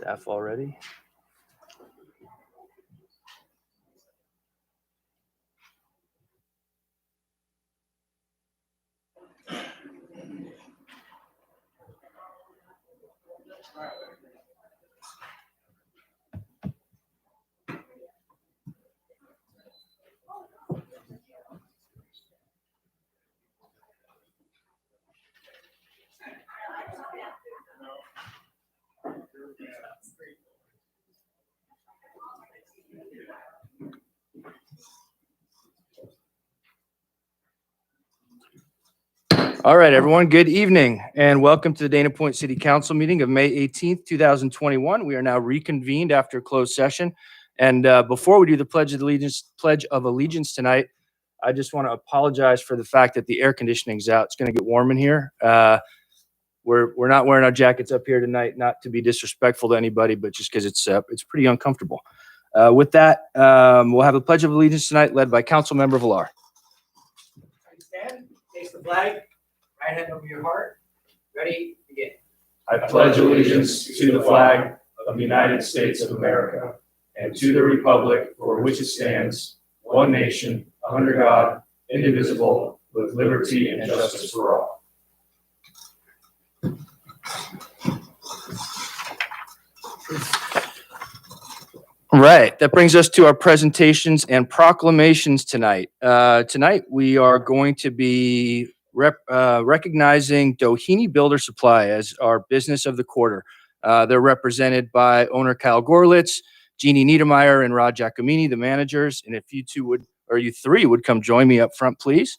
Staff already. All right, everyone, good evening and welcome to the Dana Point City Council meeting of May 18th, 2021. We are now reconvened after closed session. And before we do the Pledge of Allegiance tonight, I just want to apologize for the fact that the air conditioning is out. It's going to get warm in here. We're not wearing our jackets up here tonight, not to be disrespectful to anybody, but just because it's pretty uncomfortable. With that, we'll have a Pledge of Allegiance tonight led by Councilmember Villar. Stand, face the flag. Right hand over your heart. Ready, begin. I pledge allegiance to the flag of the United States of America and to the republic for which it stands, one nation, under God, indivisible, with liberty and justice for all. Right. That brings us to our presentations and proclamations tonight. Tonight, we are going to be recognizing Doheny Builder Supply as our business of the quarter. They're represented by owner Kyle Gorlitz, Jeannie Niedermeyer, and Rod Giacomini, the managers. And if you three would come join me up front, please.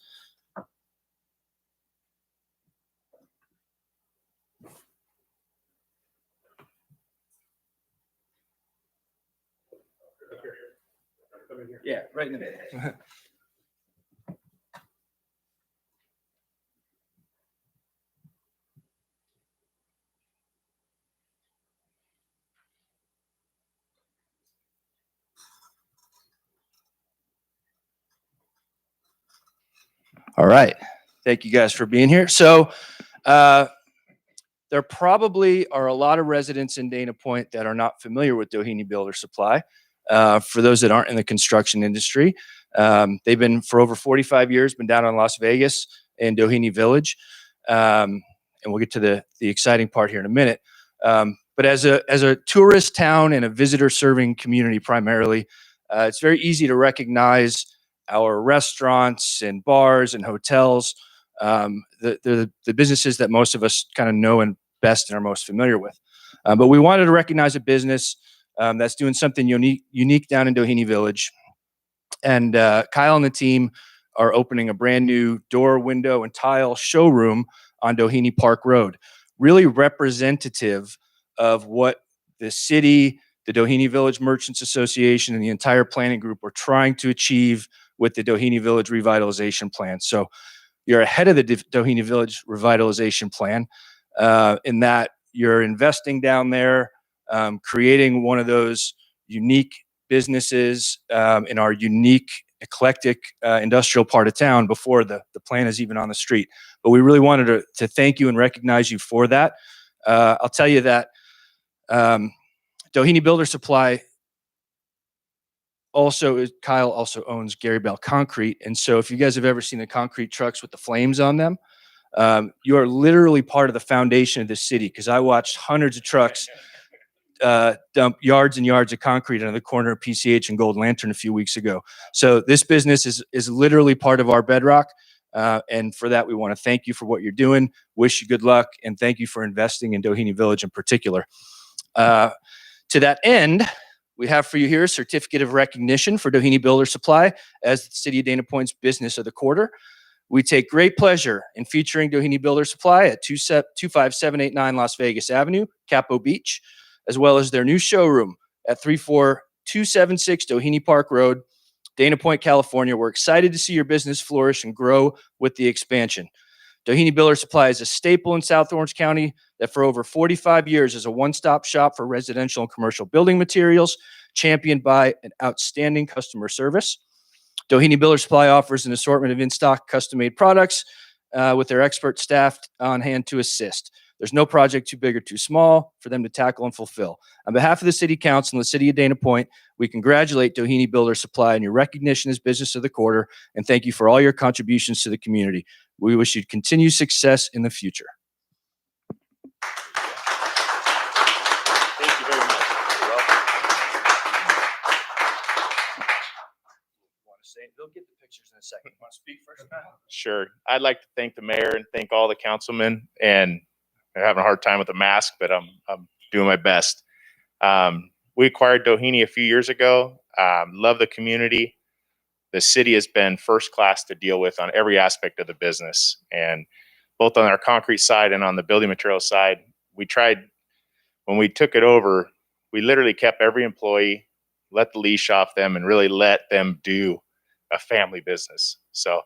Yeah, right in the middle. All right. Thank you guys for being here. So there probably are a lot of residents in Dana Point that are not familiar with Doheny Builder Supply. For those that aren't in the construction industry, they've been for over 45 years, been down in Las Vegas in Doheny Village. And we'll get to the exciting part here in a minute. But as a tourist town and a visitor serving community primarily, it's very easy to recognize our restaurants and bars and hotels, the businesses that most of us kind of know and best and are most familiar with. But we wanted to recognize a business that's doing something unique down in Doheny Village. And Kyle and the team are opening a brand new door, window, and tile showroom on Doheny Park Road, really representative of what the city, the Doheny Village Merchants Association, and the entire planning group are trying to achieve with the Doheny Village Revitalization Plan. So you're ahead of the Doheny Village Revitalization Plan in that you're investing down there, creating one of those unique businesses in our unique, eclectic industrial part of town before the plan is even on the street. But we really wanted to thank you and recognize you for that. I'll tell you that Doheny Builder Supply Kyle also owns Gary Bell Concrete. And so if you guys have ever seen the concrete trucks with the flames on them, you are literally part of the foundation of this city, because I watched hundreds of trucks dump yards and yards of concrete on the corner of PCH and Gold Lantern a few weeks ago. So this business is literally part of our bedrock. And for that, we want to thank you for what you're doing, wish you good luck, and thank you for investing in Doheny Village in particular. To that end, we have for you here a certificate of recognition for Doheny Builder Supply as the City of Dana Point's business of the quarter. We take great pleasure in featuring Doheny Builder Supply at 25789 Las Vegas Avenue, Capo Beach, as well as their new showroom at 34276 Doheny Park Road, Dana Point, California. We're excited to see your business flourish and grow with the expansion. Doheny Builder Supply is a staple in South Orange County that for over 45 years is a one-stop shop for residential and commercial building materials, championed by an outstanding customer service. Doheny Builder Supply offers an assortment of in-stock custom-made products with their expert staff on hand to assist. There's no project too big or too small for them to tackle and fulfill. On behalf of the City Council and the City of Dana Point, we congratulate Doheny Builder Supply on your recognition as Business of the Quarter, and thank you for all your contributions to the community. We wish you continued success in the future. Thank you very much. You're welcome. Want to say, they'll get the pictures in a second. Want to speak first, Matt? Sure. I'd like to thank the mayor and thank all the councilmen, and I'm having a hard time with the mask, but I'm doing my best. We acquired Doheny a few years ago. Love the community. The city has been first class to deal with on every aspect of the business, and both on our concrete side and on the building material side. We tried, when we took it over, we literally kept every employee, let the leash off them, and really let them do a family business. So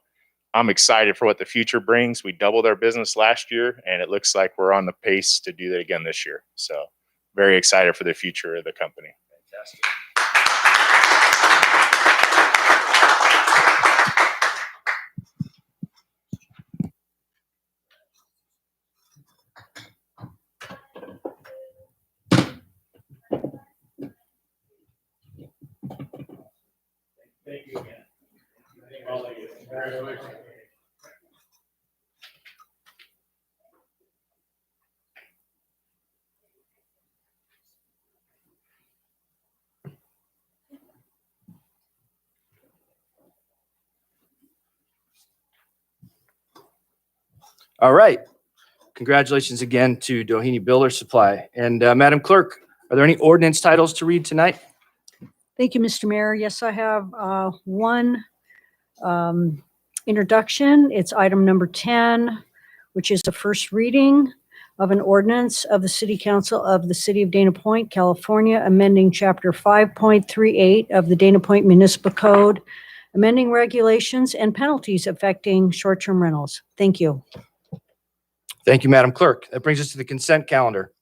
I'm excited for what the future brings. We doubled our business last year, and it looks like we're on the pace to do that again this year. So very excited for the future of the company. Fantastic. Thank you again. Thank all of you. Congratulations. All right. Congratulations again to Doheny Builder Supply. And Madam Clerk, are there any ordinance titles to read tonight? Thank you, Mr. Mayor. Yes, I have one introduction. It's item number 10, which is the first reading of an ordinance of the City Council of the City of Dana Point, California, amending Chapter 5.38 of the Dana Point Municipal Code, amending regulations and penalties affecting short-term rentals. Thank you. Thank you, Madam Clerk. That brings us to the consent calendar.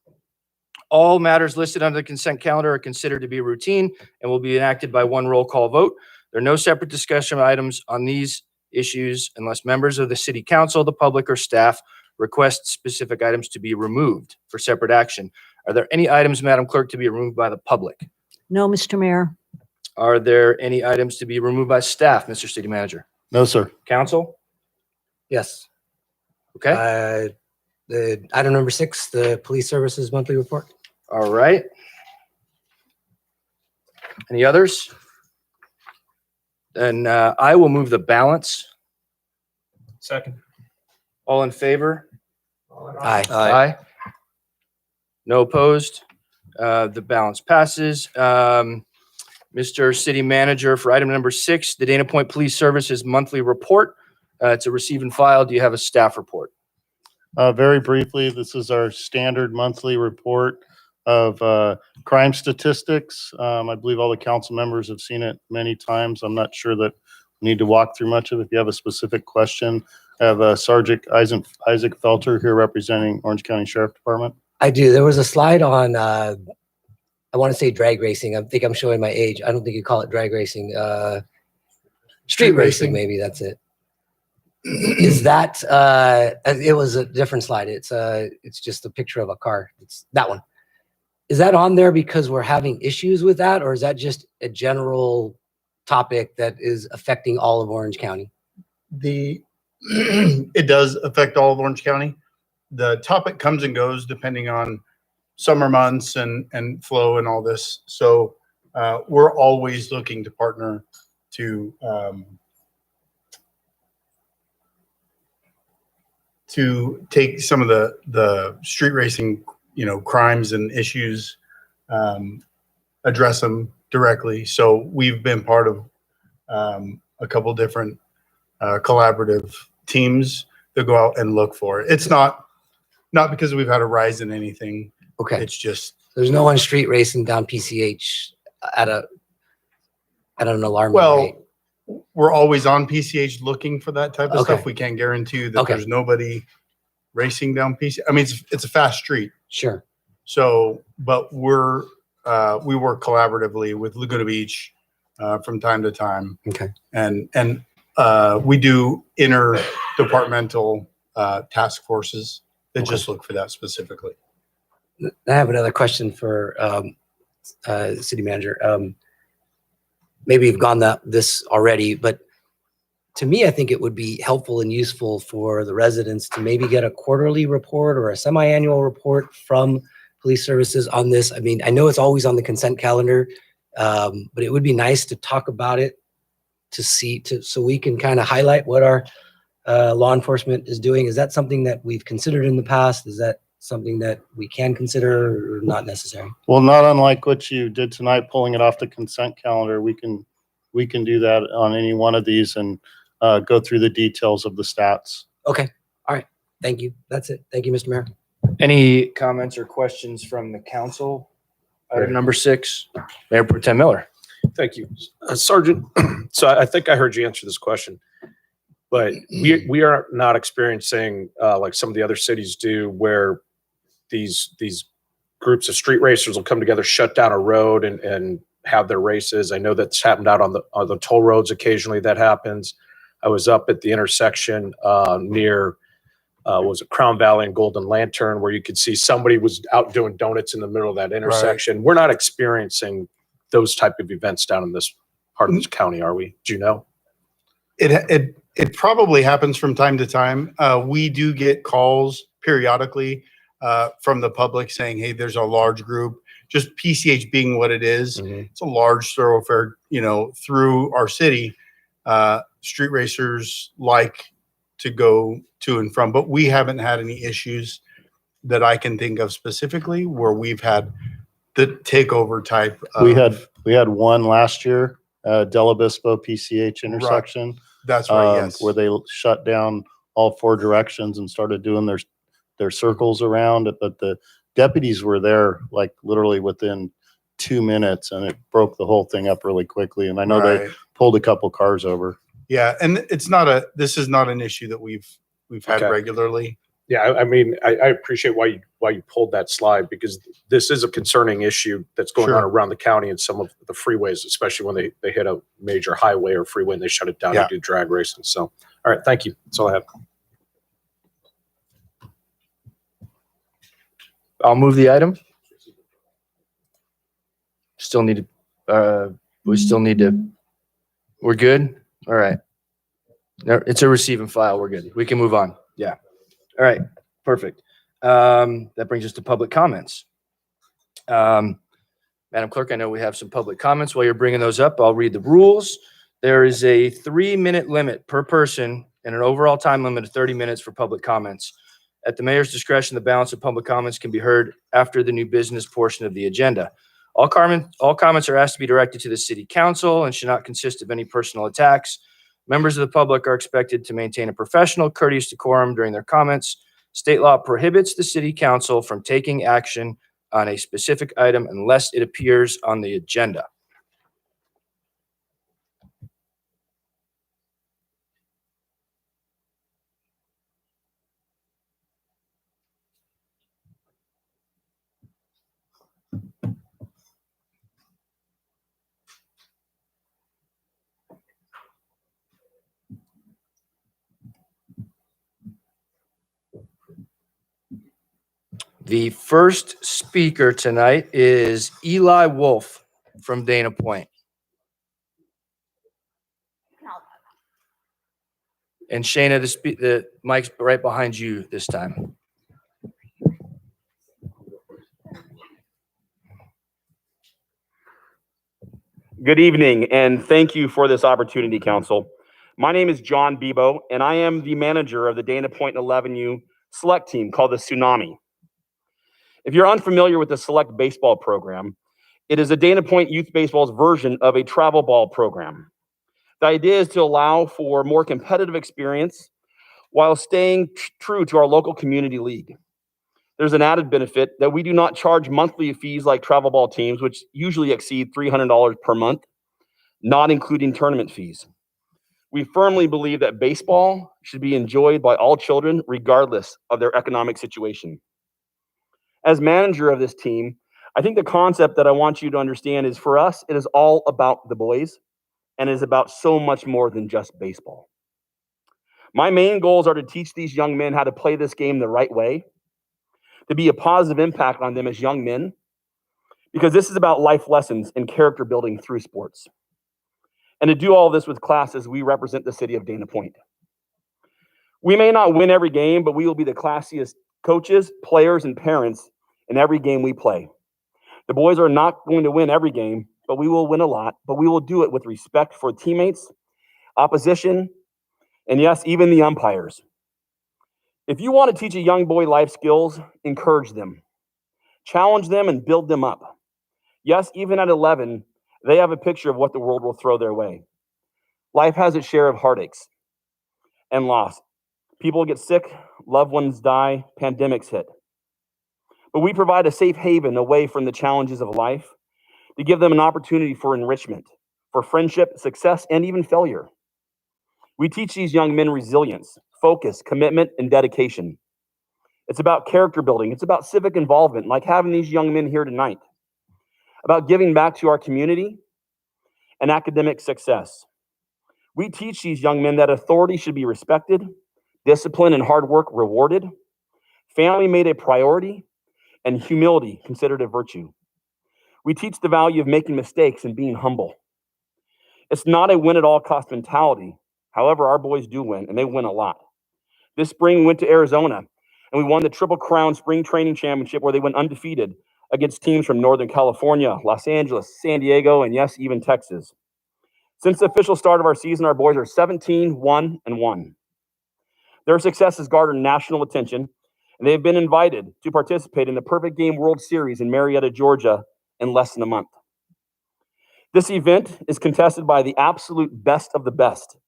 All matters listed under the consent calendar are considered to be routine and will be enacted by one roll call vote. There are no separate discussion items on these issues unless members of the City Council, the public, or staff request specific items to be removed for separate action. Are there any items, Madam Clerk, to be removed by the public? No, Mr. Mayor. Are there any items to be removed by staff, Mr. City Manager? No, sir. Council? Yes. Okay. The item number 6, the police services monthly report. All right. Any others? Then I will move the balance. Second. All in favor? Aye. Aye. No opposed. The balance passes. Mr. City Manager, for item number 6, the Dana Point Police Services monthly report. To receive and file, do you have a staff report? Very briefly, this is our standard monthly report of crime statistics. I believe all the council members have seen it many times. I'm not sure that we need to walk through much of it. If you have a specific question, I have Sergeant Isaac Felter here representing Orange County Sheriff Department. I do. There was a slide on, I want to say drag racing. I think I'm showing my age. I don't think you call it drag racing. Street racing, maybe that's it. Is that, it was a different slide. It's just a picture of a car. It's that one. Is that on there because we're having issues with that, or is that just a general topic that is affecting all of Orange County? It does affect all of Orange County. The topic comes and goes depending on summer months and flow and all this. So we're always looking to partner to take some of the street racing, crimes and issues, address them directly. So we've been part of a couple different collaborative teams that go out and look for it. It's not because we've had a rise in anything. Okay. It's just There's no one street racing down PCH at an alarming rate. we're always on PCH looking for that type of Okay. stuff. We can't guarantee you that Okay. there's nobody racing down PC. I mean, it's a fast street. Sure. So, but we work collaboratively with Laguna Beach from time to time. Okay. And we do interdepartmental task forces that Okay. just look for that specifically. I have another question for city manager. Maybe you've gone this already, but to me, I think it would be helpful and useful for the residents to maybe get a quarterly report or a semi-annual report from police services on this. I mean, I know it's always on the consent calendar, but it would be nice to talk about it so we can kind of highlight what our law enforcement is doing. Is that something that we've considered in the past? Is that something that we can consider or not necessary? Well, not unlike what you did tonight, pulling it off the consent calendar, we can do that on any one of these and go through the details of the stats. Okay. All right. Thank you. That's it. Thank you, Mr. Mayor. Any comments or questions from the council? Item number 6, Mayor Pro Tem Miller. Thank you. Sergeant, so I think I heard you answer this question, but we are not experiencing like some of the other cities do, where these groups of street racers will come together, shut down a road and have their races. I know that's happened out on the toll roads. Occasionally that happens. I was up at the intersection near was it Crown Valley and Golden Lantern, where you could see somebody was out doing donuts in the middle of that intersection. We're not experiencing those type of events down in this part of this county, are we? Do you know? It probably happens from time to time. We do get calls periodically from the public saying, hey, there's a large group. Just PCH being what it is, it's a large thoroughfare, through our city. Street racers like to go to and from, but we haven't had any issues that I can think of specifically where we've had the takeover type. We had one last year, Del Obispo PCH intersection. That's right. Yes. Where they shut down all 4 directions and started doing their circles around it. But the deputies were there like literally within 2 minutes, and it broke the whole thing up really quickly. And I know they pulled a couple cars over. Yeah, and this is not an issue that we've had Okay. regularly. Yeah, I mean, I appreciate why you pulled that slide, because this is a concerning issue that's going on around the county and some of the freeways, especially when they hit a major highway or freeway and they shut it down to do drag racing. So, all right, thank you. That's all I have. I'll move the item. We're good? All right. No, it's a receive and file. We're good. We can move on. Yeah. All right. Perfect. That brings us to public comments. Madam Clerk, I know we have some public comments. While you're bringing those up, I'll read the rules. There is a 3-minute limit per person and an overall time limit of 30 minutes for public comments. At the mayor's discretion, the balance of public comments can be heard after the new business portion of the agenda. All comments are asked to be directed to the city council and should not consist of any personal attacks. Members of the public are expected to maintain a professional, courteous decorum during their comments. State law prohibits the city council from taking action on a specific item unless it appears on the agenda. The first speaker tonight is Eli Wolf from Dana Point. And Shayna, the mic's right behind you this time. Good evening, and thank you for this opportunity, Council. My name is John Bebo, and I am the manager of the Dana Point 11U select team called the Tsunami. If you're unfamiliar with the select baseball program, it is a Dana Point Youth Baseball's version of a travel ball program. The idea is to allow for more competitive experience while staying true to our local community league. There's an added benefit that we do not charge monthly fees like travel ball teams, which usually exceed $300 per month, not including tournament fees. We firmly believe that baseball should be enjoyed by all children, regardless of their economic situation. As manager of this team, I think the concept that I want you to understand is, for us, it is all about the boys, and it is about so much more than just baseball. My main goals are to teach these young men how to play this game the right way to be a positive impact on them as young men, because this is about life lessons and character building through sports. And to do all this with class as we represent the city of Dana Point. We may not win every game, but we will be the classiest coaches, players, and parents in every game we play. The boys are not going to win every game, but we will win a lot, but we will do it with respect for teammates, opposition, and yes, even the umpires. If you want to teach a young boy life skills, encourage them, challenge them, and build them up. Yes, even at 11, they have a picture of what the world will throw their way. Life has its share of heartaches and loss. People get sick, loved ones die, pandemics hit. But we provide a safe haven away from the challenges of life to give them an opportunity for enrichment, for friendship, success, and even failure. We teach these young men resilience, focus, commitment, and dedication. It's about character building. It's about civic involvement, like having these young men here tonight. About giving back to our community and academic success. We teach these young men that authority should be respected, discipline and hard work rewarded, family made a priority, and humility considered a virtue. We teach the value of making mistakes and being humble. It's not a win-at-all-cost mentality. However, our boys do win, and they win a lot. This spring, we went to Arizona, and we won the Triple Crown Spring Training Championship, where they went undefeated against teams from Northern California, Los Angeles, San Diego, and yes, even Texas. Since the official start of our season, our boys are 17-1-1. Their success has garnered national attention, and they've been invited to participate in the Perfect Game World Series in Marietta, Georgia, in less than a month. This event is contested by the absolute best of the best,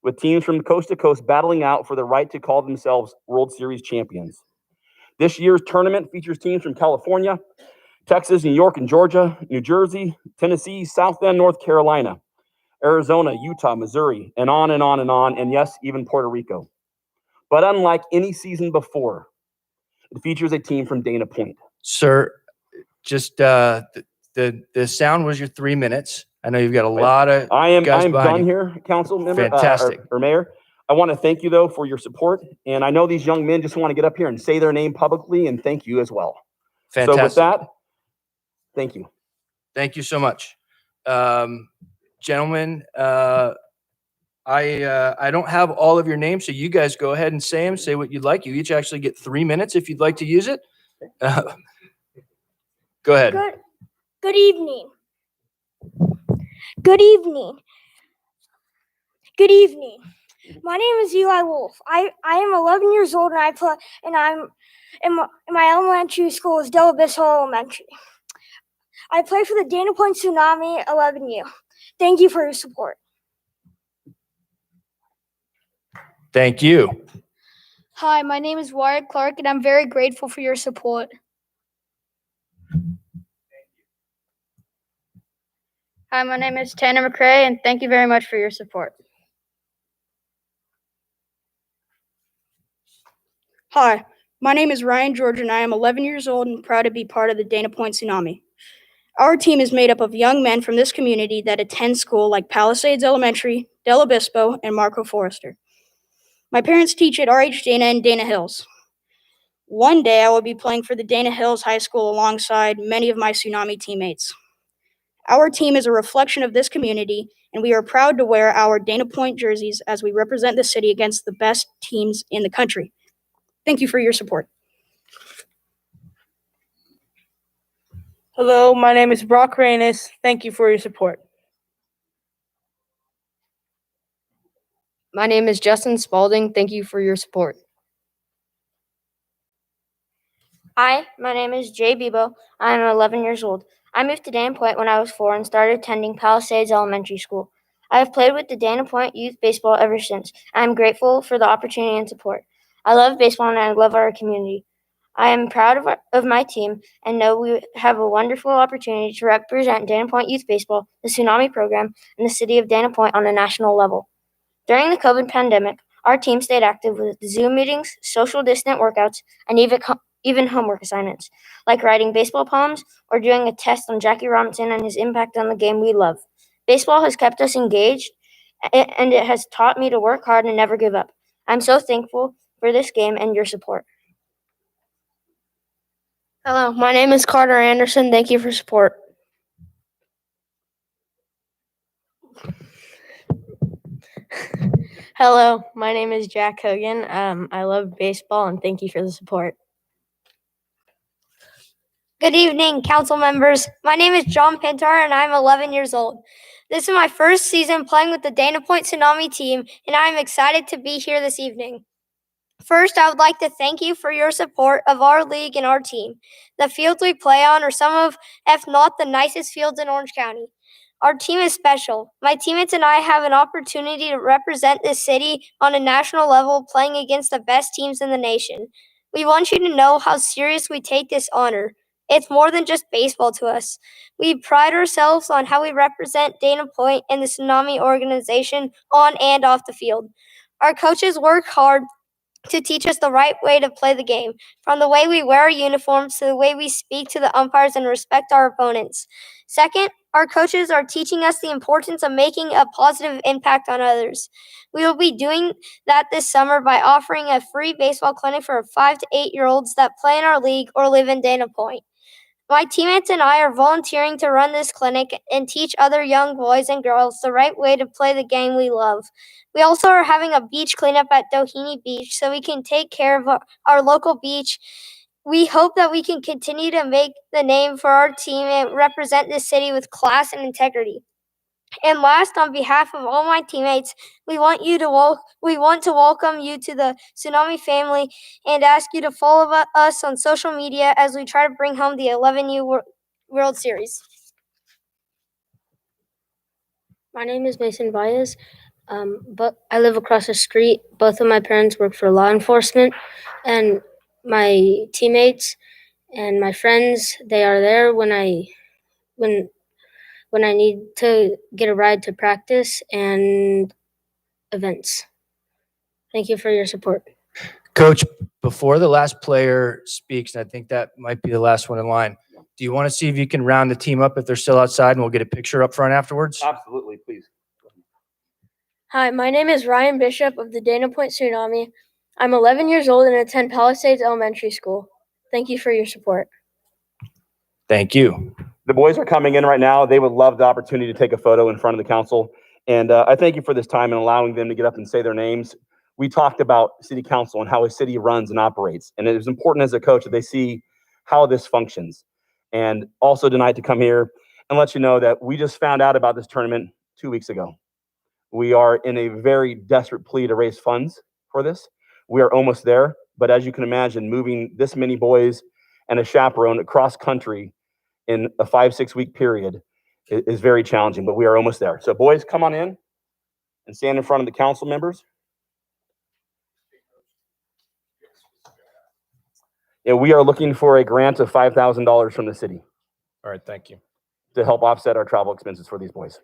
with teams from coast to coast battling out for the right to call themselves World Series champions. This year's tournament features teams from California, Texas, New York, and Georgia, New Jersey, Tennessee, South Bend, North Carolina, Arizona, Utah, Missouri, and on and on and on, and yes, even Puerto Rico. But unlike any season before, it features a team from Dana Point. Sir, just the sound was your 3 minutes. I know you've got a lot of I am guys behind done you. here, council member, Fantastic. or mayor. I want to thank you though for your support, and I know these young men just want to get up here and say their name publicly, and thank you as well. Fantastic. So with that, thank you. Thank you so much. Gentlemen, I don't have all of your names, so you guys go ahead and say them. Say what you'd like. You each actually get 3 minutes if you'd like to use it. Go ahead. Good evening. Good evening. Good evening. My name is Eli Wolf. I am 11 years old, and I'm in my elementary school is Del Abisso Elementary. I play for the Dana Point Tsunami 11U. Thank you for your support. Thank you. Hi, my name is Wyatt Clark, and I'm very grateful for your support. Hi, my name is Tanner McCrae, and thank you very much for your support. Hi, my name is Ryan George, and I am 11 years old and proud to be part of the Dana Point Tsunami. Our team is made up of young men from this community that attend school like Palisades Elementary, Del Obispo, and Marco Forrester. My parents teach at RH Dana in Dana Hills. One day I will be playing for the Dana Hills High School alongside many of my Tsunami teammates. Our team is a reflection of this community, and we are proud to wear our Dana Point jerseys as we represent the city against the best teams in the country. Thank you for your support. Hello, my name is Brock Reynes. Thank you for your support. My name is Justin Spalding. Thank you for your support. Hi, my name is Jay Bebo. I am 11 years old. I moved to Dana Point when I was 4 and started attending Palisades Elementary School. I have played with the Dana Point youth baseball ever since. I am grateful for the opportunity and support. I love baseball and I love our community. I am proud of my team and know we have a wonderful opportunity to represent Dana Point Youth Baseball, the Tsunami program, and the city of Dana Point on a national level. During the COVID pandemic, our team stayed active with Zoom meetings, social distant workouts, and even homework assignments, like writing baseball poems or doing a test on Jackie Robinson and his impact on the game we love. Baseball has kept us engaged, and it has taught me to work hard and never give up. I'm so thankful for this game and your support. Hello, my name is Carter Anderson. Thank you for support. Hello, my name is Jack Hogan. I love baseball and thank you for the support. Good evening, council members. My name is John Pintar and I'm 11 years old. This is my first season playing with the Dana Point Tsunami team and I'm excited to be here this evening. First, I would like to thank you for your support of our league and our team. The fields we play on are some of, if not the nicest fields in Orange County. Our team is special. My teammates and I have an opportunity to represent this city on a national level playing against the best teams in the nation. We want you to know how serious we take this honor. It's more than just baseball to us. We pride ourselves on how we represent Dana Point and the Tsunami organization on and off the field. Our coaches work hard to teach us the right way to play the game, from the way we wear our uniforms to the way we speak to the umpires and respect our opponents. Second, our coaches are teaching us the importance of making a positive impact on others. We will be doing that this summer by offering a free baseball clinic for 5 to 8-year-olds that play in our league or live in Dana Point. My teammates and I are volunteering to run this clinic and teach other young boys and girls the right way to play the game we love. We also are having a beach cleanup at Doheny Beach so we can take care of our local beach. We hope that we can continue to make the name for our team and represent this city with class and integrity. And last, on behalf of all my teammates, we want to welcome you to the Tsunami family and ask you to follow us on social media as we try to bring home the 11U World Series. My name is Mason Baez, but I live across the street. Both of my parents work for law enforcement, and my teammates and my friends, they are there when I need to get a ride to practice and events. Thank you for your support. Coach, before the last player speaks, and I think that might be the last one in line, do you want to see if you can round the team up if they're still outside and we'll get a picture up front afterwards? Absolutely, please. Hi, my name is Ryan Bishop of the Dana Point Tsunami. I'm 11 years old and attend Palisades Elementary School. Thank you for your support. Thank you. The boys are coming in right now. They would love the opportunity to take a photo in front of the council. And I thank you for this time and allowing them to get up and say their names. We talked about city council and how a city runs and operates. And it is important as a coach that they see how this functions. And also tonight to come here and let you know that we just found out about this tournament 2 weeks ago. We are in a very desperate plea to raise funds for this. We are almost there. But as you can imagine, moving this many boys and a chaperone across country in a 5-6 week period is very challenging, but we are almost there. So boys, come on in and stand in front of the council members. Yeah, we are looking for a grant of $5,000 from the city All right, thank you. to help offset our travel expenses for these boys.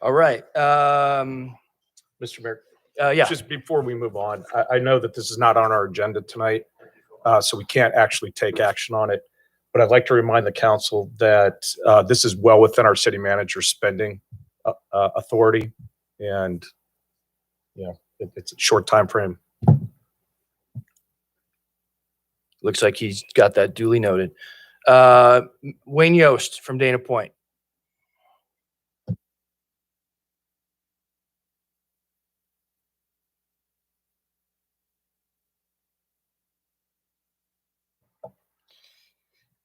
All right. Mr. Mayor, Yeah. just before we move on, I know that this is not on our agenda tonight, so we can't actually take action on it. But I'd like to remind the council that this is well within our city manager's spending authority, and it's a short time frame. Looks like he's got that duly noted. Wayne Yost from Dana Point.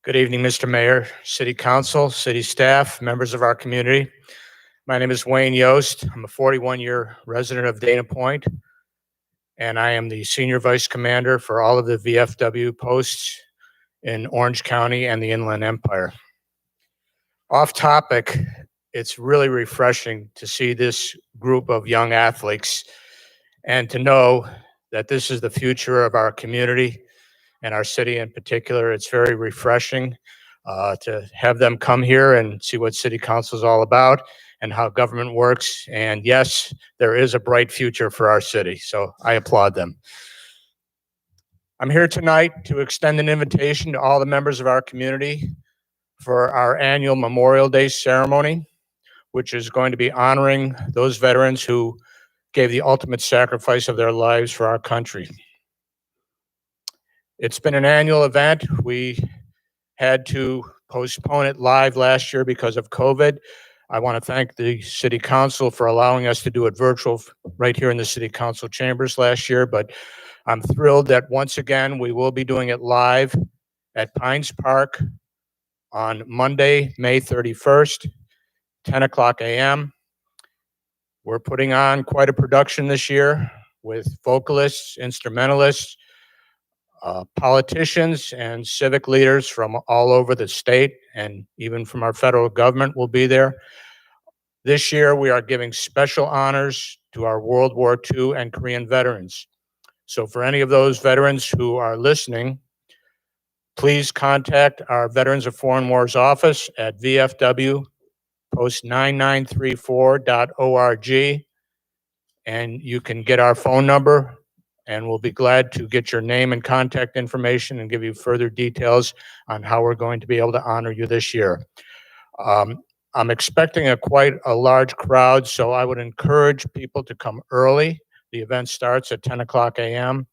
Good evening, Mr. Mayor, City Council, City staff, members of our community. My name is Wayne Yost. I'm a 41-year resident of Dana Point, and I am the Senior Vice Commander for all of the VFW posts in Orange County and the Inland Empire. Off topic, it's really refreshing to see this group of young athletes and to know that this is the future of our community and our city in particular. It's very refreshing to have them come here and see what City Council is all about and how government works. And yes, there is a bright future for our city, so I applaud them. I'm here tonight to extend an invitation to all the members of our community for our annual Memorial Day ceremony, which is going to be honoring those veterans who gave the ultimate sacrifice of their lives for our country. It's been an annual event. We had to postpone it live last year because of COVID. I want to thank the City Council for allowing us to do it virtual right here in the City Council chambers last year, but I'm thrilled that once again, we will be doing it live at Pines Park on Monday, May 31st, 10 o'clock a.m. We're putting on quite a production this year with vocalists, instrumentalists, politicians, and civic leaders from all over the state, and even from our federal government will be there. This year, we are giving special honors to our World War II and Korean veterans. So for any of those veterans who are listening, please contact our Veterans of Foreign Wars office at vfw.post9934.org, and you can get our phone number, and we'll be glad to get your name and contact information and give you further details on how we're going to be able to honor you this year. I'm expecting quite a large crowd, so I would encourage people to come early. The event starts at 10 o'clock a.m.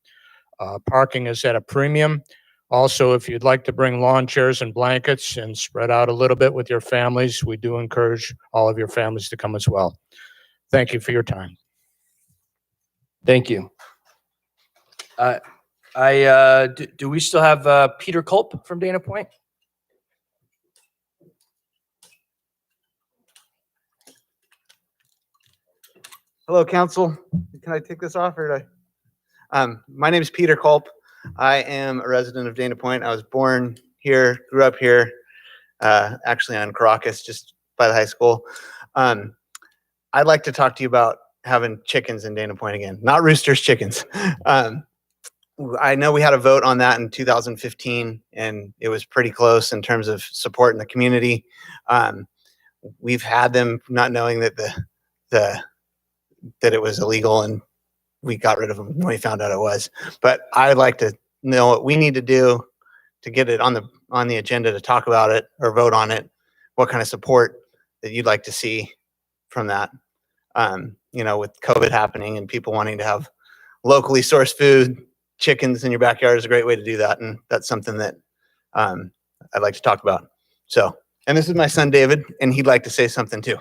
Parking is at a premium. Also, if you'd like to bring lawn chairs and blankets and spread out a little bit with your families, we do encourage all of your families to come as well. Thank you for your time. Thank you. Do we still have Peter Culp from Dana Point? Hello, Council. Can I take this off or did I? My name is Peter Culp. I am a resident of Dana Point. I was born here, grew up here, actually on Caracas, just by the high school. I'd like to talk to you about having chickens in Dana Point again, not roosters, chickens. I know we had a vote on that in 2015, and it was pretty close in terms of support in the community. We've had them not knowing that that it was illegal, and we got rid of them when we found out it was. But I'd like to know what we need to do to get it on the agenda to talk about it or vote on it. What kind of support that you'd like to see from that? You know, with COVID happening and people wanting to have locally sourced food, chickens in your backyard is a great way to do that, and that's something that I'd like to talk about. So, and this is my son David, and he'd like to say something too.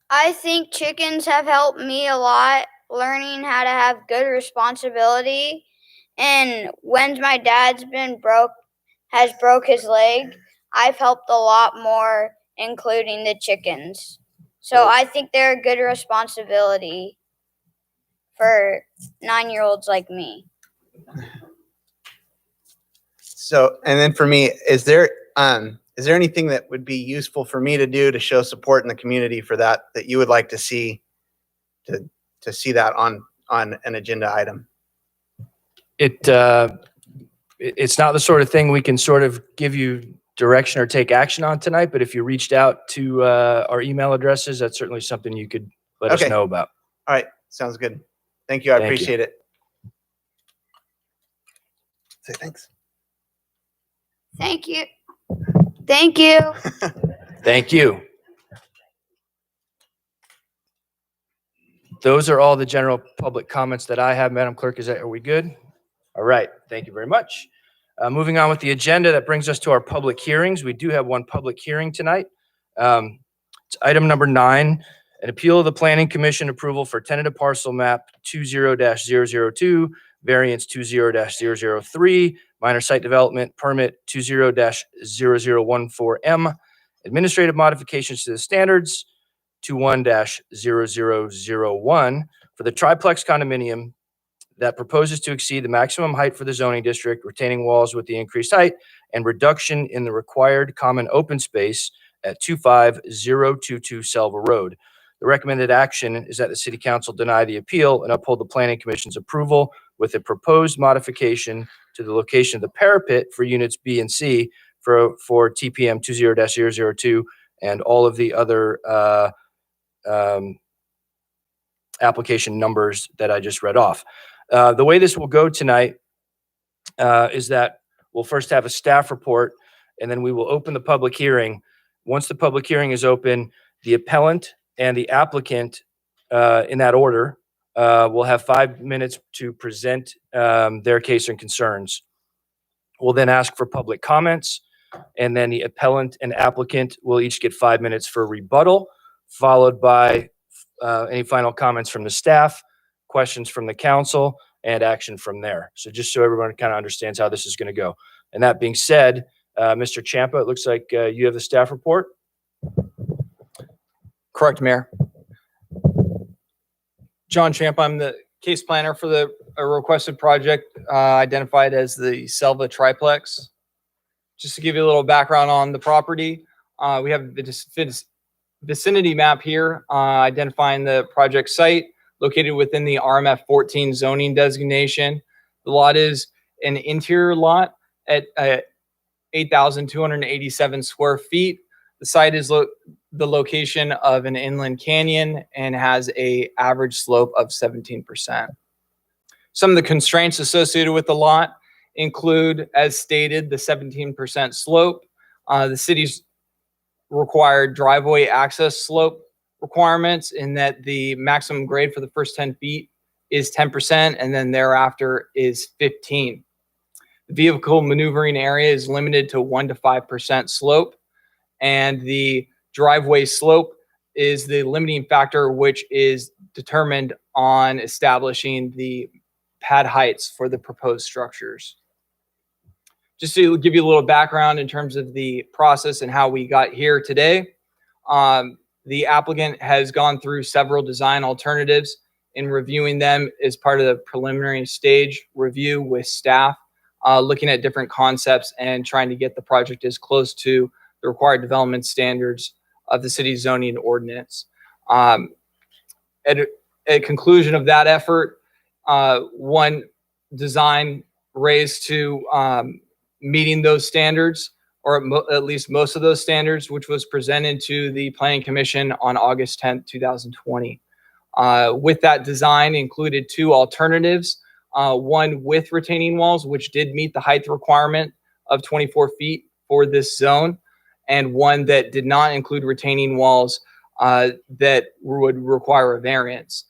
I think chickens have helped me a lot, learning how to have good responsibility. And when my dad's has broke his leg, I've helped a lot more, including the chickens. So I think they're a good responsibility for 9-year-olds like me. So, and then for me, is there anything that would be useful for me to do to show support in the community for that you would like to see to see that on an agenda item? It's not the sort of thing we can sort of give you direction or take action on tonight, but if you reached out to our email addresses, that's certainly something you could let us know about. All right, sounds good. Thank you. I appreciate it. Say thanks. Thank you. Thank you. Thank you. Those are all the general public comments that I have. Madam Clerk, are we good? All right. Thank you very much. Moving on with the agenda, that brings us to our public hearings. We do have one public hearing tonight. Item number 9, an appeal of the Planning Commission approval for tentative parcel map 20-002, variance 20-003, minor site development permit 20-0014M, administrative modifications to the standards 21-0001 for the triplex condominium that proposes to exceed the maximum height for the zoning district, retaining walls with the increased height, and reduction in the required common open space at 25022 Selva Road. The recommended action is that the city council deny the appeal and uphold the planning commission's approval with a proposed modification to the location of the parapet for units B and C for TPM 20-002 and all of the other application numbers that I just read off. The way this will go tonight is that we'll first have a staff report, and then we will open the public hearing. Once the public hearing is open, the appellant and the applicant, in that order, will have 5 minutes to present their case and concerns. We'll then ask for public comments, and then the appellant and applicant will each get 5 minutes for rebuttal, followed by any final comments from the staff, questions from the council, and action from there. So just so everyone kind of understands how this is going to go. And that being said, Mr. Champa, it looks like you have the staff report. Correct, Mayor. John Champa, I'm the case planner for the requested project identified as the Selva Triplex. Just to give you a little background on the property, we have the vicinity map here identifying the project site located within the RMF 14 zoning designation. The lot is an interior lot at 8,287 square feet. The site is the location of an inland canyon and has a average slope of 17%. Some of the constraints associated with the lot include, as stated, the 17% slope, the city's required driveway access slope requirements in that the maximum grade for the first 10 feet is 10% and then thereafter is 15. The vehicle maneuvering area is limited to 1 to 5% slope, and the driveway slope is the limiting factor, which is determined on establishing the pad heights for the proposed structures. Just to give you a little background in terms of the process and how we got here today, the applicant has gone through several design alternatives. In reviewing them as part of the preliminary stage review with staff, looking at different concepts and trying to get the project as close to the required development standards of the city's zoning ordinance. At a conclusion of that effort, one design raised to meeting those standards, or at least most of those standards, which was presented to the Planning Commission on August 10th, 2020. With that design included 2 alternatives, one with retaining walls, which did meet the height requirement of 24 feet for this zone, and one that did not include retaining walls that would require a variance.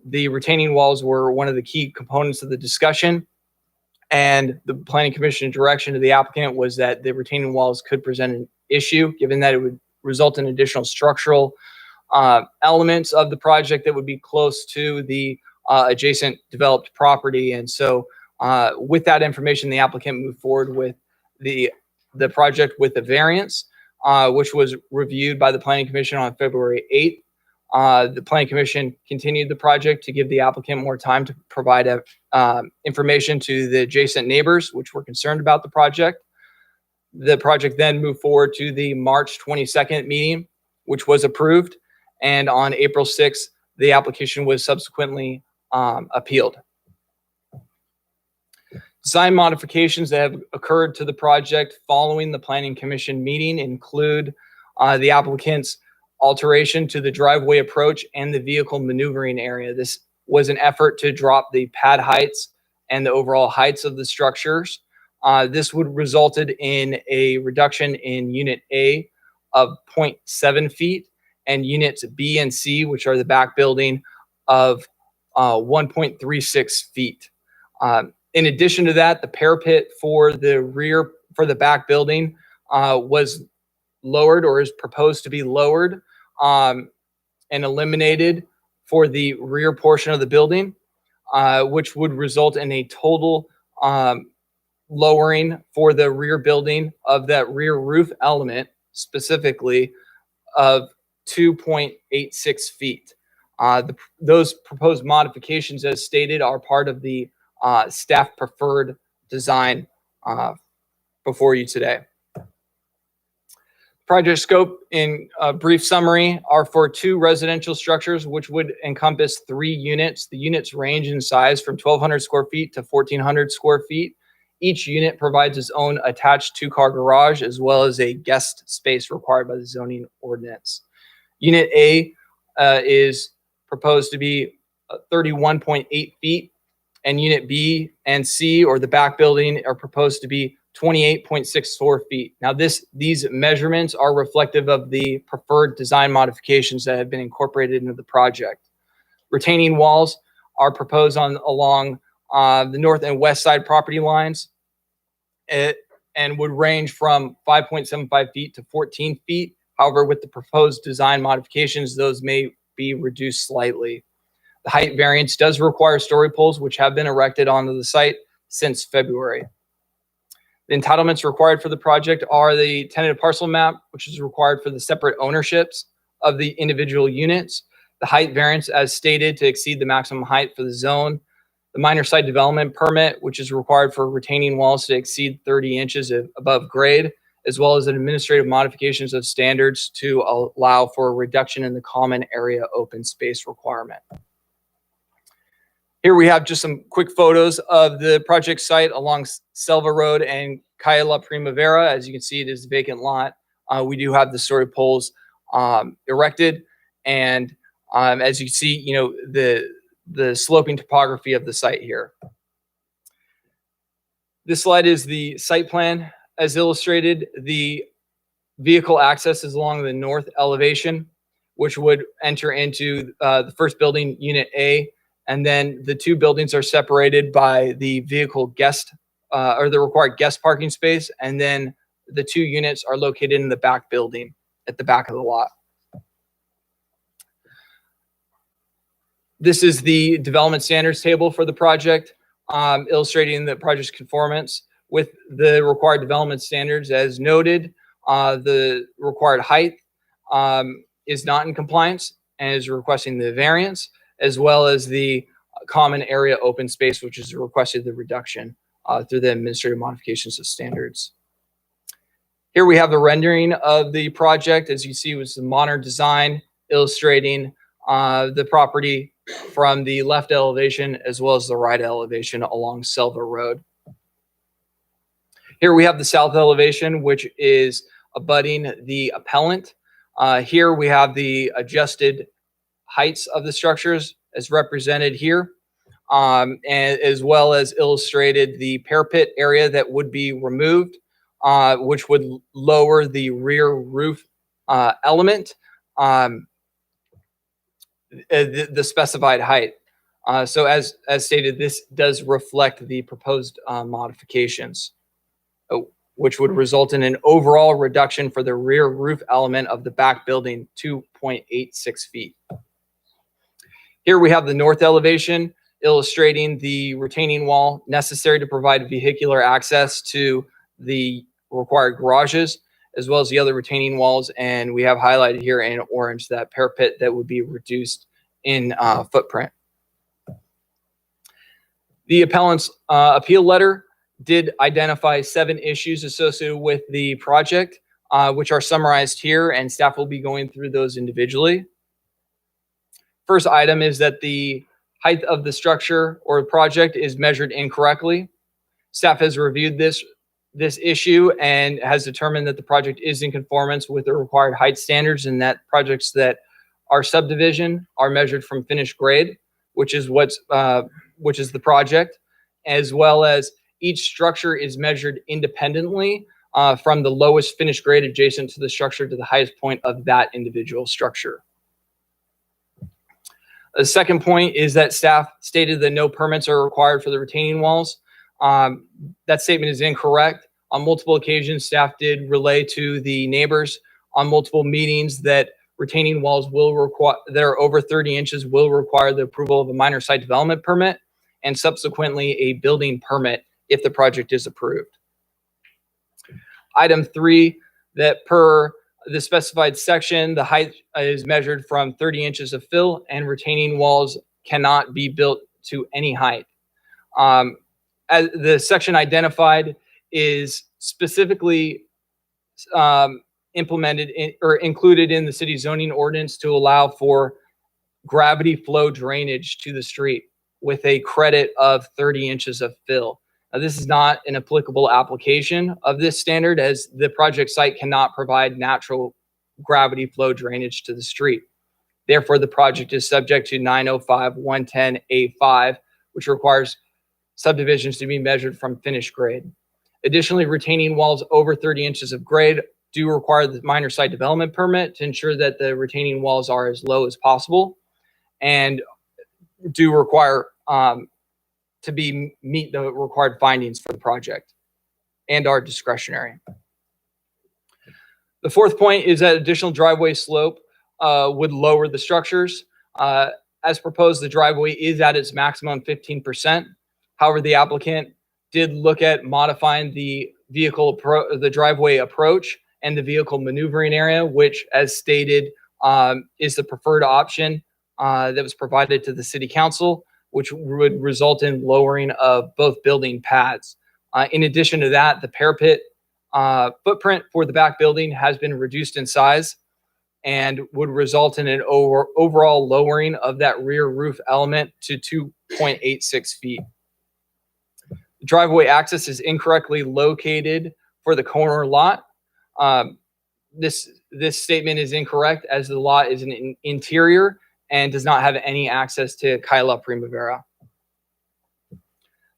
The retaining walls were one of the key components of the discussion, and the Planning Commission direction to the applicant was that the retaining walls could present an issue, given that it would result in additional structural elements of the project that would be close to the adjacent developed property. And so with that information, the applicant moved forward with the project with the variance, which was reviewed by the Planning Commission on February 8th. The Planning Commission continued the project to give the applicant more time to provide information to the adjacent neighbors, which were concerned about the project. The project then moved forward to the March 22nd meeting, which was approved. And on April 6th, the application was subsequently appealed. Design modifications that have occurred to the project following the Planning Commission meeting include the applicant's alteration to the driveway approach and the vehicle maneuvering area. This was an effort to drop the pad heights and the overall heights of the structures. This would resulted in a reduction in Unit A of 0.7 feet and Units B and C, which are the back building, of 1.36 feet. In addition to that, the parapet for the back building was lowered, or is proposed to be lowered and eliminated for the rear portion of the building, which would result in a total lowering for the rear building of that rear roof element specifically of 2.86 feet. Those proposed modifications, as stated, are part of the staff preferred design before you today. Project scope in a brief summary are for 2 residential structures, which would encompass 3 units. The units range in size from 1,200 square feet to 1,400 square feet. Each unit provides its own attached 2-car garage, as well as a guest space required by the zoning ordinance. Unit A is proposed to be 31.8 feet, and Unit B and C, or the back building, are proposed to be 28.64 feet. Now, these measurements are reflective of the preferred design modifications that have been incorporated into the project. Retaining walls are proposed along the north and west side property lines, and would range from 5.75 feet to 14 feet. However, with the proposed design modifications, those may be reduced slightly. The height variance does require story poles, which have been erected onto the site since February. The entitlements required for the project are the tentative parcel map, which is required for the separate ownerships of the individual units, the height variance as stated to exceed the maximum height for the zone, the minor site development permit, which is required for retaining walls to exceed 30 inches above grade, as well as administrative modifications of standards to allow for a reduction in the common area open space requirement. Here we have just some quick photos of the project site along Selva Road and Calle La Primavera. As you can see, it is a vacant lot. We do have the story poles erected, and as you can see, you know, the sloping topography of the site here. This slide is the site plan as illustrated. The vehicle access is along the north elevation, which would enter into the first building, Unit A, and then the 2 buildings are separated by the vehicle guest or the required guest parking space, and then the 2 units are located in the back building at the back of the lot. This is the development standards table for the project, illustrating the project's conformance with the required development standards. As noted, the required height is not in compliance and is requesting the variance, as well as the common area open space, which is requested the reduction through the administrative modifications of standards. Here we have the rendering of the project. As you see, it was the modern design illustrating the property from the left elevation as well as the right elevation along Selva Road. Here we have the south elevation, which is abutting the appellant. Here we have the adjusted heights of the structures as represented here, and as well as illustrated the parapet area that would be removed, which would lower the rear roof element, the specified height. So as stated, this does reflect the proposed modifications, which would result in an overall reduction for the rear roof element of the back building, 2.86 feet. Here we have the north elevation illustrating the retaining wall necessary to provide vehicular access to the required garages, as well as the other retaining walls. And we have highlighted here in orange that parapet that would be reduced in footprint. The appellant's appeal letter did identify 7 issues associated with the project, which are summarized here, and staff will be going through those individually. First item is that the height of the structure or project is measured incorrectly. Staff has reviewed this issue and has determined that the project is in conformance with the required height standards, and that projects that are subdivision are measured from finished grade, which is the project, as well as each structure is measured independently from the lowest finished grade adjacent to the structure to the highest point of that individual structure. The second point is that staff stated that no permits are required for the retaining walls. That statement is incorrect. On multiple occasions, staff did relay to the neighbors on multiple meetings that retaining walls will require that are over 30 inches will require the approval of a minor site development permit and subsequently a building permit if the project is approved. Item 3, that per the specified section, the height is measured from 30 inches of fill and retaining walls cannot be built to any height. As the section identified is specifically implemented or included in the city zoning ordinance to allow for gravity flow drainage to the street with a credit of 30 inches of fill. Now, this is not an applicable application of this standard as the project site cannot provide natural gravity flow drainage to the street. Therefore, the project is subject to 905-110A5, which requires subdivisions to be measured from finished grade. Additionally, retaining walls over 30 inches of grade do require the minor site development permit to ensure that the retaining walls are as low as possible and do require to meet the required findings for the project and are discretionary. The fourth point is that additional driveway slope would lower the structures. As proposed, the driveway is at its maximum 15%. However, the applicant did look at modifying the the driveway approach and the vehicle maneuvering area, which, as stated, is the preferred option that was provided to the city council, which would result in lowering of both building pads. In addition to that, the parapet footprint for the back building has been reduced in size and would result in an overall lowering of that rear roof element to 2.86 feet. The driveway access is incorrectly located for the corner lot. This statement is incorrect as the lot is an interior and does not have any access to Kyla Primavera.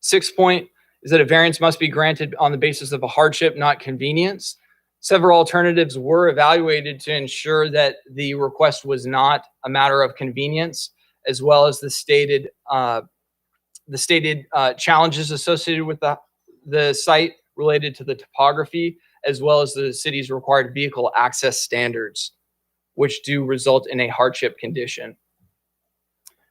Sixth point is that a variance must be granted on the basis of a hardship, not convenience. Several alternatives were evaluated to ensure that the request was not a matter of convenience, as well as the stated challenges associated with the site related to the topography, as well as the city's required vehicle access standards, which do result in a hardship condition.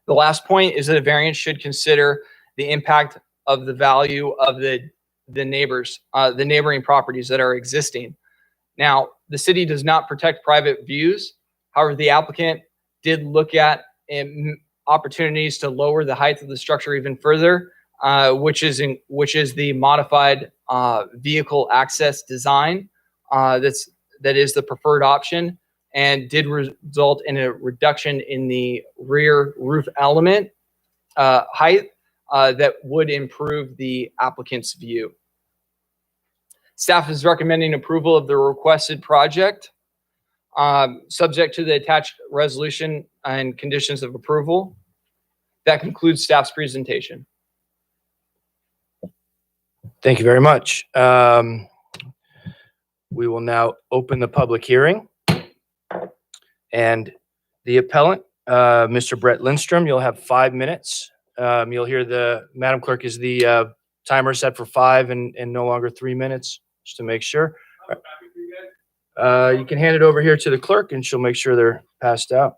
The last point is that a variance should consider the impact of the value of the neighboring properties that are existing. Now, the city does not protect private views. However, the applicant did look at opportunities to lower the height of the structure even further, which is the modified vehicle access design that is the preferred option, and did result in a reduction in the rear roof element height that would improve the applicant's view. Staff is recommending approval of the requested project, subject to the attached resolution and conditions of approval. That concludes staff's presentation. Thank you very much. We will now open the public hearing. And the appellant, Mr. Brett Lindstrom, you'll have 5 minutes. You'll hear the Madam Clerk is the timer set for 5 and no longer 3 minutes, just to make sure. You can hand it over here to the clerk and she'll make sure they're passed out.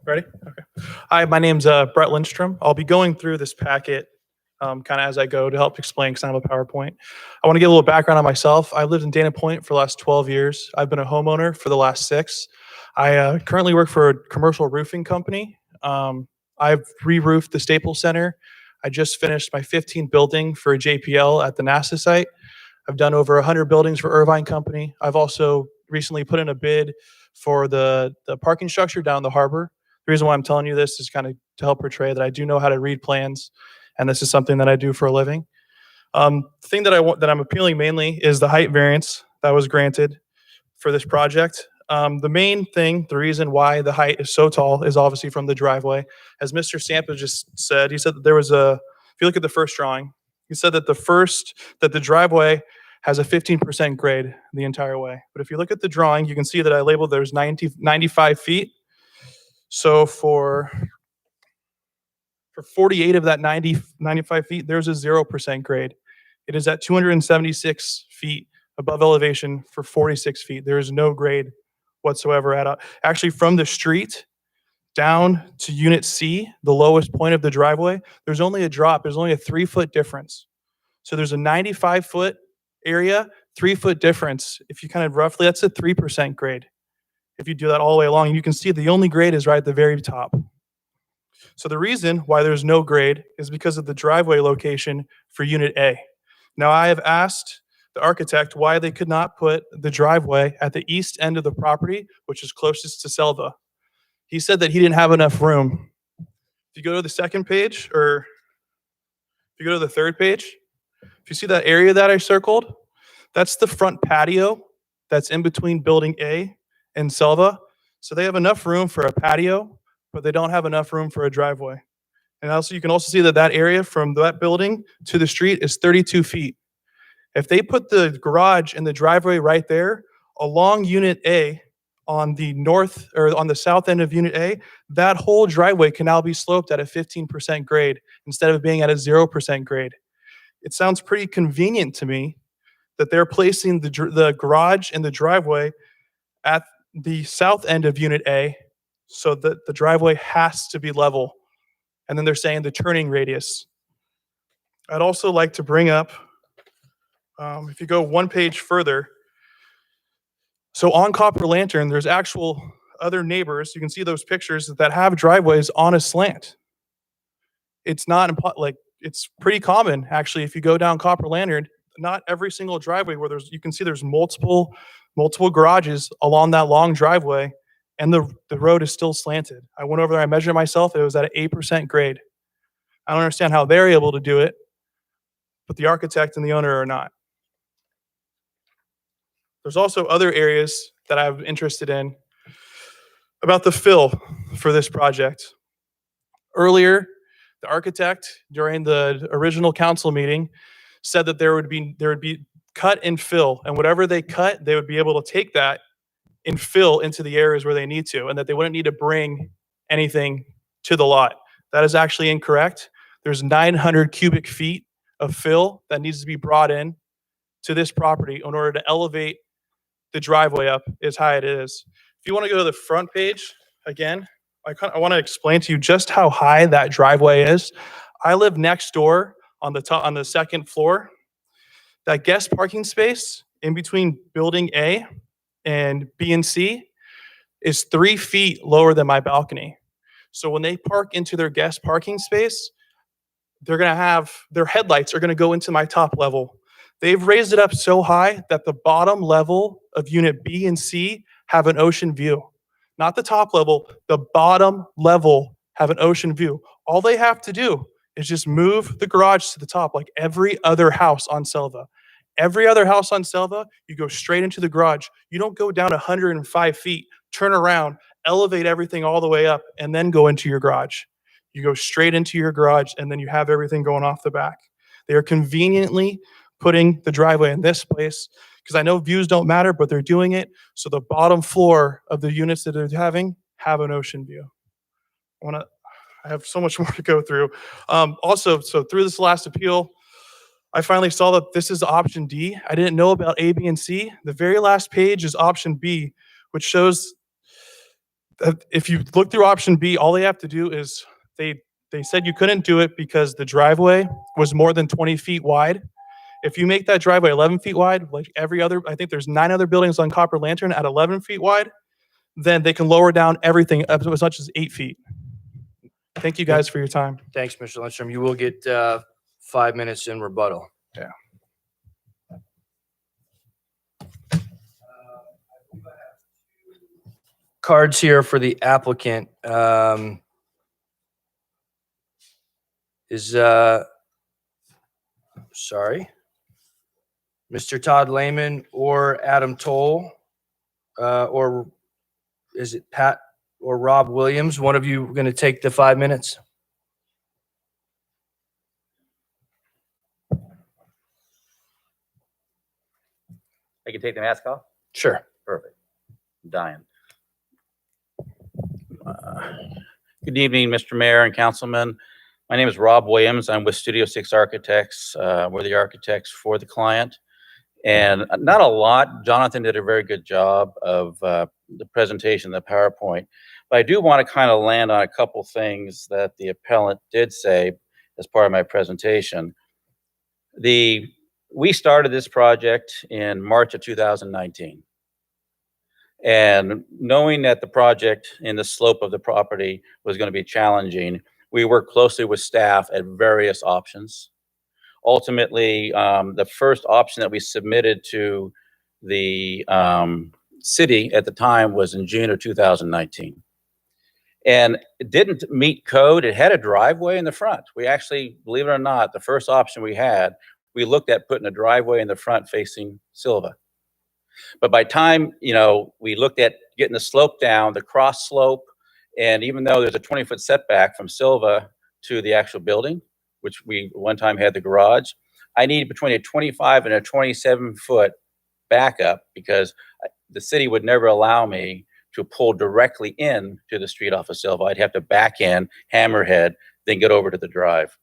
Ready? Okay. Hi, my name's Brett Lindstrom. I'll be going through this packet kind of as I go to help explain because I have a PowerPoint. I want to give a little background on myself. I've lived in Dana Point for the last 12 years. I've been a homeowner for the last 6. I currently work for a commercial roofing company. I've re-roofed the Staples Center. I just finished my 15th building for a JPL at the NASA site. I've done over 100 buildings for Irvine Company. I've also recently put in a bid for the parking structure down the harbor. The reason why I'm telling you this is kind of to help portray that I do know how to read plans, and this is something that I do for a living. The thing that I'm appealing mainly is the height variance that was granted for this project. The main thing, the reason why the height is so tall is obviously from the driveway. As Mr. Sampa just said, he said that there was if you look at the first drawing, he said that the driveway has a 15% grade the entire way. But if you look at the drawing, you can see that I labeled there's 95 feet. So for 48 of that 95 feet, there's a 0% grade. It is at 276 feet above elevation for 46 feet. There is no grade whatsoever actually from the street down to unit C, the lowest point of the driveway, there's only a drop. There's only a 3-foot difference. So there's a 95-foot area, 3-foot difference. If you kind of roughly, that's a 3% grade. If you do that all the way along, you can see the only grade is right at the very top. So the reason why there's no grade is because of the driveway location for unit A. Now I have asked the architect why they could not put the driveway at the east end of the property, which is closest to Selva. He said that he didn't have enough room. If you go to the second page, or if you go to the third page, if you see that area that I circled, that's the front patio that's in between building A and Selva. So they have enough room for a patio, but they don't have enough room for a driveway. And also, you can also see that that area from that building to the street is 32 feet. If they put the garage and the driveway right there along unit A on the north or on the south end of unit A, that whole driveway can now be sloped at a 15% grade instead of being at a 0% grade. It sounds pretty convenient to me that they're placing the garage and the driveway at the south end of unit A so that the driveway has to be level. And then they're saying the turning radius. I'd also like to bring up, if you go one page further, so on Copper Lantern, there's actual other neighbors. You can see those pictures that have driveways on a slant. It's not it's pretty common actually. If you go down Copper Lantern, not every single driveway where you can see there's multiple garages along that long driveway, and the road is still slanted. I went over there, I measured it myself. It was at an 8% grade. I don't understand how they're able to do it, but the architect and the owner are not. There's also other areas that I'm interested in about the fill for this project. Earlier, the architect during the original council meeting said that there would be cut and fill, and whatever they cut, they would be able to take that and fill into the areas where they need to, and that they wouldn't need to bring anything to the lot. That is actually incorrect. There's 900 cubic feet of fill that needs to be brought in to this property in order to elevate the driveway up as high as it is. If you want to go to the front page again, I want to explain to you just how high that driveway is. I live next door on the second floor. That guest parking space in between building A and B and C is 3 feet lower than my balcony. So when they park into their guest parking space, they're going to have their headlights are going to go into my top level. They've raised it up so high that the bottom level of unit B and C have an ocean view. Not the top level, the bottom level have an ocean view. All they have to do is just move the garage to the top like every other house on Selva. Every other house on Selva, you go straight into the garage. You don't go down 105 feet, turn around, elevate everything all the way up, and then go into your garage. You go straight into your garage, and then you have everything going off the back. They are conveniently putting the driveway in this place because I know views don't matter, but they're doing it so the bottom floor of the units that they're having have an ocean view. I have so much more to go through. Also, so through this last appeal, I finally saw that this is option D. I didn't know about A, B, and C. The very last page is option B, which shows that if you look through option B, all they have to do is they said you couldn't do it because the driveway was more than 20 feet wide. If you make that driveway 11 feet wide, like every other, I think there's 9 other buildings on Copper Lantern at 11 feet wide, then they can lower down everything up to as much as 8 feet. Thank you guys for your time. Thanks, Mr. Lindstrom. You will get 5 minutes in rebuttal. Yeah. cards here for the applicant. Sorry, Mr. Todd Lehman or Adam Toll, or is it Pat or Rob Williams? One of you going to take the 5 minutes? I can take the mask off? Sure. Perfect. I'm dying. Good evening, Mr. Mayor and Councilman. My name is Rob Williams. I'm with Studio 6 Architects. We're the architects for the client. And not a lot. Jonathan did a very good job of the presentation, the PowerPoint. But I do want to kind of land on a couple things that the appellant did say as part of my presentation. We started this project in March of 2019. And knowing that the project and the slope of the property was going to be challenging, we worked closely with staff at various options. Ultimately, the first option that we submitted to the city at the time was in June of 2019. And it didn't meet code. It had a driveway in the front. We actually, believe it or not, the first option we had, we looked at putting a driveway in the front facing Silva. But by time, we looked at getting the slope down, the cross slope, and even though there's a 20-foot setback from Silva to the actual building, which we one time had the garage, I needed between a 25 and a 27-foot backup because the city would never allow me to pull directly in to the street off of Silva. I'd have to back in, hammerhead, then get over to the drive.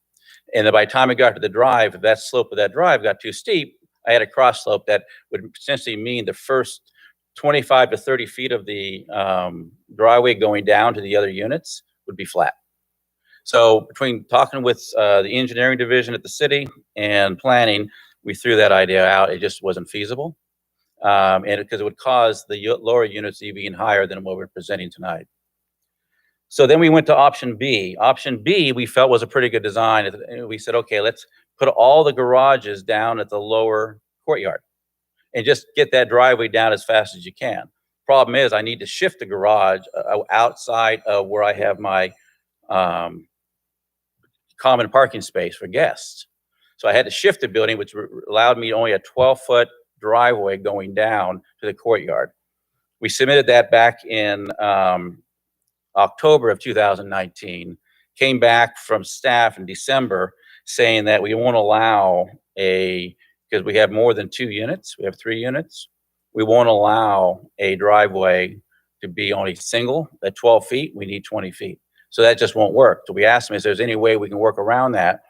And then by the time I got to the drive, if that slope of that drive got too steep, I had a cross slope that would essentially mean the first 25 to 30 feet of the driveway going down to the other units would be flat. So between talking with the engineering division at the city and planning, we threw that idea out. It just wasn't feasible. And because it would cause the lower units to be even higher than what we're presenting tonight. So then we went to option B. Option B we felt was a pretty good design. We said, okay, let's put all the garages down at the lower courtyard and just get that driveway down as fast as you can. Problem is I need to shift the garage outside of where I have my common parking space for guests. So I had to shift the building, which allowed me only a 12-foot driveway going down to the courtyard. We submitted that back in October of 2019, came back from staff in December saying that we won't allow because we have more than 2 units, we have 3 units, we won't allow a driveway to be only single at 12 feet, we need 20 feet. So that just won't work. So we asked them if there's any way we can work around that.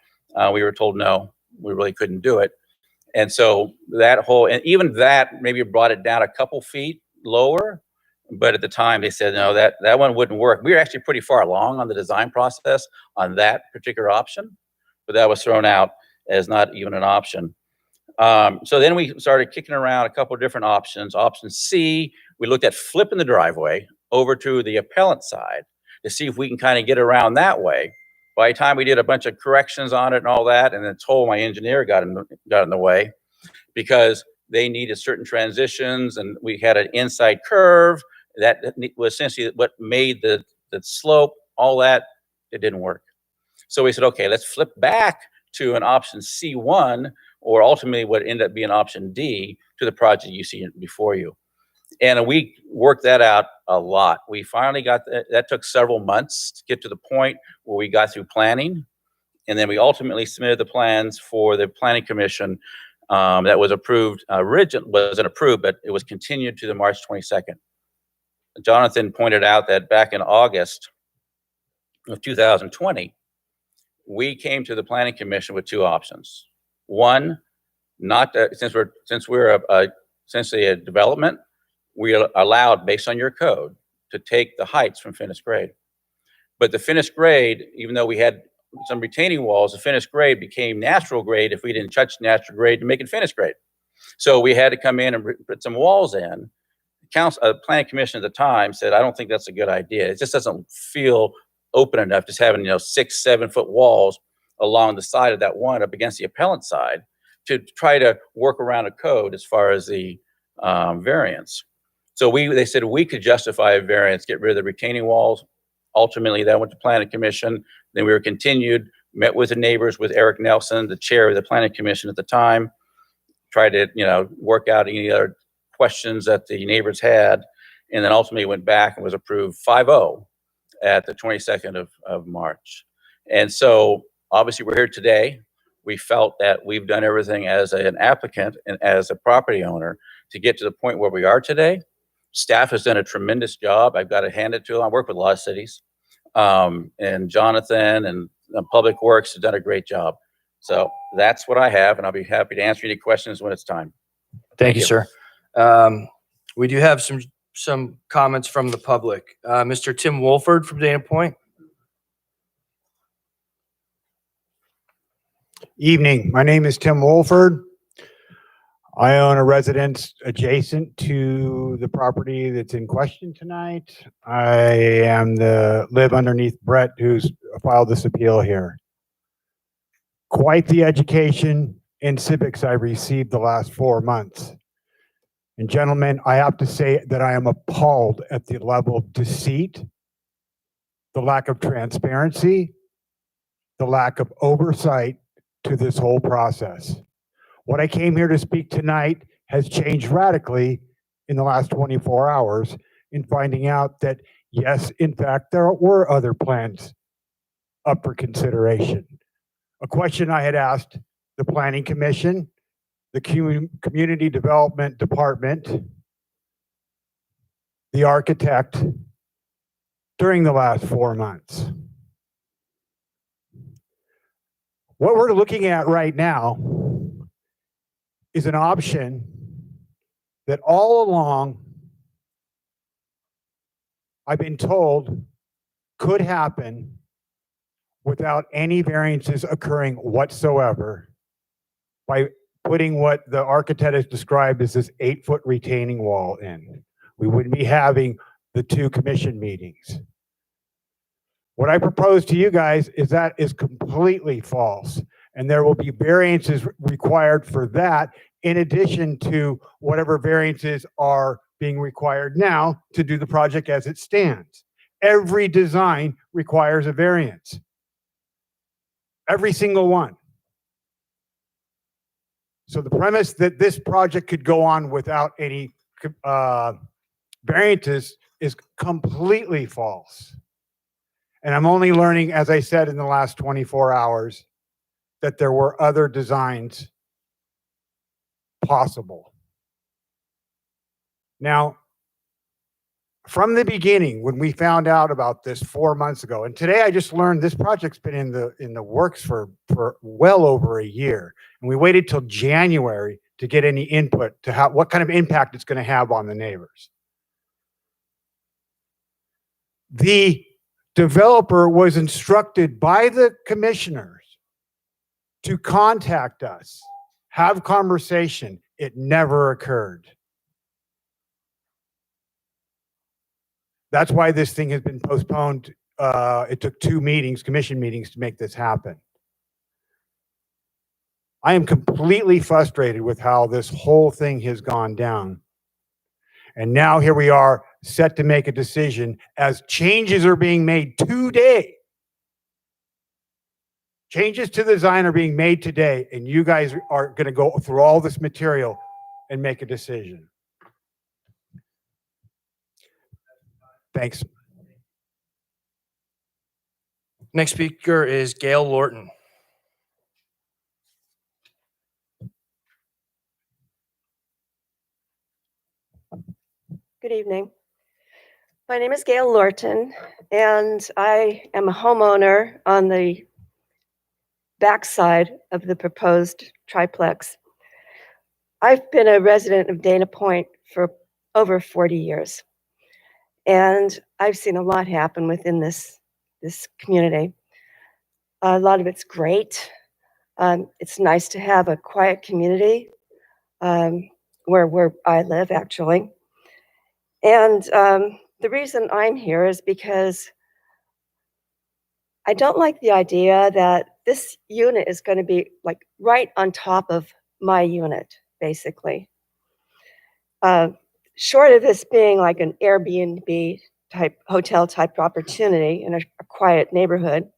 We were told no, we really couldn't do it. And so and even that maybe brought it down a couple feet lower, but at the time they said, no, that one wouldn't work. We were actually pretty far along on the design process on that particular option, but that was thrown out as not even an option. So then we started kicking around a couple of different options. Option C, we looked at flipping the driveway over to the appellant side to see if we can kind of get around that way. By the time we did a bunch of corrections on it and all that, and then told my engineer got in the way because they needed certain transitions and we had an inside curve that was essentially what made the slope, all that, it didn't work. So we said, okay, let's flip back to an option C1 or ultimately what ended up being option D to the project you see before you. And we worked that out a lot. We finally got that took several months to get to the point where we got through planning. And then we ultimately submitted the plans for the planning commission that was approved. Wasn't approved, but it was continued to the March 22nd. Jonathan pointed out that back in August of 2020, we came to the planning commission with 2 options. One, since we're essentially a development, we are allowed, based on your code, to take the heights from finished grade. But the finished grade, even though we had some retaining walls, the finished grade became natural grade if we didn't touch natural grade to make it finished grade. So we had to come in and put some walls in. Planning commission at the time said, I don't think that's a good idea. It just doesn't feel open enough, just having 6-7 foot walls along the side of that one up against the appellant side to try to work around a code as far as the variance. So they said we could justify a variance, get rid of the retaining walls. Ultimately, that went to planning commission. Then we were continued, met with the neighbors, with Eric Nelson, the chair of the planning commission at the time, tried to, work out any other questions that the neighbors had. And then ultimately went back and was approved 5-0 at the 22nd of March. And so obviously we're here today. We felt that we've done everything as an applicant and as a property owner to get to the point where we are today. Staff has done a tremendous job. I've got to hand it to them. I work with a lot of cities. And Jonathan and Public Works have done a great job. So that's what I have, and I'll be happy to answer any questions when it's time. Thank you, sir. We do have some comments from the public. Mr. Tim Wolford from Dana Point. Evening. My name is Tim Wolford. I own a residence adjacent to the property that's in question tonight. I live underneath Brett, who's filed this appeal here. Quite the education in civics I've received the last 4 months. And gentlemen, I have to say that I am appalled at the level of deceit, the lack of transparency, the lack of oversight to this whole process. What I came here to speak tonight has changed radically in the last 24 hours in finding out that, yes, in fact, there were other plans up for consideration. A question I had asked the Planning Commission, the Community Development Department, the architect during the last 4 months. What we're looking at right now is an option that all along I've been told could happen without any variances occurring whatsoever by putting what the architect has described as this 8-foot retaining wall in. We wouldn't be having the 2 commission meetings. What I propose to you guys is that is completely false, and there will be variances required for that in addition to whatever variances are being required now to do the project as it stands. Every design requires a variance. Every single one. So the premise that this project could go on without any variances is completely false. And I'm only learning, as I said, in the last 24 hours, that there were other designs possible. Now, from the beginning, when we found out about this 4 months ago, and today I just learned this project's been in the works for well over a year, and we waited till January to get any input to what kind of impact it's going to have on the neighbors. The developer was instructed by the commissioners to contact us, have conversation. It never occurred. That's why this thing has been postponed. It took 2 meetings, commission meetings, to make this happen. I am completely frustrated with how this whole thing has gone down. And now here we are, set to make a decision as changes are being made today. Changes to the design are being made today, and you guys are going to go through all this material and make a decision. Thanks. Next speaker is Gail Lorton. Good evening. My name is Gail Lorton, and I am a homeowner on the backside of the proposed triplex. I've been a resident of Dana Point for over 40 years, and I've seen a lot happen within this community. A lot of it's great. It's nice to have a quiet community where I live, actually. And the reason I'm here is because I don't like the idea that this unit is going to be like right on top of my unit, basically. short of this being like an Airbnb type hotel type opportunity in a quiet neighborhood,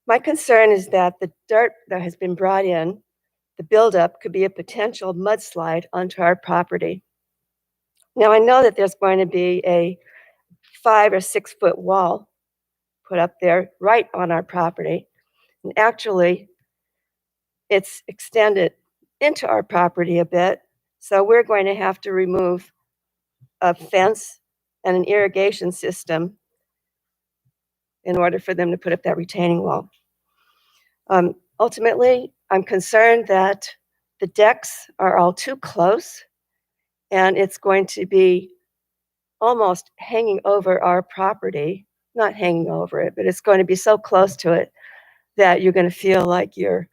my concern is that the dirt that has been brought in, the buildup could be a potential mudslide onto our property. Now, I know that there's going to be a 5 or 6 foot wall put up there right on our property. And actually, it's extended into our property a bit. So we're going to have to remove a fence and an irrigation system in order for them to put up that retaining wall. Ultimately, I'm concerned that the decks are all too close and it's going to be almost hanging over our property, not hanging over it, but it's going to be so close to it that you're going to feel like you're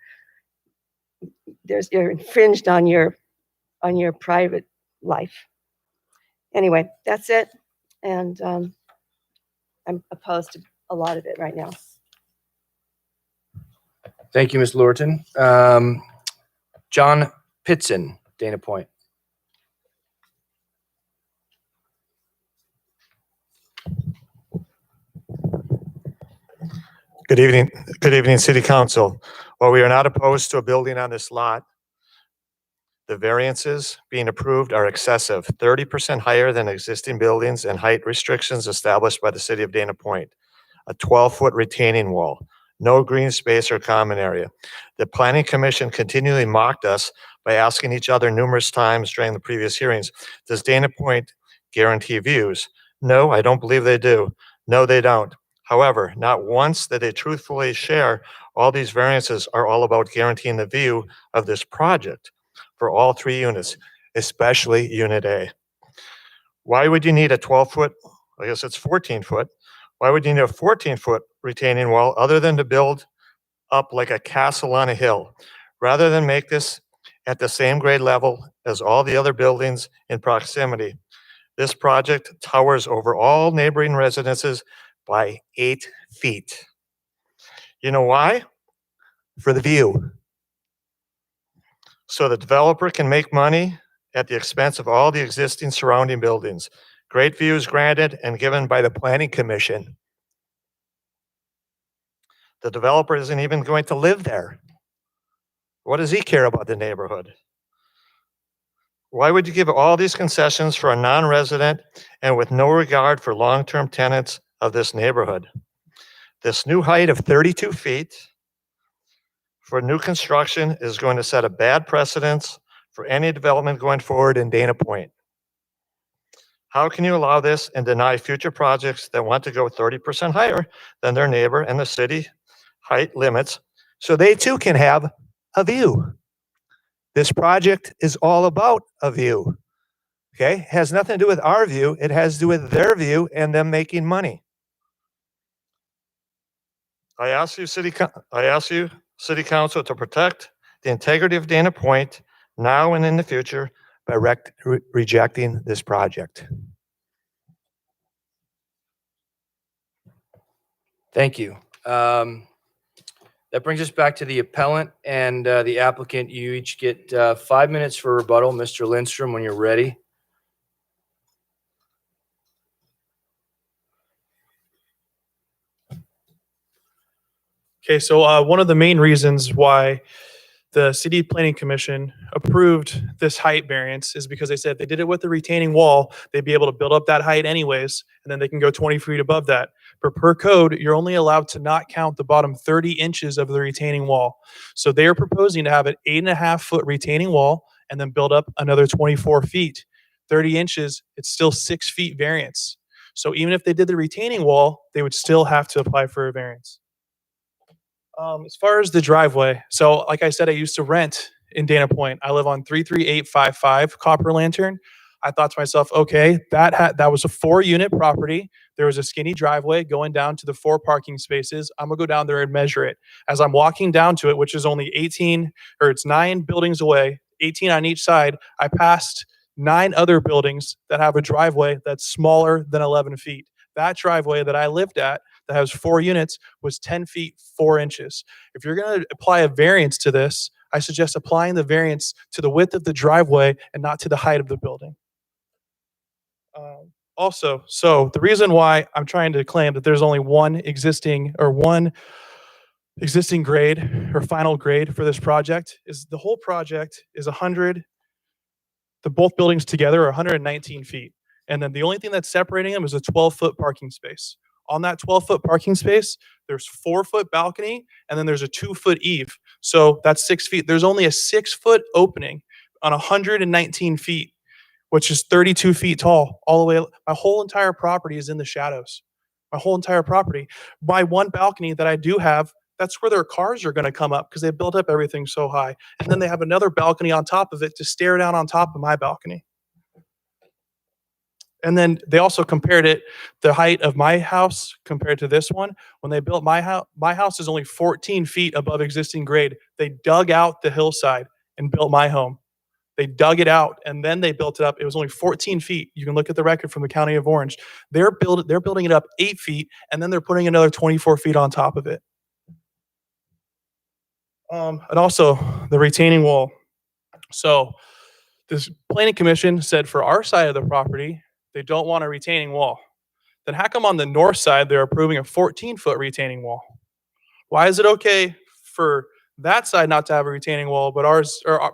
infringed on your private life. Anyway, that's it. And I'm opposed to a lot of it right now. Thank you, Ms. Lorton. John Pitson, Dana Point. Good evening, City Council. While we are not opposed to a building on this lot, the variances being approved are excessive, 30% higher than existing buildings and height restrictions established by the City of Dana Point. A 12-foot retaining wall, no green space or common area. The Planning Commission continually mocked us by asking each other numerous times during the previous hearings, does Dana Point guarantee views? No, I don't believe they do. No, they don't. However, not once did they truthfully share all these variances are all about guaranteeing the view of this project for all 3 units, especially Unit A. Why would you need a 12-foot, I guess it's 14-foot, why would you need a 14-foot retaining wall other than to build up like a castle on a hill, rather than make this at the same grade level as all the other buildings in proximity? This project towers over all neighboring residences by 8 feet. You know why? For the view. So the developer can make money at the expense of all the existing surrounding buildings. Great views granted and given by the Planning Commission. The developer isn't even going to live there. What does he care about the neighborhood? Why would you give all these concessions for a non-resident and with no regard for long-term tenants of this neighborhood? This new height of 32 feet for new construction is going to set a bad precedence for any development going forward in Dana Point. How can you allow this and deny future projects that want to go 30% higher than their neighbor and the city height limits so they too can have a view? This project is all about a view. Okay, it has nothing to do with our view. It has to do with their view and them making money. I ask you, City Council, to protect the integrity of Dana Point now and in the future by rejecting this project. Thank you. That brings us back to the appellant and the applicant. You each get 5 minutes for rebuttal. Mr. Lindstrom, when you're ready. Okay, so one of the main reasons why the City Planning Commission approved this height variance is because they said if they did it with the retaining wall, they'd be able to build up that height anyways, and then they can go 20 feet above that. But per code, you're only allowed to not count the bottom 30 inches of the retaining wall. So they are proposing to have an 8.5-foot retaining wall and then build up another 24 feet. 30 inches, it's still 6 feet variance. So even if they did the retaining wall, they would still have to apply for a variance. As far as the driveway, so like I said, I used to rent in Dana Point. I live on 33855 Copper Lantern. I thought to myself, okay, that was a 4-unit property. There was a skinny driveway going down to the 4 parking spaces. I'm gonna go down there and measure it. As I'm walking down to it, which is only 9 buildings away, 18 on each side, I passed 9 other buildings that have a driveway that's smaller than 11 feet. That driveway that I lived at that has 4 units was 10 feet 4 inches. If you're going to apply a variance to this, I suggest applying the variance to the width of the driveway and not to the height of the building. Also, so the reason why I'm trying to claim that there's only one existing grade or final grade for this project is the whole project is 100. The both buildings together are 119 feet. And then the only thing that's separating them is a 12-foot parking space. On that 12-foot parking space, there's 4-foot balcony, and then there's a 2-foot eave. So that's 6 feet. There's only a 6-foot opening on 119 feet, which is 32 feet tall, all the way. My whole entire property is in the shadows. My whole entire property. My one balcony that I do have, that's where their cars are going to come up because they built up everything so high. And then they have another balcony on top of it to stare down on top of my balcony. And then they also compared it, the height of my house compared to this one. When they built my house is only 14 feet above existing grade. They dug out the hillside and built my home. They dug it out and then they built it up. It was only 14 feet. You can look at the record from the County of Orange. They're building it up 8 feet, and then they're putting another 24 feet on top of it. And also the retaining wall. So this planning commission said for our side of the property, they don't want a retaining wall. Then how come on the north side, they're approving a 14-foot retaining wall? Why is it okay for that side not to have a retaining wall, but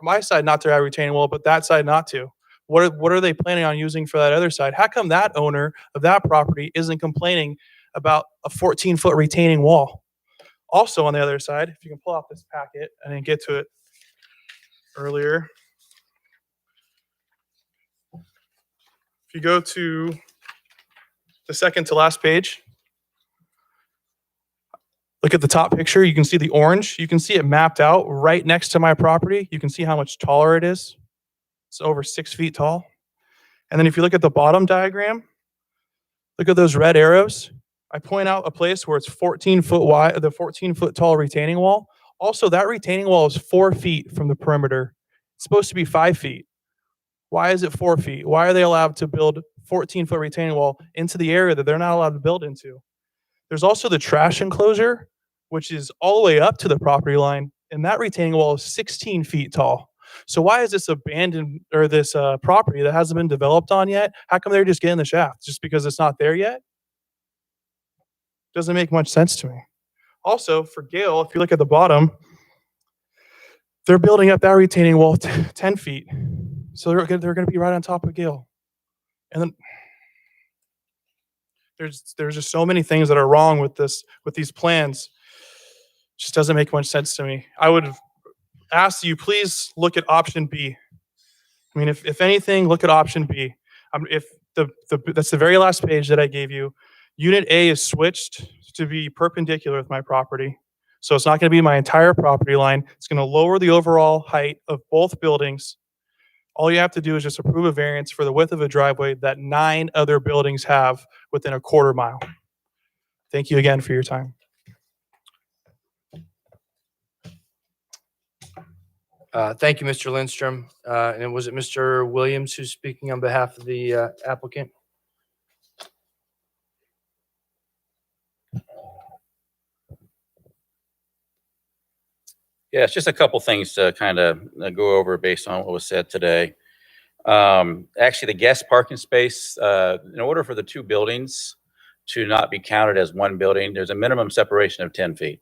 my side not to have a retaining wall, but that side not to? What are they planning on using for that other side? How come that owner of that property isn't complaining about a 14-foot retaining wall? Also on the other side, if you can pull out this packet, I didn't get to it earlier. If you go to the second to last page, look at the top picture. You can see the orange. You can see it mapped out right next to my property. You can see how much taller it is. It's over 6 feet tall. And then if you look at the bottom diagram, look at those red arrows. I point out a place where it's 14 foot wide, the 14-foot tall retaining wall. Also, that retaining wall is 4 feet from the perimeter. It's supposed to be 5 feet. Why is it 4 feet? Why are they allowed to build 14-foot retaining wall into the area that they're not allowed to build into? There's also the trash enclosure, which is all the way up to the property line, and that retaining wall is 16 feet tall. So why is this abandoned, or this property that hasn't been developed on yet? How come they're just getting the shaft? Just because it's not there yet? Doesn't make much sense to me. Also, for Gale, if you look at the bottom, they're building up that retaining wall 10 feet. So they're going to be right on top of Gale. And then there's just so many things that are wrong with these plans. It just doesn't make much sense to me. I would ask you, please look at option B. I mean, if anything, look at option B. That's the very last page that I gave you. Unit A is switched to be perpendicular with my property. So it's not going to be my entire property line. It's going to lower the overall height of both buildings. All you have to do is just approve a variance for the width of a driveway that 9 other buildings have within a quarter mile. Thank you again for your time. Thank you, Mr. Lindstrom. And was it Mr. Williams who's speaking on behalf of the applicant? Yeah, it's just a couple things to kind of go over based on what was said today. Actually, the guest parking space, in order for the 2 buildings to not be counted as one building, there's a minimum separation of 10 feet.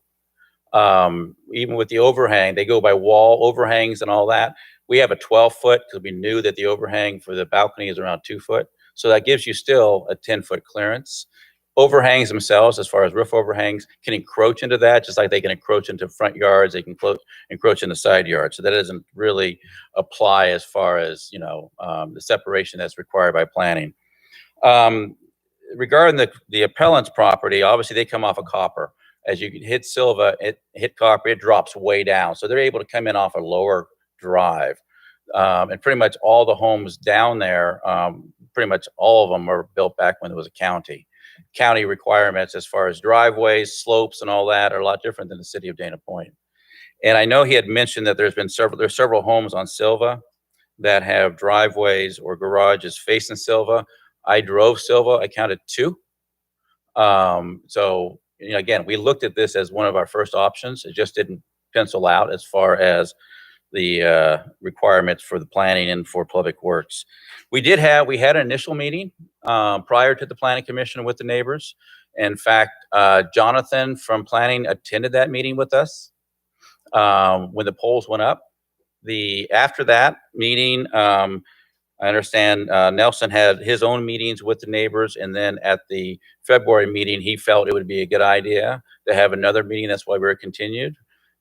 Even with the overhang, they go by wall overhangs and all that. We have a 12-foot because we knew that the overhang for the balcony is around 2 foot. So that gives you still a 10-foot clearance. Overhangs themselves, as far as roof overhangs, can encroach into that, just like they can encroach into front yards, they can encroach into side yards. So that doesn't really apply as far as, the separation that's required by planning. Regarding the appellant's property, obviously they come off of copper. As you hit Silva, hit copper, it drops way down. So they're able to come in off a lower drive. And pretty much all the homes down there, pretty much all of them were built back when there was a county. County requirements as far as driveways, slopes, and all that are a lot different than the city of Dana Point. And I know he had mentioned that there's several homes on Silva that have driveways or garages facing Silva. I drove Silva, I counted 2. So again, we looked at this as one of our first options. It just didn't pencil out as far as the requirements for the planning and for public works. We had an initial meeting prior to the planning commission with the neighbors. In fact, Jonathan from planning attended that meeting with us when the polls went up. After that meeting, I understand Nelson had his own meetings with the neighbors, and then at the February meeting, he felt it would be a good idea to have another meeting. That's why we were continued.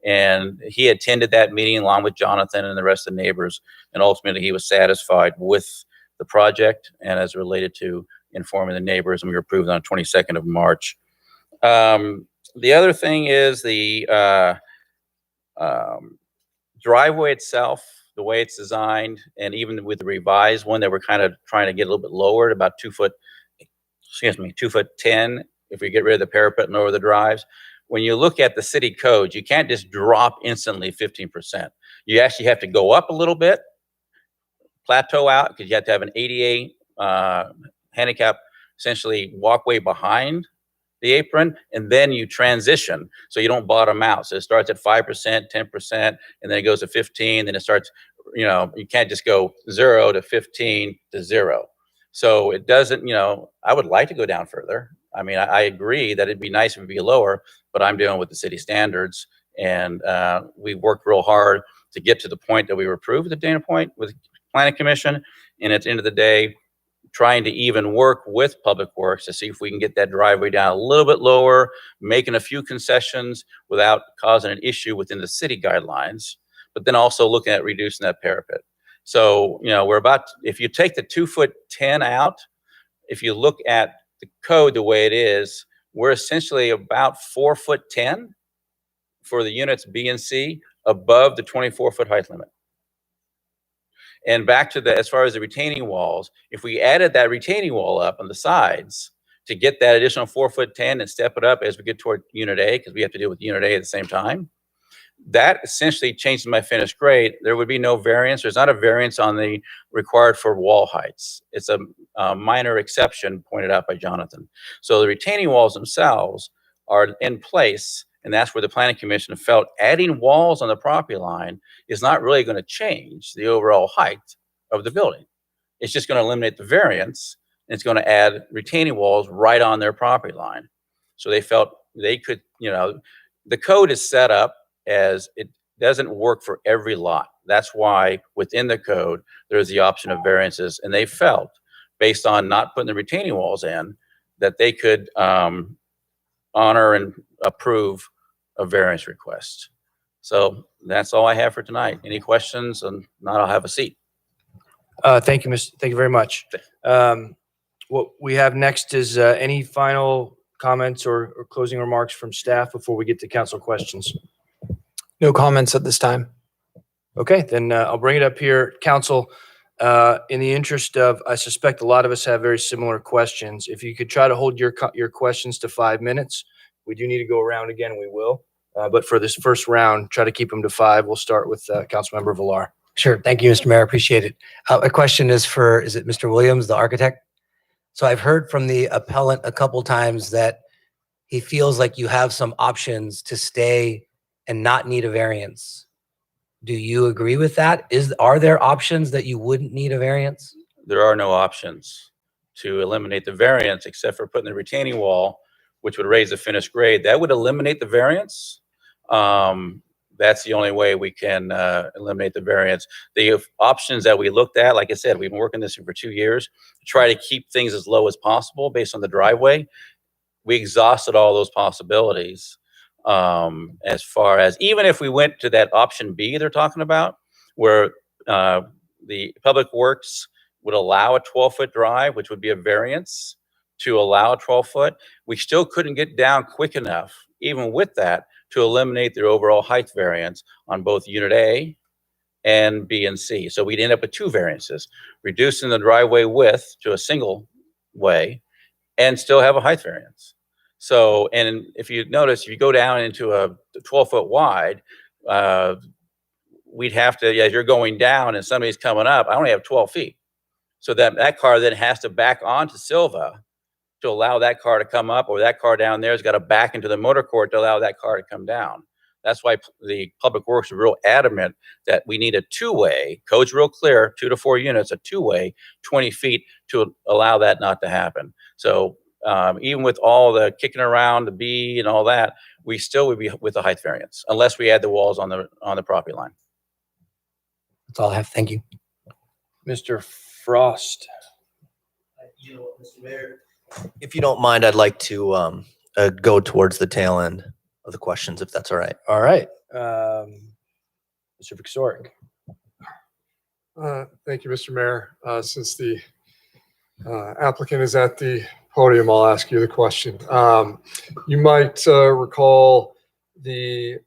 And he attended that meeting along with Jonathan and the rest of the neighbors. And ultimately, he was satisfied with the project and as related to informing the neighbors, and we were approved on the 22nd of March. The other thing is the driveway itself, the way it's designed, and even with the revised one that we're kind of trying to get a little bit lower, about 2'10", if we get rid of the parapet and lower the drives. When you look at the city codes, you can't just drop instantly 15%. You actually have to go up a little bit, plateau out, because you have to have an ADA handicap, essentially walkway behind the apron, and then you transition so you don't bottom out. So it starts at 5%, 10%, and then it goes to 15, then it starts, you can't just go 0 to 15 to 0. So it doesn't, I would like to go down further. I mean, I agree that it'd be nice if it'd be lower, but I'm dealing with the city standards, and we worked real hard to get to the point that we were approved at Dana Point with the Planning Commission. And at the end of the day, trying to even work with Public Works to see if we can get that driveway down a little bit lower, making a few concessions without causing an issue within the city guidelines, but then also looking at reducing that parapet. So, if you take the 2'10" out, if you look at the code the way it is, we're essentially about 4'10" for the units B and C above the 24-foot height limit. And back to as far as the retaining walls, if we added that retaining wall up on the sides to get that additional 4'10" and step it up as we get toward Unit A, because we have to deal with Unit A at the same time, that essentially changes my finished grade. There would be no variance. There's not a variance on the required for wall heights. It's a minor exception pointed out by Jonathan. So the retaining walls themselves are in place, and that's where the Planning Commission felt adding walls on the property line is not really going to change the overall height of the building. It's just going to eliminate the variance, and it's going to add retaining walls right on their property line. So they felt they could, the code is set up as it doesn't work for every lot. That's why within the code, there's the option of variances, and they felt, based on not putting the retaining walls in, that they could honor and approve a variance request. So that's all I have for tonight. Any questions? And not, I'll have a seat. Thank you, Thank you very much. What we have next is any final comments or closing remarks from staff before we get to council questions. No comments at this time. Okay, then I'll bring it up here. Council, in the interest of, I suspect a lot of us have very similar questions. If you could try to hold your questions to 5 minutes. We do need to go around again, we will. But for this first round, try to keep them to 5. We'll start with Councilmember Villar. Sure. Thank you, Mr. Mayor. Appreciate it. A question is it Mr. Williams, the architect? So I've heard from the appellant a couple times that he feels like you have some options to stay and not need a variance. Do you agree with that? Are there options that you wouldn't need a variance? There are no options to eliminate the variance except for putting the retaining wall, which would raise the finished grade. That would eliminate the variance. That's the only way we can eliminate the variance. The options that we looked at, like I said, we've been working this for 2 years to try to keep things as low as possible based on the driveway. We exhausted all those possibilities. As far as, even if we went to that option B they're talking about, where the Public Works would allow a 12-foot drive, which would be a variance to allow a 12-foot, we still couldn't get down quick enough, even with that, to eliminate the overall height variance on both Unit A and B and C. So we'd end up with 2 variances, reducing the driveway width to a single way and still have a height variance. So, and if you notice, if you go down into a 12-foot wide, we'd have to, as you're going down and somebody's coming up, I only have 12 feet. So that car then has to back onto Silva to allow that car to come up, or that car down there has got to back into the motor court to allow that car to come down. That's why the Public Works are real adamant that we need a two-way, code's real clear, 2 to 4 units, a two-way, 20 feet to allow that not to happen. So even with all the kicking around, the B and all that, we still would be with the height variance unless we add the walls on the property line. That's all I have. Thank you. Mr. Frost. Mr. Mayor, if you don't mind, I'd like to go towards the tail end of the questions, if that's all right. All right. Mr. Victoric. Thank you, Mr. Mayor. Since the applicant is at the podium, I'll ask you the question. You might recall the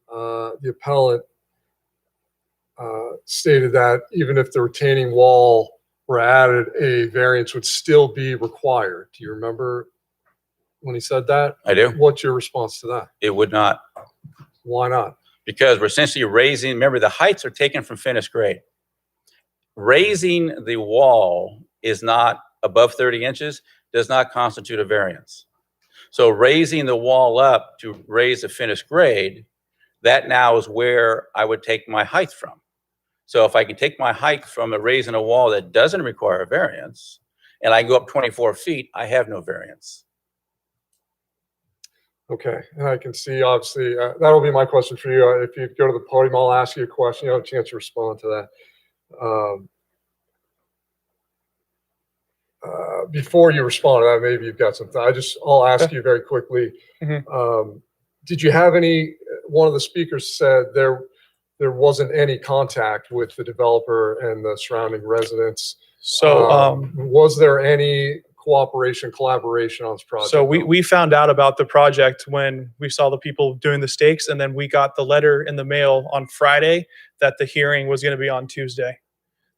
appellant stated that even if the retaining wall were added, a variance would still be required. Do you remember when he said that? I do. What's your response to that? It would not. Why not? Because we're essentially raising, remember the heights are taken from finished grade. Raising the wall is not above 30 inches, does not constitute a variance. So raising the wall up to raise the finished grade, that now is where I would take my height from. So if I can take my height from raising a wall that doesn't require a variance, and I go up 24 feet, I have no variance. Okay, and I can see, obviously, that'll be my question for you. If you go to the podium, I'll ask you a question. You have a chance to respond to that. Before you respond to that, maybe you've got something. I'll ask you very quickly. Did you have one of the speakers said there wasn't any contact with the developer and the surrounding residents. So, was there any cooperation, collaboration on this project? So we found out about the project when we saw the people doing the stakes, and then we got the letter in the mail on Friday that the hearing was going to be on Tuesday.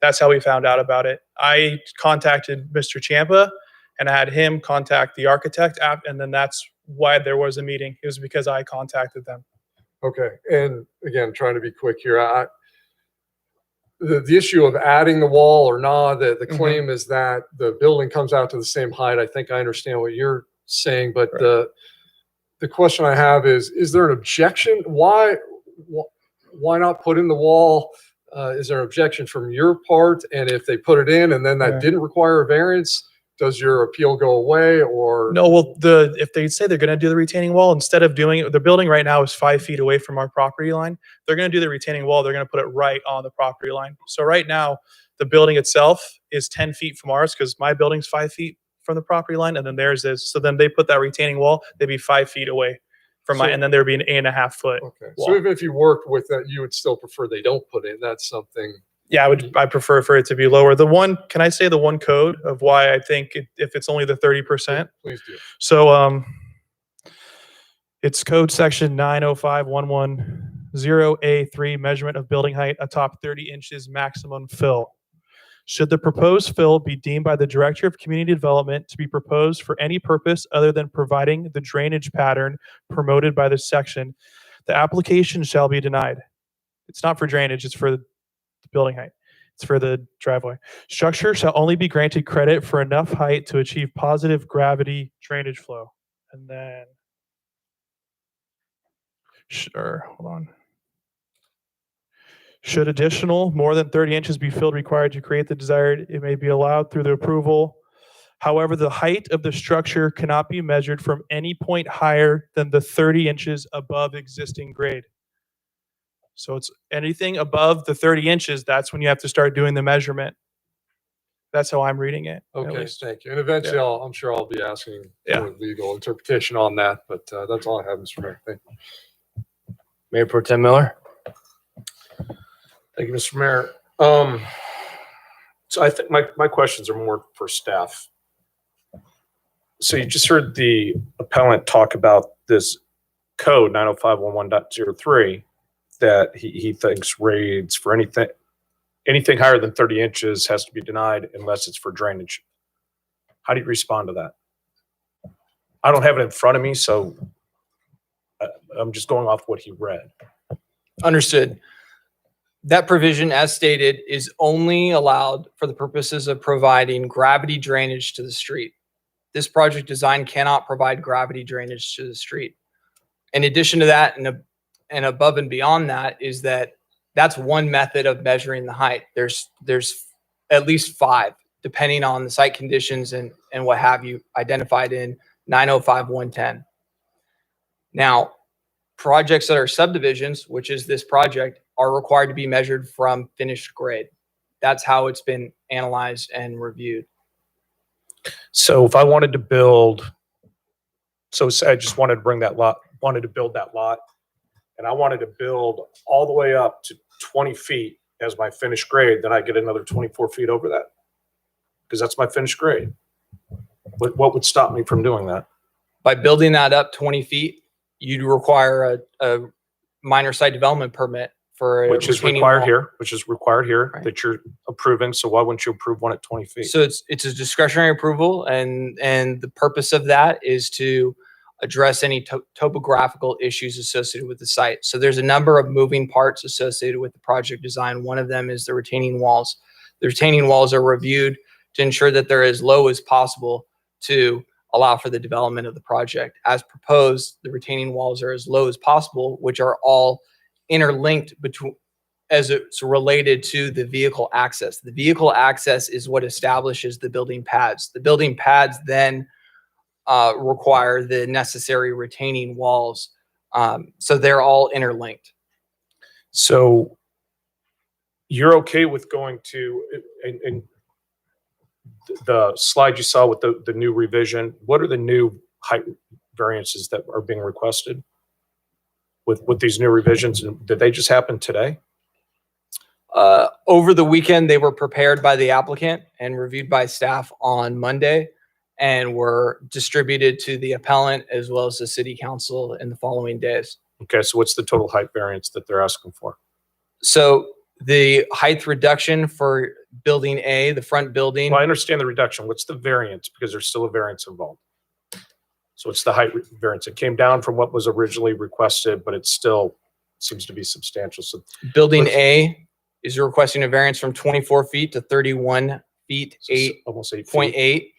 That's how we found out about it. I contacted Mr. Champa and I had him contact the architect and then that's why there was a meeting. It was because I contacted them. Okay, and again, trying to be quick here. The issue of adding the wall or not, the claim is that the building comes out to the same height. I think I understand what you're saying, but the question I have is there an objection? Why not put in the wall? Is there an objection from your part? And if they put it in and then that didn't require a variance, does your appeal go away or? No, well, if they say they're going to do the retaining wall, instead of doing it, the building right now is 5 feet away from our property line. They're going to do the retaining wall. They're going to put it right on the property line. So right now, the building itself is 10 feet from ours because my building's 5 feet from the property line, and then theirs is. So then they put that retaining wall, they'd be 5 feet away from mine, and then there'd be an 8.5 foot. Okay, wall. so even if you worked with that, you would still prefer they don't put in. That's something. Yeah, I prefer for it to be lower. Can I say the one code of why I think if it's only the 30%? Please do. So it's code section 905.110A3, measurement of building height atop 30 inches maximum fill. Should the proposed fill be deemed by the Director of Community Development to be proposed for any purpose other than providing the drainage pattern promoted by this section, the application shall be denied. It's not for drainage, it's for the building height. It's for the driveway. Structure shall only be granted credit for enough height to achieve positive gravity drainage flow. And then, hold on. Should additional more than 30 inches be filled required to create the desired, it may be allowed through the approval. However, the height of the structure cannot be measured from any point higher than the 30 inches above existing grade. So it's anything above the 30 inches, that's when you have to start doing the measurement. That's how I'm reading it. Okay, thank you. And eventually, I'm sure I'll be asking for legal interpretation on that, but that's all I have, Mr. Mayor. Thank you. Mayor Pro Tem Miller. Thank you, Mr. Mayor. So I think my questions are more for staff. So you just heard the appellant talk about this code 905.11.03 that he thinks rates for anything higher than 30 inches has to be denied unless it's for drainage. How do you respond to that? I don't have it in front of me, so I'm just going off what he read. Understood. That provision, as stated, is only allowed for the purposes of providing gravity drainage to the street. This project design cannot provide gravity drainage to the street. In addition to that, and above and beyond that is that that's one method of measuring the height. There's at least 5, depending on the site conditions and what have you, identified in 905-110. Now, projects that are subdivisions, which is this project, are required to be measured from finished grade. That's how it's been analyzed and reviewed. So if I wanted to build, so say I just wanted to bring that lot, wanted to build that lot, and I wanted to build all the way up to 20 feet as my finished grade, then I get another 24 feet over that, because that's my finished grade. What would stop me from doing that? By building that up 20 feet, you'd require a minor site development permit for a Which is retaining required wall. here, which is required here, Right. that you're approving. So why wouldn't you approve one at 20 feet? So it's a discretionary approval, and the purpose of that is to address any topographical issues associated with the site. So there's a number of moving parts associated with the project design. One of them is the retaining walls. The retaining walls are reviewed to ensure that they're as low as possible to allow for the development of the project. As proposed, the retaining walls are as low as possible, which are all interlinked between as it's related to the vehicle access. The vehicle access is what establishes the building pads. The building pads then require the necessary retaining walls. So they're all interlinked. So you're okay with going to, and the slide you saw with the new revision, what are the new height variances that are being requested with these new revisions? And did they just happen today? Over the weekend, they were prepared by the applicant and reviewed by staff on Monday, and were distributed to the appellant as well as the city council in the following days. Okay, so what's the total height variance that they're asking for? So the height reduction for building A, the front building, Well, I understand the reduction. What's the variance? Because there's still a variance involved. So it's the height variance. It came down from what was originally requested, but it still seems to be substantial. So building A is requesting a variance from 24 feet to 31 feet, almost 8 feet. 8.8.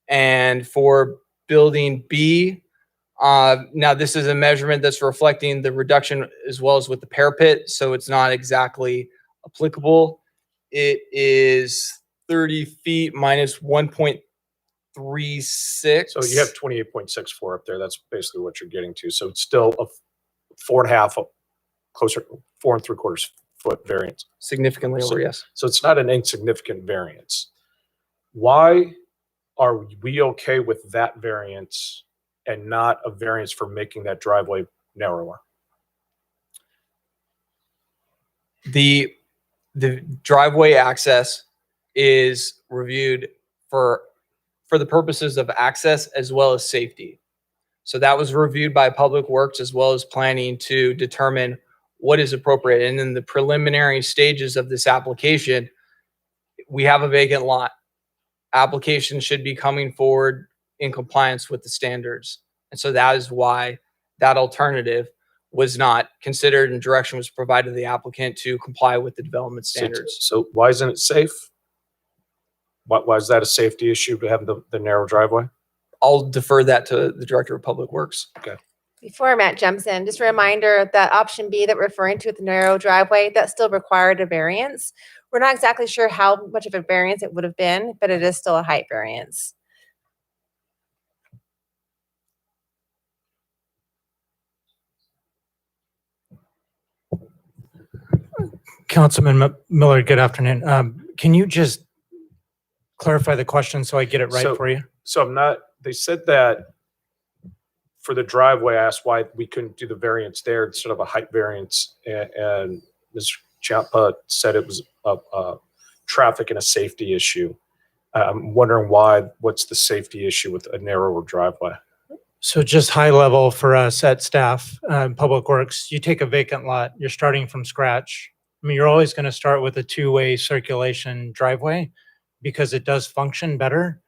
And for building B, now this is a measurement that's reflecting the reduction as well as with the parapet, so it's not exactly applicable. It is 30 feet minus 1.36. So you have 28.64 up there. That's basically what you're getting to. So it's still a 4.5, closer, 4 3/4 foot variance. Significantly over, yes. So it's not an insignificant variance. Why are we okay with that variance and not a variance for making that driveway narrower? The driveway access is reviewed for the purposes of access as well as safety. So that was reviewed by Public Works as well as planning to determine what is appropriate. And in the preliminary stages of this application, we have a vacant lot. Applications should be coming forward in compliance with the standards. And so that is why that alternative was not considered and direction was provided to the applicant to comply with the development standards. So why isn't it safe? Why is that a safety issue to have the narrow driveway? I'll defer that to the Director of Public Works. Okay. Before Matt jumps in, just a reminder that option B that we're referring to with the narrow driveway, that still required a variance. We're not exactly sure how much of a variance it would have been, but it is still a height variance. Councilman Miller, good afternoon. Can you just clarify the question so I get it right for you? So I'm not, they said that for the driveway, I asked why we couldn't do the variance there instead of a height variance. And Mr. Champa said it was a traffic and a safety issue. I'm wondering what's the safety issue with a narrower driveway? So just high level for us at staff, Public Works, you take a vacant lot, you're starting from scratch. I mean, you're always going to start with a two-way circulation driveway because it does function better,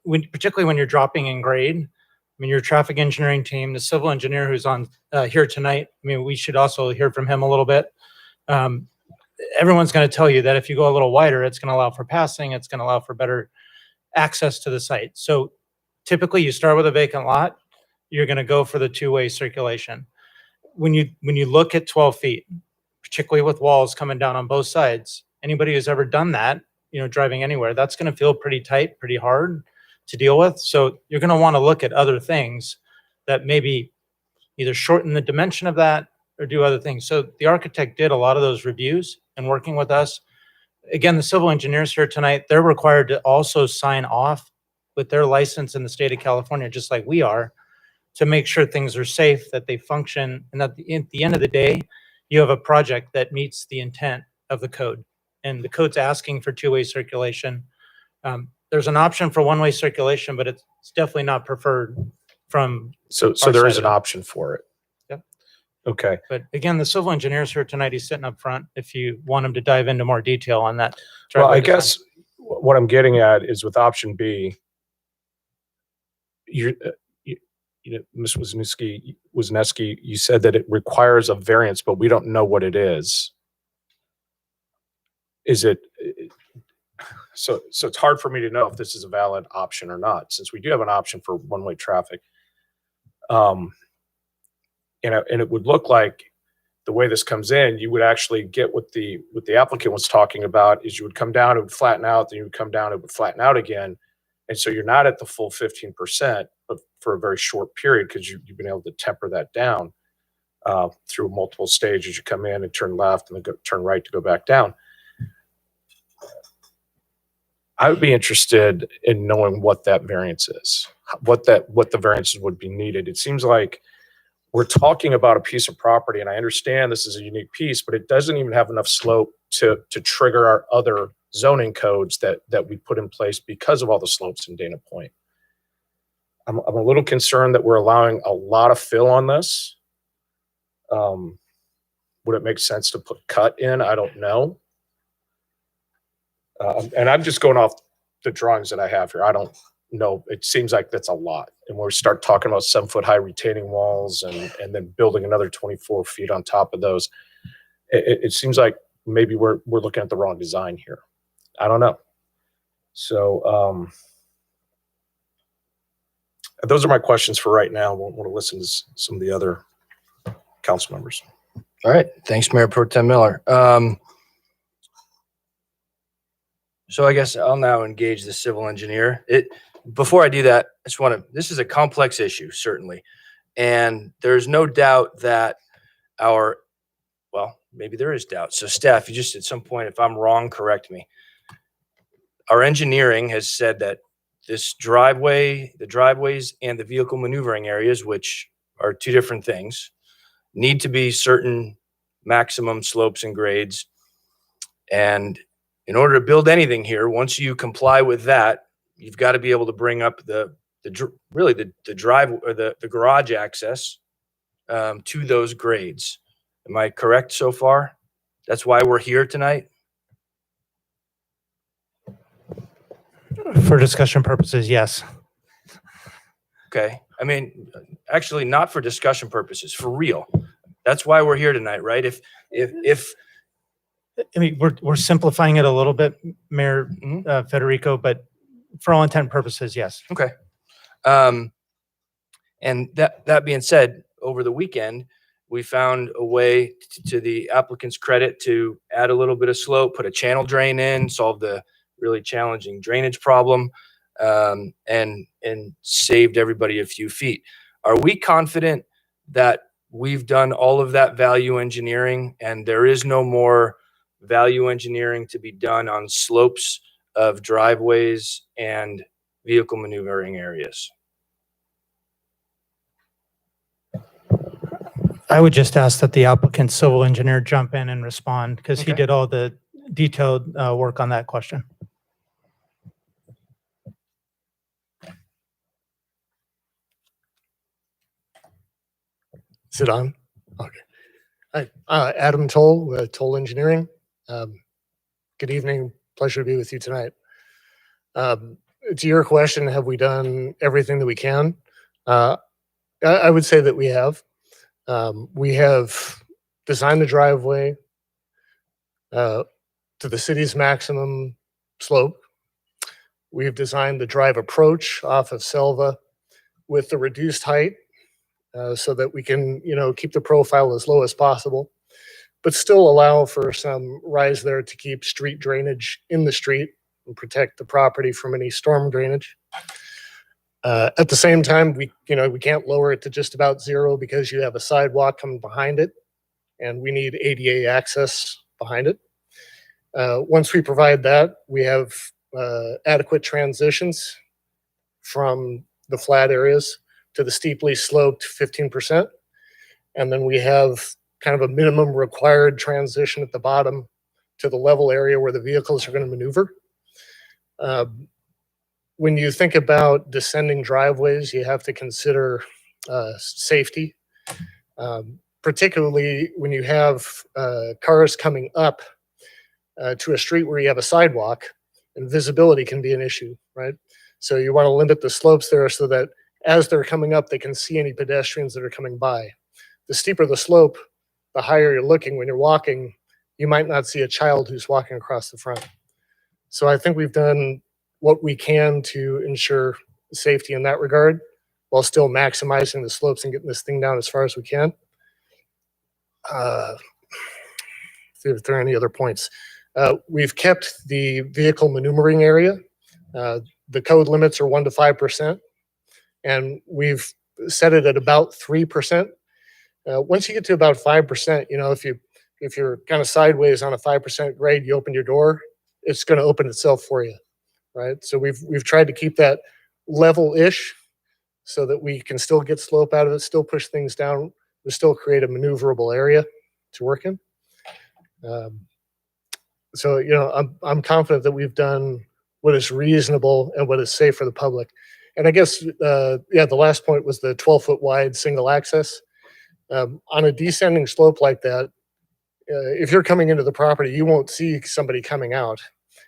particularly when you're dropping in grade. I mean, your traffic engineering team, the civil engineer who's on here tonight, I mean, we should also hear from him a little bit. Everyone's going to tell you that if you go a little wider, it's going to allow for passing, it's going to allow for better access to the site. So typically you start with a vacant lot, you're going to go for the two-way circulation. when you look at 12 feet, particularly with walls coming down on both sides, anybody who's ever done that, driving anywhere, that's going to feel pretty tight, pretty hard to deal with. So you're going to want to look at other things that maybe either shorten the dimension of that or do other things. So the architect did a lot of those reviews and working with us. Again, the civil engineers here tonight, they're required to also sign off with their license in the state of California, just like we are, to make sure things are safe, that they function, and that at the end of the day, you have a project that meets the intent of the code. And the code's asking for two-way circulation. There's an option for one-way circulation, but it's definitely not preferred from. So our there side is of an it. option for it. Yep. Okay. But again, the civil engineers here tonight, he's sitting up front if you want him to dive into more detail on that. Well, driveway I design. guess what I'm getting at is with option B, Ms. Wisniewski, you said that it requires a variance, but we don't know what it is. Is it, so it's hard for me to know if this is a valid option or not, since we do have an option for one-way traffic. And it would look like the way this comes in, you would actually get what the applicant was talking about is you would come down, it would flatten out, then you would come down, it would flatten out again. And so you're not at the full 15%, but for a very short period, because you've been able to temper that down through multiple stages. You come in and turn left and then turn right to go back down. I would be interested in knowing what that variance is, what the variances would be needed. It seems like we're talking about a piece of property, and I understand this is a unique piece, but it doesn't even have enough slope to trigger our other zoning codes that we put in place because of all the slopes in Dana Point. I'm a little concerned that we're allowing a lot of fill on this. Would it make sense to put cut in? I don't know. And I'm just going off the drawings that I have here. I don't know. It seems like that's a lot. And when we start talking about 7-foot high retaining walls and then building another 24 feet on top of those, it seems like maybe we're looking at the wrong design here. I don't know. So those are my questions for right now. We'll want to listen to some of the other council members. All right. Thanks, Mayor Pro Tem Miller. So I guess I'll now engage the civil engineer. Before I do that, I just want to, this is a complex issue, certainly. And there's no doubt that maybe there is doubt. So staff, you just at some point, if I'm wrong, correct me. Our engineering has said that this driveway, the driveways and the vehicle maneuvering areas, which are two different things, need to be certain maximum slopes and grades. And in order to build anything here, once you comply with that, you've got to be able to bring up the drive or the garage access to those grades. Am I correct so far? That's why we're here tonight. For discussion purposes, yes. Okay. I mean, actually not for discussion purposes, for real. That's why we're here tonight, right? If I mean, we're simplifying it a little bit, Mayor Federico, but for all intent and purposes, yes. Okay. And that being said, over the weekend, we found a way to the applicant's credit to add a little bit of slope, put a channel drain in, solve the really challenging drainage problem, and saved everybody a few feet. Are we confident that we've done all of that value engineering and there is no more value engineering to be done on slopes of driveways and vehicle maneuvering areas? I would just ask that the applicant civil engineer jump in and respond because he did all the detailed work on that question. Is it on? Okay. Hi, Adam Toll with Toll Engineering. Good evening. Pleasure to be with you tonight. To your question, have we done everything that we can? I would say that we have. We have designed the driveway to the city's maximum slope. We've designed the drive approach off of Selva with the reduced height so that we can, keep the profile as low as possible, but still allow for some rise there to keep street drainage in the street and protect the property from any storm drainage. At the same time, we can't lower it to just about zero because you have a sidewalk coming behind it, and we need ADA access behind it. Once we provide that, we have adequate transitions from the flat areas to the steeply sloped 15%. And then we have kind of a minimum required transition at the bottom to the level area where the vehicles are going to maneuver. When you think about descending driveways, you have to consider safety, particularly when you have cars coming up to a street where you have a sidewalk, and visibility can be an issue, right? So you want to limit the slopes there so that as they're coming up, they can see any pedestrians that are coming by. The steeper the slope, the higher you're looking. When you're walking, you might not see a child who's walking across the front. So I think we've done what we can to ensure safety in that regard, while still maximizing the slopes and getting this thing down as far as we can. See if there are any other points. We've kept the vehicle maneuvering area. The code limits are 1 to 5%, and we've set it at about 3%. Once you get to about 5%, if you're kind of sideways on a 5% grade, you open your door, it's going to open itself for you, right? So we've tried to keep that level-ish so that we can still get slope out of it, still push things down, but still create a maneuverable area to work in. So I'm confident that we've done what is reasonable and what is safe for the public. And I guess, the last point was the 12-foot wide single access. On a descending slope like that, if you're coming into the property, you won't see somebody coming out.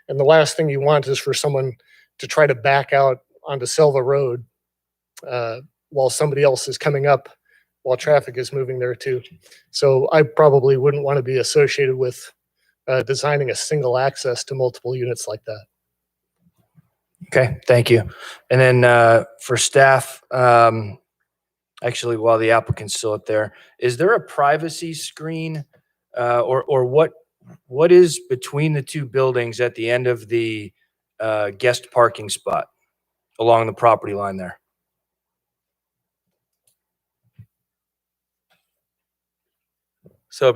And the last thing you want is for someone to try to back out onto Selva Road while somebody else is coming up while traffic is moving there too. So I probably wouldn't want to be associated with designing a single access to multiple units like that. Okay, thank you. And then for staff, actually, while the applicant's still up there, is there a privacy screen or what is between the two buildings at the end of the guest parking spot along the property line there? So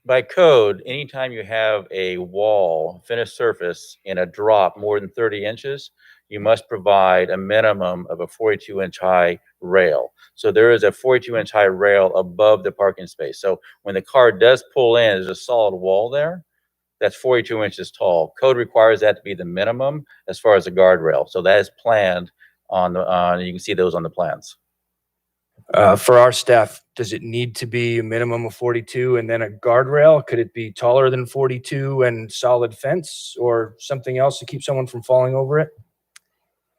by code, anytime you have a wall, finished surface in a drop more than 30 inches, you must provide a minimum of a 42-inch high rail. So there is a 42-inch high rail above the parking space. So when the car does pull in, there's a solid wall there that's 42 inches tall. Code requires that to be the minimum as far as the guardrail. So that is planned on the, you can see those on the plans. For our staff, does it need to be a minimum of 42 and then a guardrail? Could it be taller than 42 and solid fence or something else to keep someone from falling over it?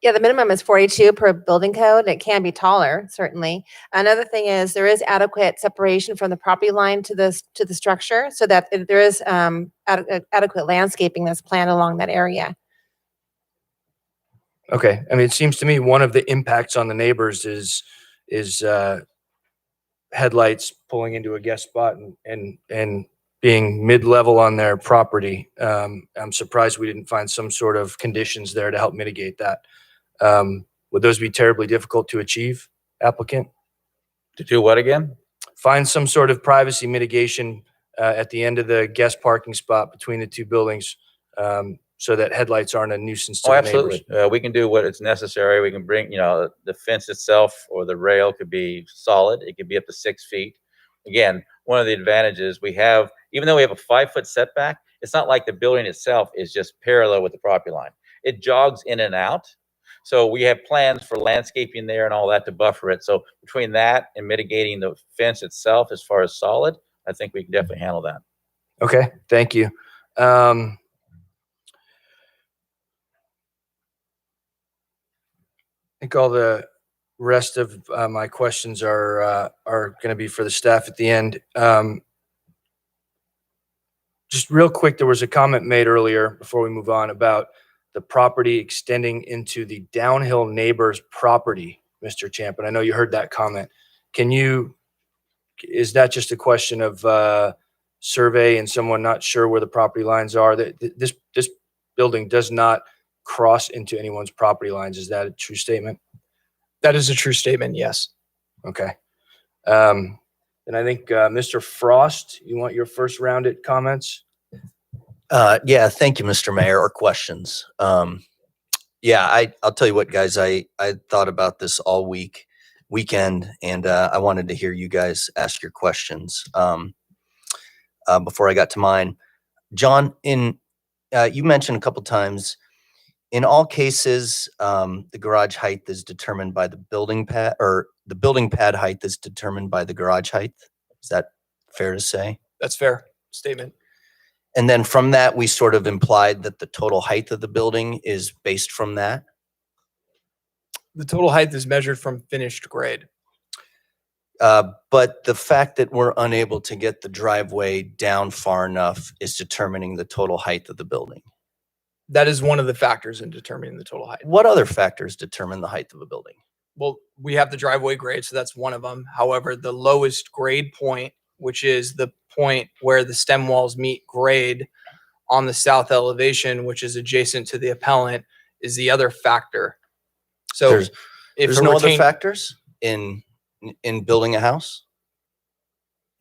Yeah, the minimum is 42 per building code. It can be taller, certainly. Another thing is there is adequate separation from the property line to the structure, so that there is adequate landscaping that's planned along that area. Okay, I mean, it seems to me one of the impacts on the neighbors is headlights pulling into a guest spot and being mid-level on their property. I'm surprised we didn't find some sort of conditions there to help mitigate that. Would those be terribly difficult to achieve, applicant? To do what again? Find some sort of privacy mitigation at the end of the guest parking spot between the two buildings so that headlights aren't a nuisance to Oh, the neighbors. absolutely. We can do what is necessary. We can bring, the fence itself or the rail could be solid. It could be up to 6 feet. Again, one of the advantages we have, even though we have a 5-foot setback, it's not like the building itself is just parallel with the property line. It jogs in and out. So we have plans for landscaping there and all that to buffer it. So between that and mitigating the fence itself as far as solid, I think we can definitely handle that. Okay, thank you. I think all the rest of my questions are going to be for the staff at the end. Just real quick, there was a comment made earlier before we move on about the property extending into the downhill neighbor's property, Mr. Champ, and I know you heard that comment. is that just a question of survey and someone not sure where the property lines are? This building does not cross into anyone's property lines. Is that a true statement? That is a true statement, yes. Okay. And I think Mr. Frost, you want your first round at comments? Yeah, thank you, Mr. Mayor, or questions. Yeah, I'll tell you what, guys, I thought about this all weekend, and I wanted to hear you guys ask your questions before I got to mine. John, you mentioned a couple times, in all cases, the garage height is determined by the building pad, or the building pad height is determined by the garage height. Is that fair to say? That's fair statement. And then from that, we sort of implied that the total height of the building is based from that. The total height is measured from finished grade. But the fact that we're unable to get the driveway down far enough is determining the total height of the building. That is one of the factors in determining the total height. What other factors determine the height of a building? Well, we have the driveway grade, so that's one of them. However, the lowest grade point, which is the point where the stem walls meet grade on the south elevation, which is adjacent to the appellant, is the other factor. So there's no other factors in building a house?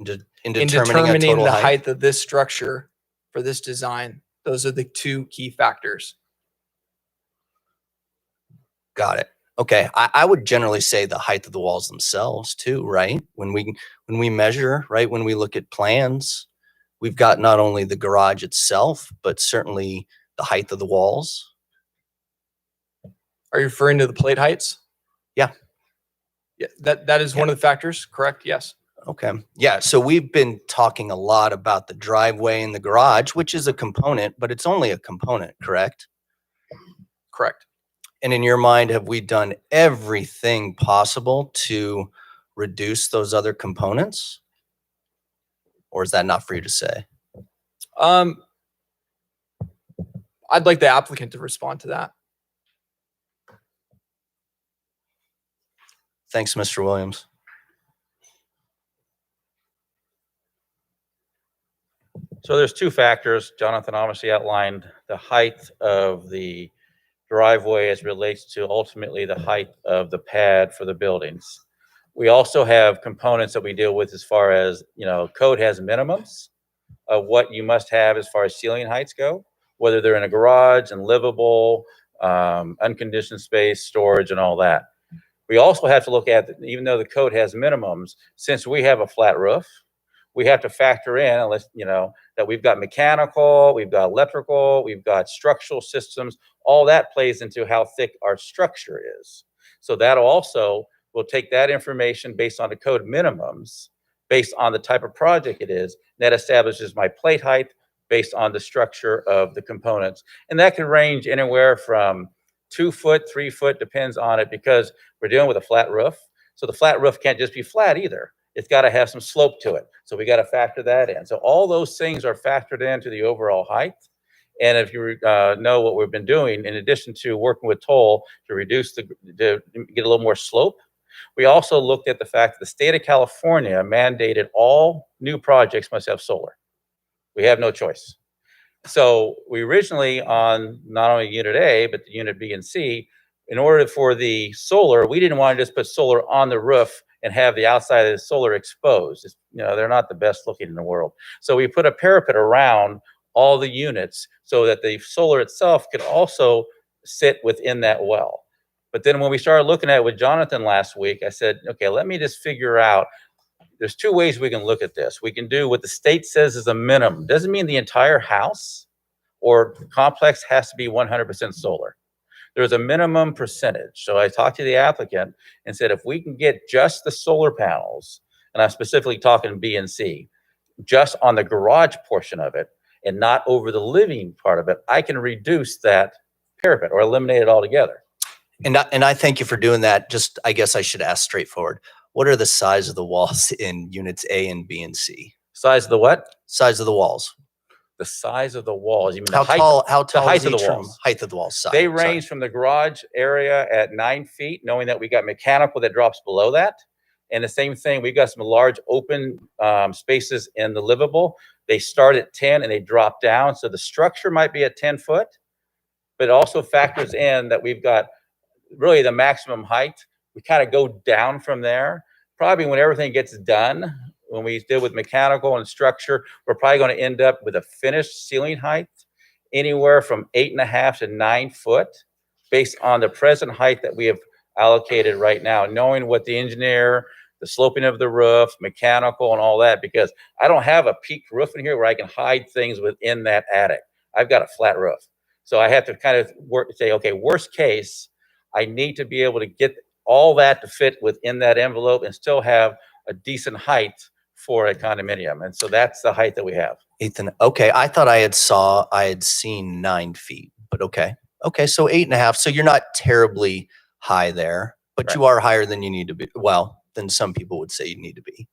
In determining the height of this structure for this design, those are the two key factors. Got it. Okay. I would generally say the height of the walls themselves too, right? When we measure, right, when we look at plans, we've got not only the garage itself, but certainly the height of the walls. Are you referring to the plate heights? Yeah. Yeah, that is one of the factors, correct? Yes. Okay. Yeah. So we've been talking a lot about the driveway and the garage, which is a component, but it's only a component, correct? Correct. And in your mind, have we done everything possible to reduce those other components? Or is that not for you to say? I'd like the applicant to respond to that. Thanks, Mr. Williams. So there's two factors. Jonathan obviously outlined the height of the driveway as relates to ultimately the height of the pad for the buildings. We also have components that we deal with as far as, code has minimums of what you must have as far as ceiling heights go, whether they're in a garage and livable, unconditioned space, storage, and all that. We also have to look at, even though the code has minimums, since we have a flat roof, we have to factor in, unless, that we've got mechanical, we've got electrical, we've got structural systems. All that plays into how thick our structure is. So that also will take that information based on the code minimums, based on the type of project it is. That establishes my plate height based on the structure of the components. And that can range anywhere from 2 foot, 3 foot, depends on it, because we're dealing with a flat roof. So the flat roof can't just be flat either. It's got to have some slope to it. So we got to factor that in. So all those things are factored into the overall height. And if you know what we've been doing, in addition to working with Toll to reduce to get a little more slope, we also looked at the fact that the state of California mandated all new projects must have solar. We have no choice. So we originally, on not only unit A, but the unit B and C, in order for the solar, we didn't want to just put solar on the roof and have the outside of the solar exposed. They're not the best looking in the world. So we put a parapet around all the units so that the solar itself could also sit within that well. But then when we started looking at it with Jonathan last week, I said, okay, let me just figure out, there's two ways we can look at this. We can do what the state says is a minimum. Doesn't mean the entire house or complex has to be 100% solar. There's a minimum percentage. So I talked to the applicant and said, if we can get just the solar panels, and I'm specifically talking B and C, just on the garage portion of it and not over the living part of it, I can reduce that parapet or eliminate it altogether. And I thank you for doing that. Just, I guess I should ask straightforward. What are the size of the walls in units A and B and C? Size of the what? Size of the walls. The size of the walls. You mean How the height, tall? How the tall height is of the each room? walls? Height of the walls. They range from the garage area at 9 feet, knowing that we got mechanical that drops below that. And the same thing, we've got some large open spaces in the livable. They start at 10 and they drop down. So the structure might be at 10 foot, but it also factors in that we've got really the maximum height. We kind of go down from there. Probably when everything gets done, when we deal with mechanical and structure, we're probably going to end up with a finished ceiling height anywhere from 8.5 to 9 foot based on the present height that we have allocated right now, knowing what the engineer, the sloping of the roof, mechanical and all that, because I don't have a peaked roof in here where I can hide things within that attic. I've got a flat roof. So I have to kind of say, okay, worst case, I need to be able to get all that to fit within that envelope and still have a decent height for a condominium. And so that's the height that we have. Ethan, okay, I thought I had seen 9 feet, but okay. Okay, so 8.5. So you're not terribly high there, but you are higher than you need to be. Well, than some people would say you need to be.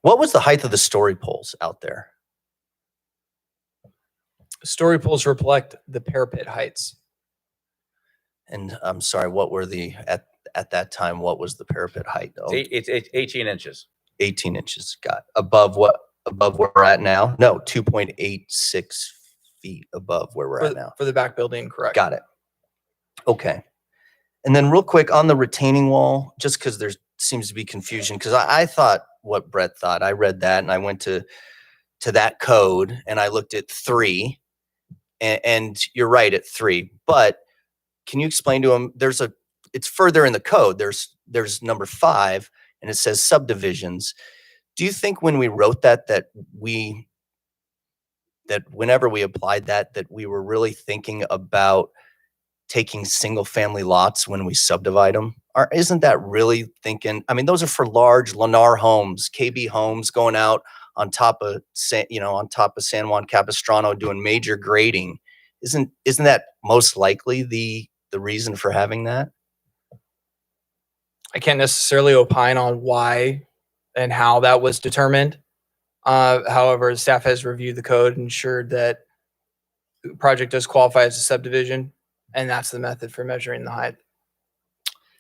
What was the height of the story poles out there? Story poles reflect the parapet heights. And I'm sorry, what were the at that time? What was the parapet height? Oh, It's 18 inches. 18 inches. Got above what? Above where we're at now? No, 2.86 feet above where we're at now. For the back building, correct. Got it. Okay. And then real quick on the retaining wall, just because there seems to be confusion, because I thought what Brett thought. I read that and I went to that code and I looked at 3, and you're right at 3. But can you explain to him? It's further in the code. There's number 5 and it says subdivisions. Do you think when we wrote that whenever we applied that we were really thinking about taking single family lots when we subdivide them? Or isn't that really thinking, I mean, those are for large Lennar homes, KB homes going out on top of San Juan Capistrano doing major grading. Isn't that most likely the reason for having that? I can't necessarily opine on why and how that was determined. However, staff has reviewed the code and ensured that the project does qualify as a subdivision, and that's the method for measuring the height.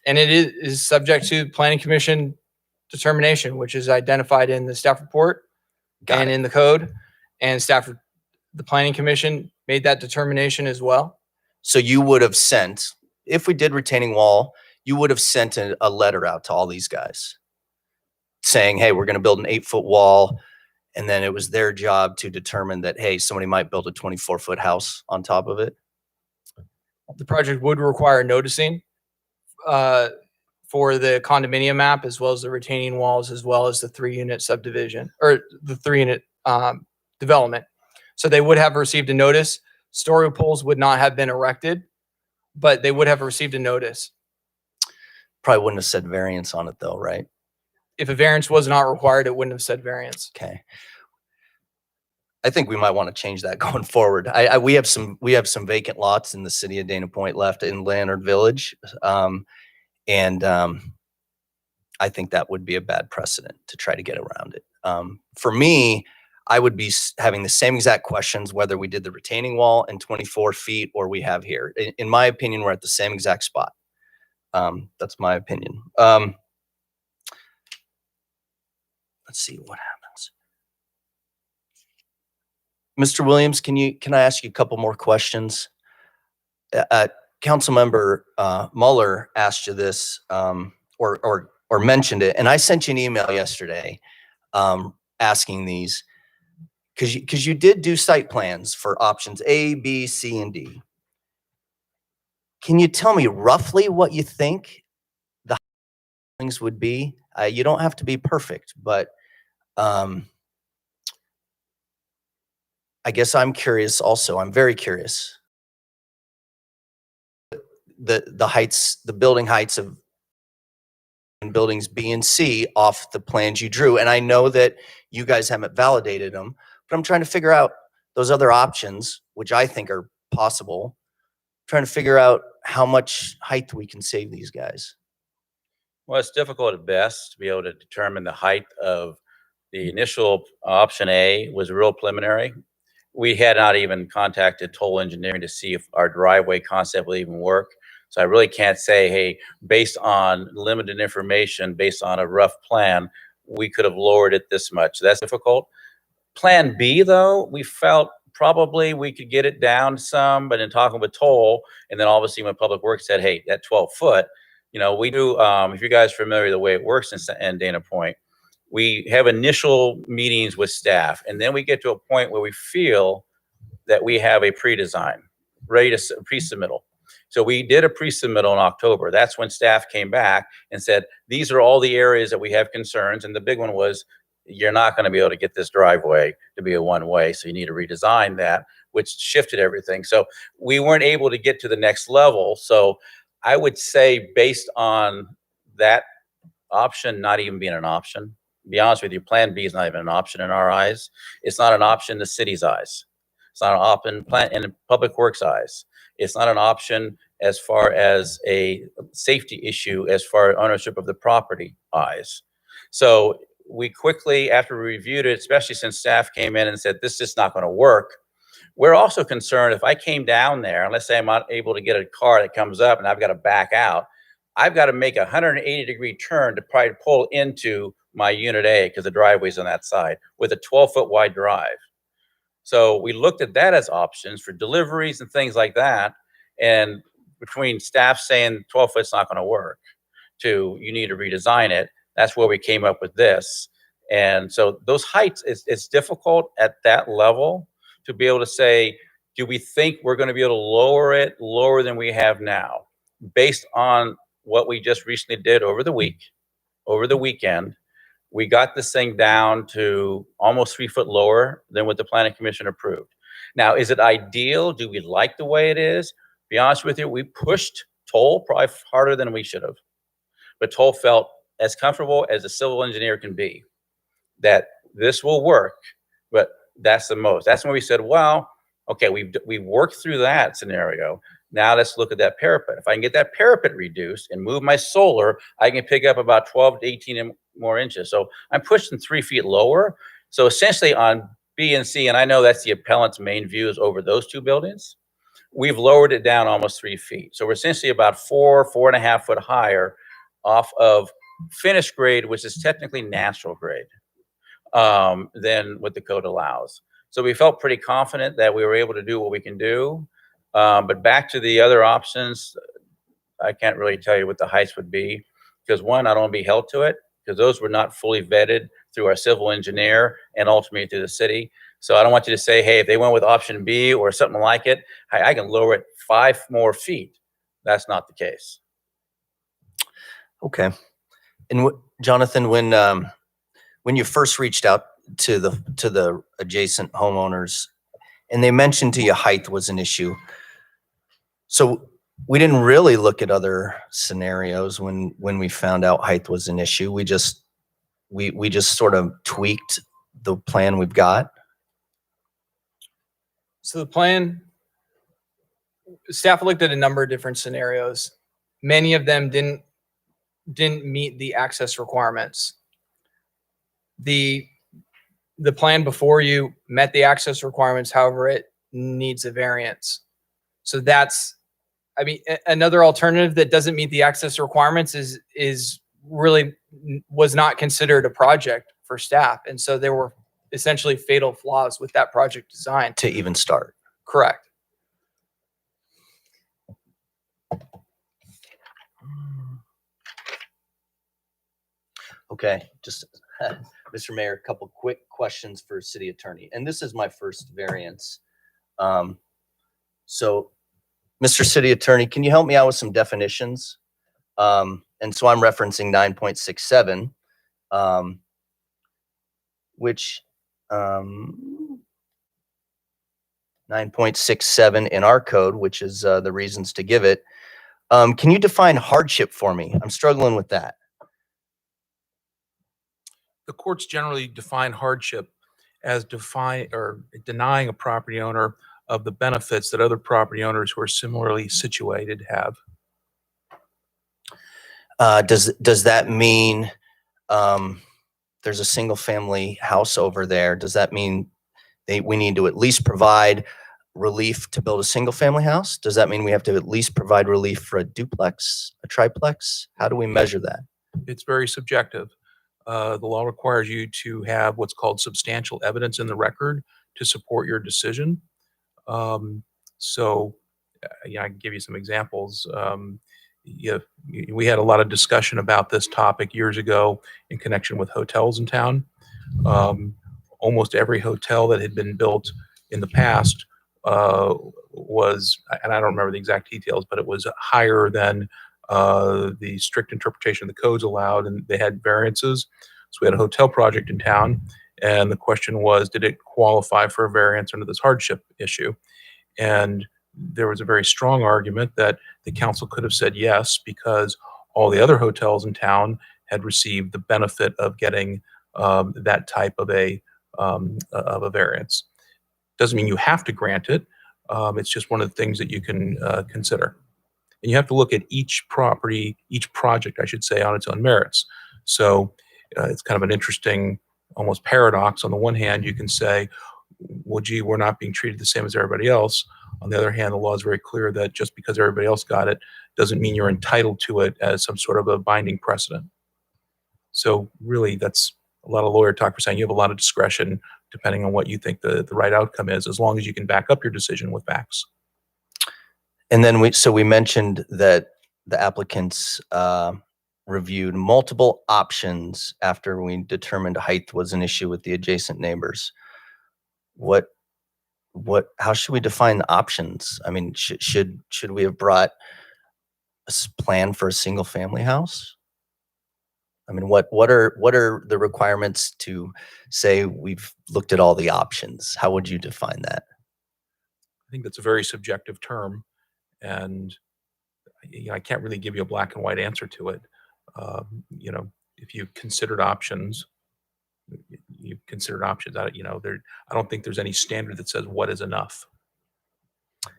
And it is subject to planning commission determination, which is identified in the staff report in the code, and the planning commission made that determination as well. So you would have sent, if we did retaining wall, you would have sent a letter out to all these guys saying, hey, we're going to build an 8-foot wall. And then it was their job to determine that, hey, somebody might build a 24-foot house on top of it. The project would require noticing for the condominium map, as well as the retaining walls, as well as the 3-unit subdivision or the 3-unit development. So they would have received a notice. Story poles would not have been erected, but they would have received a notice. Probably wouldn't have said variance on it though, right? If a variance was not required, it wouldn't have said variance. Okay. I think we might want to change that going forward. We have some vacant lots in the city of Dana Point left in Leonard Village. And I think that would be a bad precedent to try to get around it. For me, I would be having the same exact questions, whether we did the retaining wall in 24 feet or we have here. In my opinion, we're at the same exact spot. That's my opinion. Let's see what happens. Mr. Williams, can I ask you a couple more questions? Councilmember Mueller asked you this, or mentioned it, and I sent you an email yesterday asking these because you did do site plans for options A, B, C, and D. Can you tell me roughly what you think the things would be? You don't have to be perfect, but I guess I'm curious also. I'm very curious. The heights, the building heights of buildings B and C off the plans you drew. And I know that you guys haven't validated them, but I'm trying to figure out those other options, which I think are possible. Trying to figure out how much height we can save these guys. Well, it's difficult at best to be able to determine the height of the initial option A was real preliminary. We had not even contacted Toll Engineering to see if our driveway concept will even work. So I really can't say, hey, based on limited information, based on a rough plan, we could have lowered it this much. That's difficult. Plan B, though, we felt probably we could get it down some, but in talking with Toll, and then obviously when Public Works said, hey, that 12 foot, we do, if you guys are familiar with the way it works in Dana Point, we have initial meetings with staff, and then we get to a point where we feel that we have a pre-design, ready to pre-submittal. So we did a pre-submittal in October. That's when staff came back and said, these are all the areas that we have concerns. And the big one was, you're not going to be able to get this driveway to be a one-way, so you need to redesign that, which shifted everything. So we weren't able to get to the next level. So I would say based on that option not even being an option, to be honest with you, Plan B is not even an option in our eyes. It's not an option in the city's eyes. It's not an option in Public Works eyes. It's not an option as far as a safety issue, as far as ownership of the property eyes. So we quickly, after we reviewed it, especially since staff came in and said, this is just not going to work. We're also concerned if I came down there, and let's say I'm not able to get a car that comes up and I've got to back out, I've got to make a 180-degree turn to probably pull into my Unit A because the driveway's on that side with a 12-foot wide drive. So we looked at that as options for deliveries and things like that. And between staff saying 12 foot's not going to work to you need to redesign it, that's where we came up with this. And so those heights, it's difficult at that level to be able to say, do we think we're going to be able to lower it lower than we have now based on what we just recently did over the weekend. We got this thing down to almost 3 foot lower than what the Planning Commission approved. Now, is it ideal? Do we like the way it is? Be honest with you, we pushed Toll probably harder than we should have. But Toll felt as comfortable as a civil engineer can be that this will work, but that's the most. That's when we said, well, okay, we've worked through that scenario. Now let's look at that parapet. If I can get that parapet reduced and move my solar, I can pick up about 12 to 18 more inches. So I'm pushing 3 feet lower. So essentially on B and C, and I know that's the appellant's main views over those two buildings, we've lowered it down almost 3 feet. So we're essentially about 4.5 foot higher off of finished grade, which is technically natural grade, than what the code allows. So we felt pretty confident that we were able to do what we can do. But back to the other options, I can't really tell you what the heights would be because one, I don't want to be held to it because those were not fully vetted through our civil engineer and ultimately through the city. So I don't want you to say, hey, if they went with option B or something like it, I can lower it 5 more feet. That's not the case. Okay. And Jonathan, when you first reached out to the adjacent homeowners and they mentioned to you height was an issue, so we didn't really look at other scenarios when we found out height was an issue. We just sort of tweaked the plan we've got. So the plan, staff looked at a number of different scenarios. Many of them didn't meet the access requirements. The plan before you met the access requirements, however, it needs a variance. So that's, I mean, another alternative that doesn't meet the access requirements is really was not considered a project for staff. And so there were essentially fatal flaws with that project design. To even start. Correct. Okay, just Mr. Mayor, a couple quick questions for City Attorney. And this is my first variance. So, Mr. City Attorney, can you help me out with some definitions? And so I'm referencing 9.67, which 9.67 in our code, which is the reasons to give it. Can you define hardship for me? I'm struggling with that. The courts generally define hardship as denying a property owner of the benefits that other property owners who are similarly situated have. Does that mean there's a single family house over there? Does that mean we need to at least provide relief to build a single family house? Does that mean we have to at least provide relief for a duplex, a triplex? How do we measure that? It's very subjective. The law requires you to have what's called substantial evidence in the record to support your decision. So, I can give you some examples. We had a lot of discussion about this topic years ago in connection with hotels in town. Almost every hotel that had been built in the past was, and I don't remember the exact details, but it was higher than the strict interpretation of the codes allowed, and they had variances. So we had a hotel project in town, and the question was, did it qualify for a variance under this hardship issue? And there was a very strong argument that the council could have said yes, because all the other hotels in town had received the benefit of getting that type of a variance. Doesn't mean you have to grant it. It's just one of the things that you can consider. And you have to look at each property, each project, I should say, on its own merits. So it's kind of an interesting, almost paradox. On the one hand, you can say, well, gee, we're not being treated the same as everybody else. On the other hand, the law is very clear that just because everybody else got it doesn't mean you're entitled to it as some sort of a binding precedent. So really, that's a lot of lawyer talk for saying you have a lot of discretion depending on what you think the right outcome is, as long as you can back up your decision with facts. And then we mentioned that the applicants reviewed multiple options after we determined height was an issue with the adjacent neighbors. How should we define the options? I mean, should we have brought a plan for a single family house? I mean, what are the requirements to say we've looked at all the options? How would you define that? I think that's a very subjective term, and I can't really give you a black and white answer to it. If you considered options, you've considered options. I don't think there's any standard that says what is enough.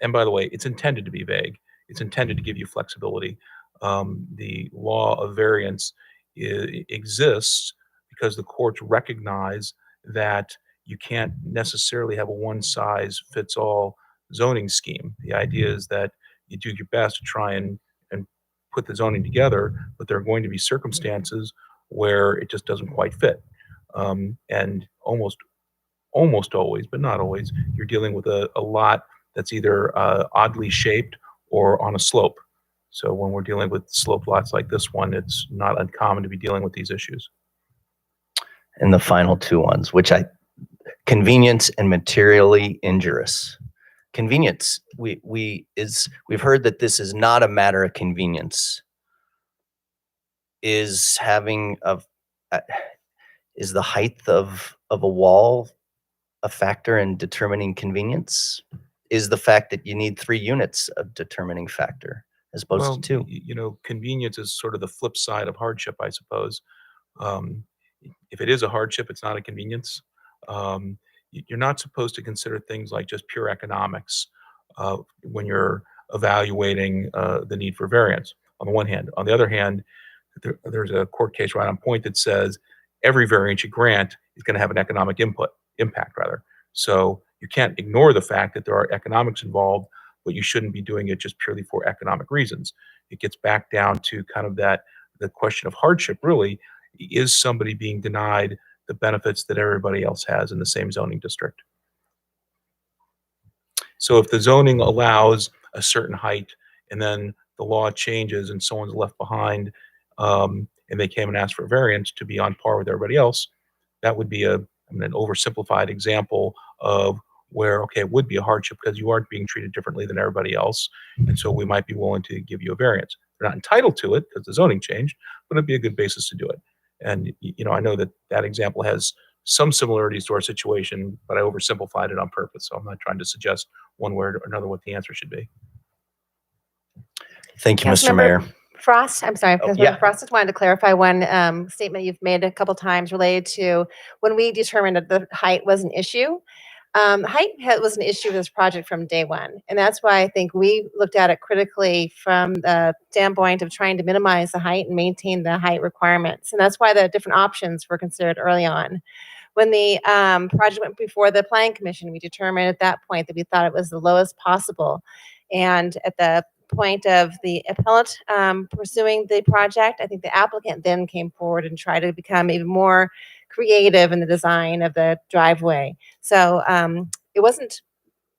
And by the way, it's intended to be vague. It's intended to give you flexibility. The law of variance exists because the courts recognize that you can't necessarily have a one-size-fits-all zoning scheme. The idea is that you do your best to try and put the zoning together, but there are going to be circumstances where it just doesn't quite fit. And almost always, but not always, you're dealing with a lot that's either oddly shaped or on a slope. So when we're dealing with slope lots like this one, it's not uncommon to be dealing with these issues. And the final two ones, convenience and materially injurious. Convenience, we've heard that this is not a matter of convenience. Is the height of a wall a factor in determining convenience? Is the fact that you need 3 units a determining factor as opposed to 2? Convenience is sort of the flip side of hardship, I suppose. If it is a hardship, it's not a convenience. You're not supposed to consider things like just pure economics when you're evaluating the need for variance, on the one hand. On the other hand, there's a court case right on point that says every variance you grant is going to have an economic impact. So you can't ignore the fact that there are economics involved, but you shouldn't be doing it just purely for economic reasons. It gets back down to kind of the question of hardship, really. Is somebody being denied the benefits that everybody else has in the same zoning district? So if the zoning allows a certain height and then the law changes and someone's left behind and they came and asked for a variance to be on par with everybody else, that would be an oversimplified example of where, okay, it would be a hardship because you aren't being treated differently than everybody else. And so we might be willing to give you a variance. They're not entitled to it because the zoning changed, but it'd be a good basis to do it. And, I know that example has some similarities to our situation, but I oversimplified it on purpose. So I'm not trying to suggest one way or another what the answer should be. Thank you, Mr. Mayor. Frost, I'm sorry, Councilmember yeah. Frost, just wanted to clarify one statement you've made a couple times related to when we determined that the height was an issue. Was an issue with this project from day one. And that's why I think we looked at it critically from the standpoint of trying to minimize the height and maintain the height requirements. And that's why the different options were considered early on. When the project went before the planning commission, we determined at that point that we thought it was the lowest possible. And at the point of the appellant pursuing the project, I think the applicant then came forward and tried to become even more creative in the design of the driveway. So it wasn't,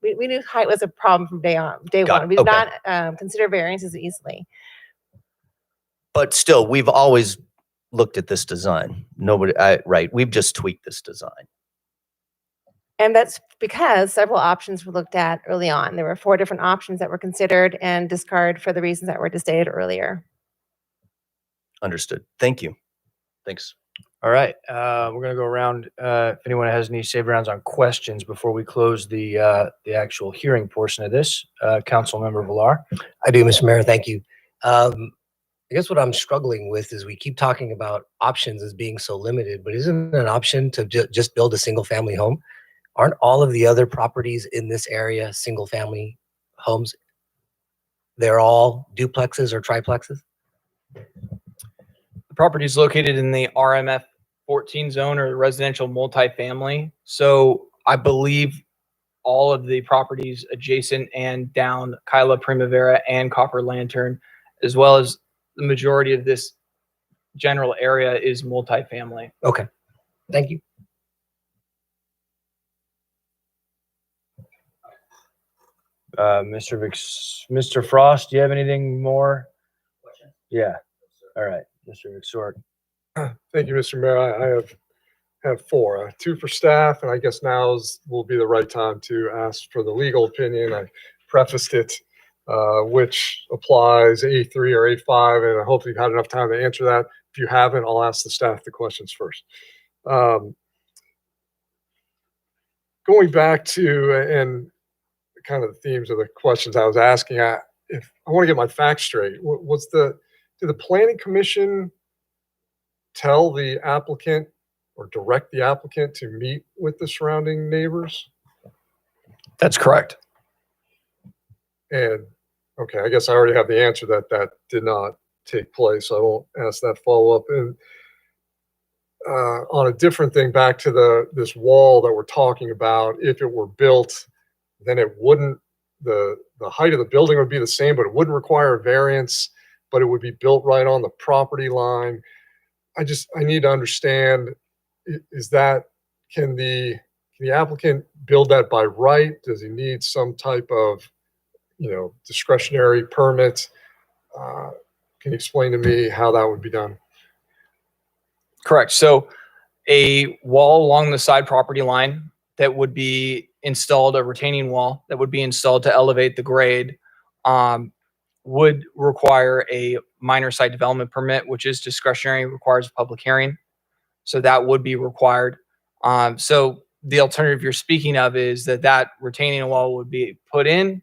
we knew height was a problem from day Got one. it. We did Okay. not consider variances easily. But still, we've always looked at this design. Right, we've just tweaked this design. And that's because several options were looked at early on. There were 4 different options that were considered and discarded for the reasons that were just stated earlier. Understood. Thank you. Thanks. All right, we're gonna go around, if anyone has any save rounds on questions before we close the actual hearing portion of this. Councilmember Villar. I do, Mr. Mayor. Thank you. I guess what I'm struggling with is we keep talking about options as being so limited, but isn't it an option to just build a single family home? Aren't all of the other properties in this area single family homes? They're all duplexes or triplexes? The property is located in the RMF 14 zone, or residential multifamily. So I believe all of the properties adjacent and down Kyla Primavera and Copper Lantern, as well as the majority of this general area, is multifamily. Okay, thank you. Mr. Frost, do you have anything more? Yeah, all right, Mr. McSort. Thank you, Mr. Mayor. I have 4, 2 for staff, and I guess will be the right time to ask for the legal opinion. I prefaced it, which applies A3 or A5, and I hope you've had enough time to answer that. If you haven't, I'll ask the staff the questions first. Going back to, and kind of the themes of the questions I was asking, I want to get my facts straight. Did the planning commission tell the applicant or direct the applicant to meet with the surrounding neighbors? That's correct. And, okay, I guess I already have the answer that did not take place. So I won't ask that follow-up. And on a different thing, back to this wall that we're talking about, if it were built, then it wouldn't, the height of the building would be the same, but it wouldn't require a variance, but it would be built right on the property line. I need to understand, can the applicant build that by right? Does he need some type of, discretionary permit? Can you explain to me how that would be done? Correct. So a wall along the side property line that would be installed, a retaining wall that would be installed to elevate the grade, would require a minor site development permit, which is discretionary, requires a public hearing. So that would be required. So the alternative you're speaking of is that retaining wall would be put in.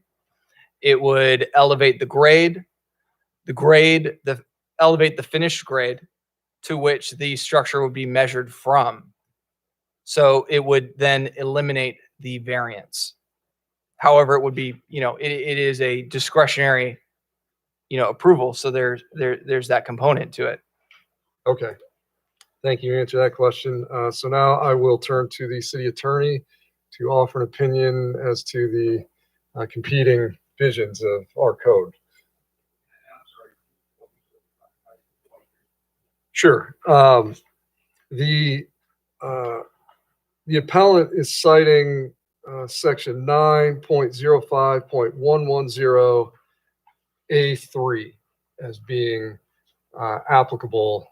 It would elevate the grade, elevate the finished grade to which the structure would be measured from. So it would then eliminate the variance. However, it would be, it is a discretionary, approval. So there's that component to it. Okay. Thank you. You answered that question. So now I will turn to the city attorney to offer an opinion as to the competing visions of our code. Sure. The appellant is citing section 9.05.110A3 as being applicable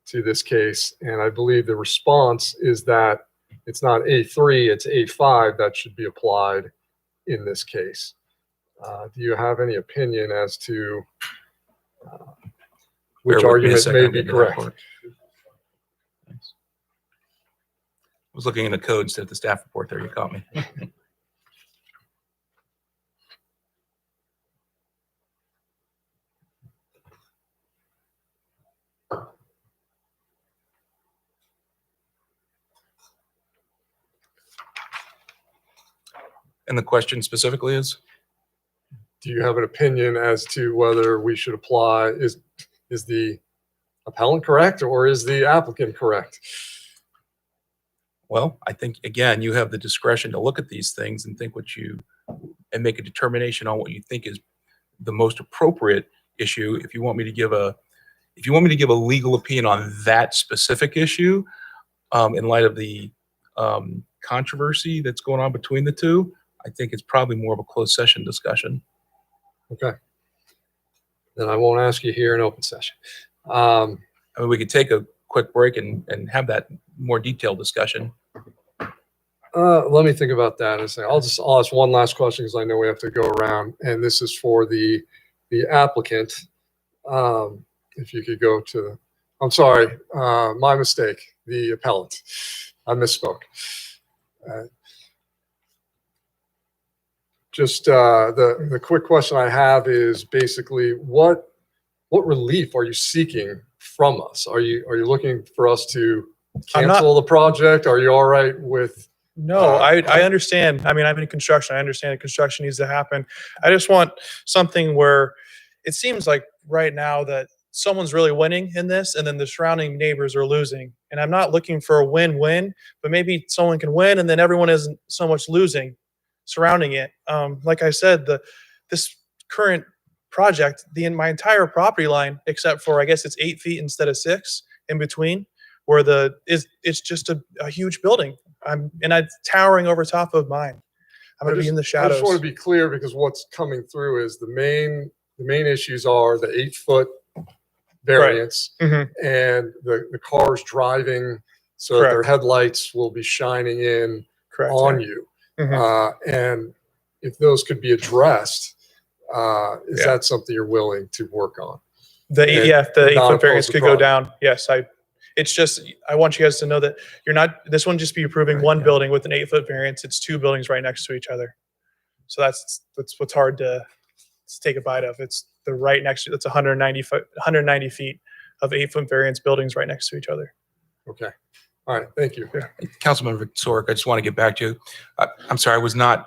to this case. And I believe the response is that it's not A3, it's A5 that should be applied in this case. Do you have any opinion as to which Bear with me a argument second, may I'm be getting to that correct? part. Thanks. I was looking in the code instead of the staff report there. You caught me. And the question specifically is? Do you have an opinion as to whether we should apply, is the appellant correct or is the applicant correct? Well, I think, again, you have the discretion to look at these things and and make a determination on what you think is the most appropriate issue. If you want me to give a legal opinion on that specific issue, in light of the controversy that's going on between the two, I think it's probably more of a closed session discussion. Okay. Then I won't ask you here in open session. I mean, we could take a quick break and have that more detailed discussion. Let me think about that. I'll ask one last question because I know we have to go around, and this is for the applicant. If you could go to, I'm sorry, my mistake, the appellant. I misspoke. Just the quick question I have is basically what relief are you seeking from us? Are you looking for us to cancel the project? Are you all right with? No, I understand. I mean, I'm in construction. I understand that construction needs to happen. I just want something where it seems like right now that someone's really winning in this and then the surrounding neighbors are losing. And I'm not looking for a win-win, but maybe someone can win and then everyone isn't so much losing surrounding it. Like I said, this current project, my entire property line, except for I guess it's 8 feet instead of 6 in between, where it's just a huge building. I'm towering over top of mine. I'm going to be in the I shadows. just want to be clear because what's coming through is the main issues are the 8-foot variance Mhm. and the cars driving so that their headlights will be shining in Correct, on yeah. you. Mhm. And if those could be addressed, is Yeah. that something you're willing to work on? The And 8-foot not variance oppose the could go project? down. Yes, it's just, I want you guys to know that this wouldn't just be approving one building with an 8-foot variance. It's 2 buildings right next to each other. So that's what's hard to take a bite of. It's the right next to, it's 190 feet of 8-foot variance buildings right next to each other. Okay. All right. Thank you. Councilman Sork, I just want to get back to you. I'm sorry,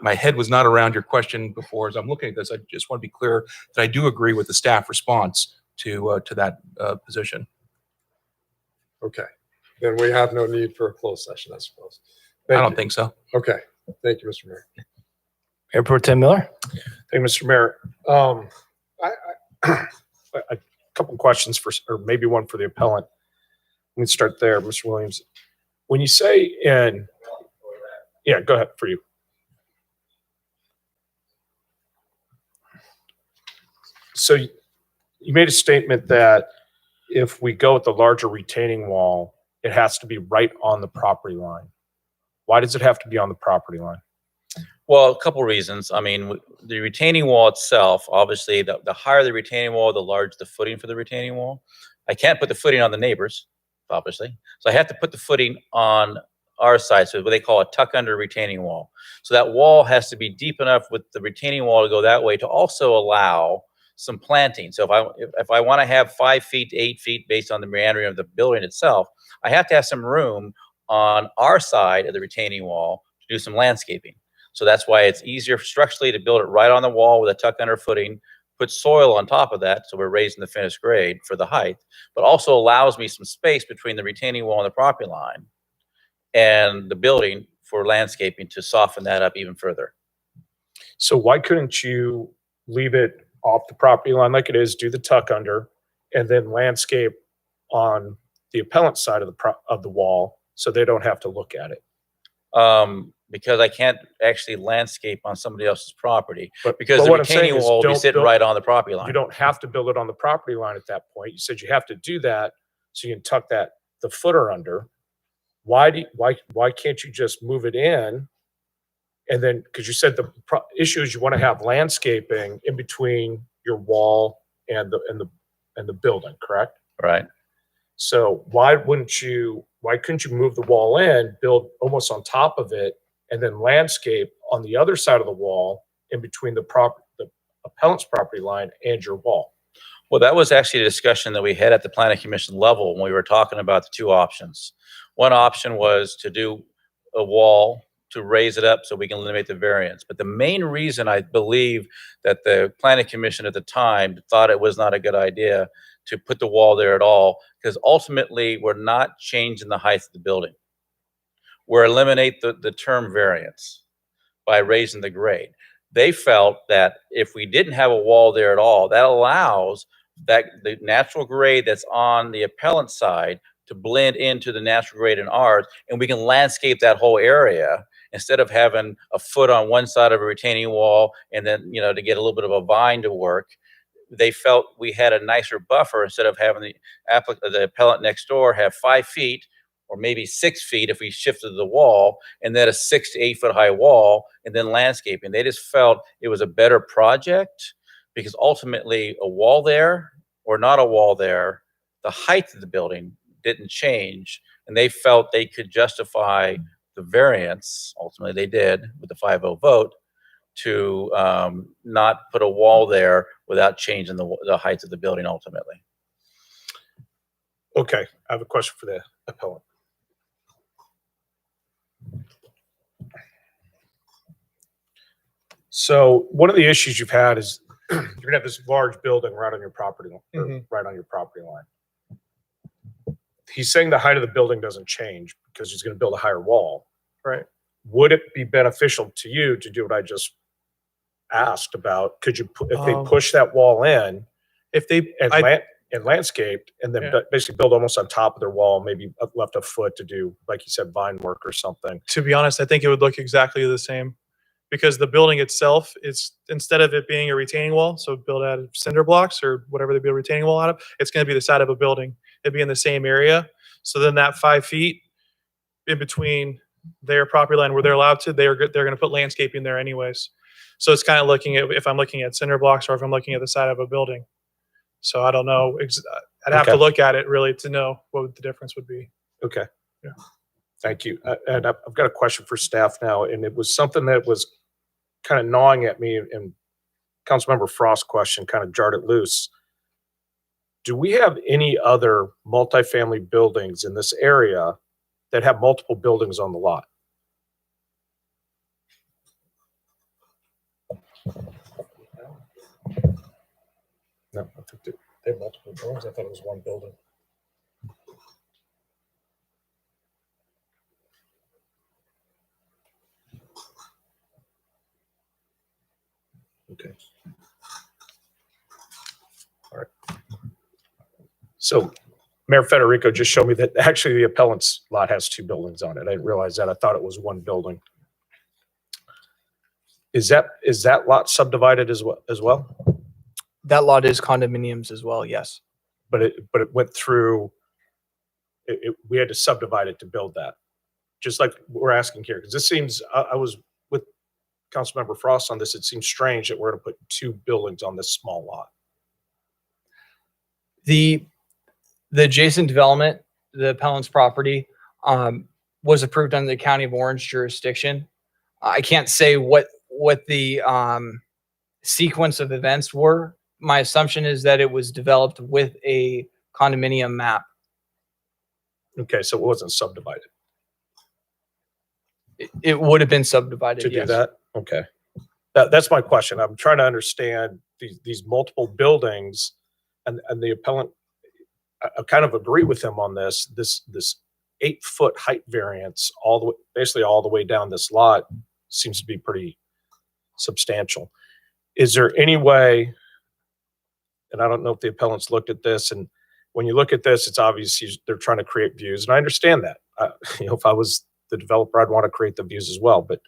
my head was not around your question before. As I'm looking at this, I just want to be clear that I do agree with the staff response to that position. Okay. Then we have no need for a closed session, I suppose. I Thank don't you. think so. Okay. Thank you, Mr. Mayor. Mayor Pro Tem Miller. Thank you, Mr. Mayor. A couple questions or maybe one for the appellant. Let me start there, Mr. Williams. When you say yeah, go ahead for you. So you made a statement that if we go with the larger retaining wall, it has to be right on the property line. Why does it have to be on the property line? Well, a couple reasons. I mean, the retaining wall itself, obviously, the higher the retaining wall, the larger the footing for the retaining wall. I can't put the footing on the neighbors, obviously. So I have to put the footing on our side, so what they call a tuck under retaining wall. So that wall has to be deep enough with the retaining wall to go that way to also allow some planting. So if I want to have 5 feet to 8 feet based on the meandering of the building itself, I have to have some room on our side of the retaining wall to do some landscaping. So that's why it's easier structurally to build it right on the wall with a tuck under footing, put soil on top of that, so we're raising the finished grade for the height, but also allows me some space between the retaining wall and the property line and the building for landscaping to soften that up even further. So why couldn't you leave it off the property line like it is, do the tuck under, and then landscape on the appellant side of the wall so they don't have to look at it? Because I can't actually landscape on somebody else's property, because but the what I'm saying retaining is wall will be don't sitting build- right on the property line. You don't have to build it on the property line at that point. You said you have to do that so you can tuck the footer under. Why can't you just move it in? And then, because you said the issue is you want to have landscaping in between your wall and the building, correct? Right. So why couldn't you move the wall in, build almost on top of it, and then landscape on the other side of the wall in between the appellant's property line and your wall? Well, that was actually a discussion that we had at the planning commission level when we were talking about the two options. One option was to do a wall to raise it up so we can eliminate the variance. But the main reason I believe that the planning commission at the time thought it was not a good idea to put the wall there at all, because ultimately we're not changing the height of the building. were eliminate the term variance by raising the grade. They felt that if we didn't have a wall there at all, that allows that the natural grade that's on the appellant side to blend into the natural grade in ours, and we can landscape that whole area instead of having a foot on one side of a retaining wall and then, to get a little bit of a vine to work. They felt we had a nicer buffer instead of having the appellant next door have 5 feet or maybe 6 feet if we shifted the wall, and then a 6 to 8 foot high wall, and then landscaping. They just felt it was a better project because ultimately a wall there or not a wall there, the height of the building didn't change, and they felt they could justify the variance. Ultimately, they did with the 5-0 vote to not put a wall there without changing the height of the building ultimately. Okay, I have a question for the appellant. So one of the issues you've had is you're gonna have this large building right on your property, right on your property line. He's saying the height of the building doesn't change because he's gonna build a higher wall. Right. Would it be beneficial to you to do what I just asked about? Could you, if they push that wall in, If they, and landscaped, and then Yeah. basically build almost on top of their wall, maybe left a foot to do, like you said, vine work or something? to be honest, I think it would look exactly the same because the building itself is, instead of it being a retaining wall, so built out of cinder blocks or whatever they build a retaining wall out of, it's going to be the side of a building. It'd be in the same area. So then that 5 feet in between their property line where they're allowed to, they're going to put landscaping there anyways. So it's kind of looking at, if I'm looking at cinder blocks or if I'm looking at the side of a building. So I don't know. I'd have to Okay. look at it really to know what the difference would be. Okay. Yeah. Thank you. And I've got a question for staff now, and it was something that was kind of gnawing at me, and Councilmember Frost's question kind of jarred it loose. Do we have any other multifamily buildings in this area that have multiple buildings on the lot? No, I think they have multiple buildings. I thought it was one building. Okay. All right. So Mayor Federico just showed me that actually the appellant's lot has 2 buildings on it. I didn't realize that. I thought it was one building. Is that lot subdivided as well? That lot is condominiums as well, yes. But it went through, we had to subdivide it to build that. Just like we're asking here, because this seems, I was with Councilmember Frost on this, it seems strange that we're going to put 2 buildings on this small lot. The adjacent development, the appellant's property, was approved under the County of Orange jurisdiction. I can't say what the sequence of events were. My assumption is that it was developed with a condominium map. Okay, so it wasn't subdivided It would have been subdivided, to do yes. that? Okay. That's my question. I'm trying to understand these multiple buildings, and the appellant, I kind of agree with him on this 8-foot height variance basically all the way down this lot seems to be pretty substantial. Is there any way, and I don't know if the appellants looked at this, and when you look at this, it's obvious they're trying to create views, and I understand that. If I was the developer, I'd want to create the views as well. But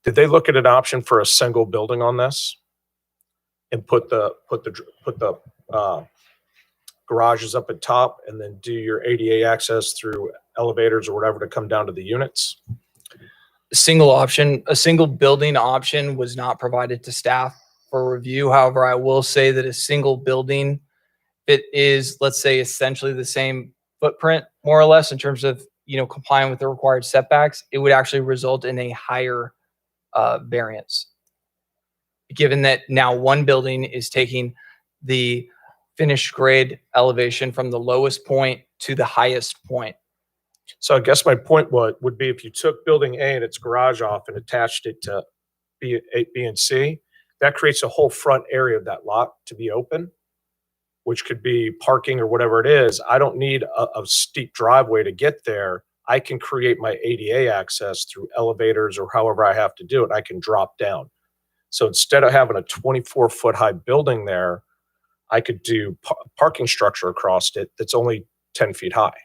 did they look at an option for a single building on this and put the garages up at top and then do your ADA access through elevators or whatever to come down to the units? A single building option was not provided to staff for review. However, I will say that a single building, it is, let's say, essentially the same footprint, more or less, in terms of, complying with the required setbacks, it would actually result in a higher variance. Given that now one building is taking the finished grade elevation from the lowest point to the highest point. So I guess my point would be if you took building A and its garage off and attached it to B and C, that creates a whole front area of that lot to be open. which could be parking or whatever it is. I don't need a steep driveway to get there. I can create my ADA access through elevators or however I have to do it. I can drop down. So instead of having a 24-foot high building there, I could do parking structure across it that's only 10 feet high.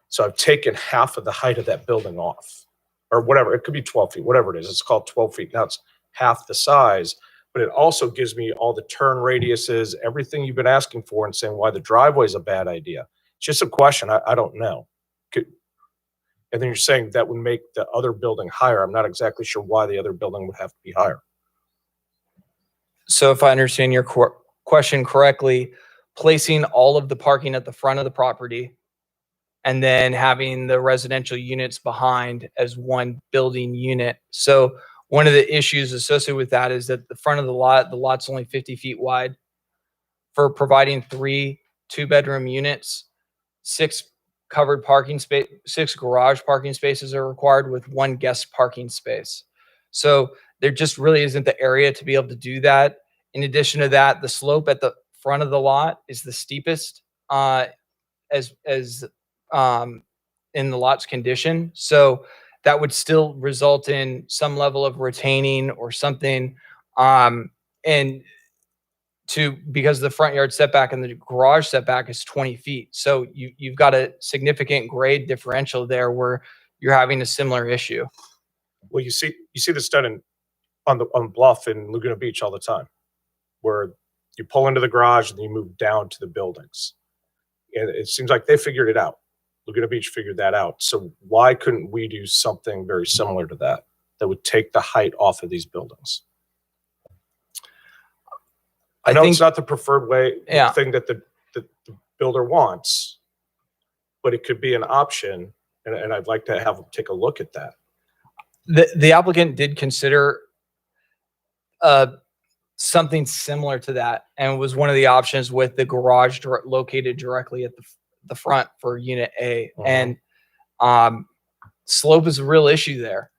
So I've taken half of the height of that building off, or whatever. It could be 12 feet, whatever it is. It's called 12 feet. Now it's half the size, but it also gives me all the turn radiuses, everything you've been asking for and saying why the driveway is a bad idea. It's just a question. I don't know. And then you're saying that would make the other building higher. I'm not exactly sure why the other building would have to be higher. So if I understand your question correctly, placing all of the parking at the front of the property and then having the residential units behind as one building unit. So one of the issues associated with that is that the front of the lot's only 50 feet wide. For providing 3 2-bedroom units, 6 covered parking space, 6 garage parking spaces are required with 1 guest parking space. So there just really isn't the area to be able to do that. In addition to that, the slope at the front of the lot is the steepest in the lot's condition. So that would still result in some level of retaining or something. Because the front yard setback and the garage setback is 20 feet. So you've got a significant grade differential there where you're having a similar issue. Well, you see this done on Bluff in Laguna Beach all the time, where you pull into the garage and you move down to the buildings. And it seems like they figured it out. Laguna Beach figured that out. So why couldn't we do something very similar to that would take the height off of these buildings? I know it's not the preferred thing that the builder wants, but it could be an option, and I'd like to have them take a look at that. The applicant did consider something similar to that, and was one of the options with the garage located directly at the front for Unit A. And slope is a real issue there.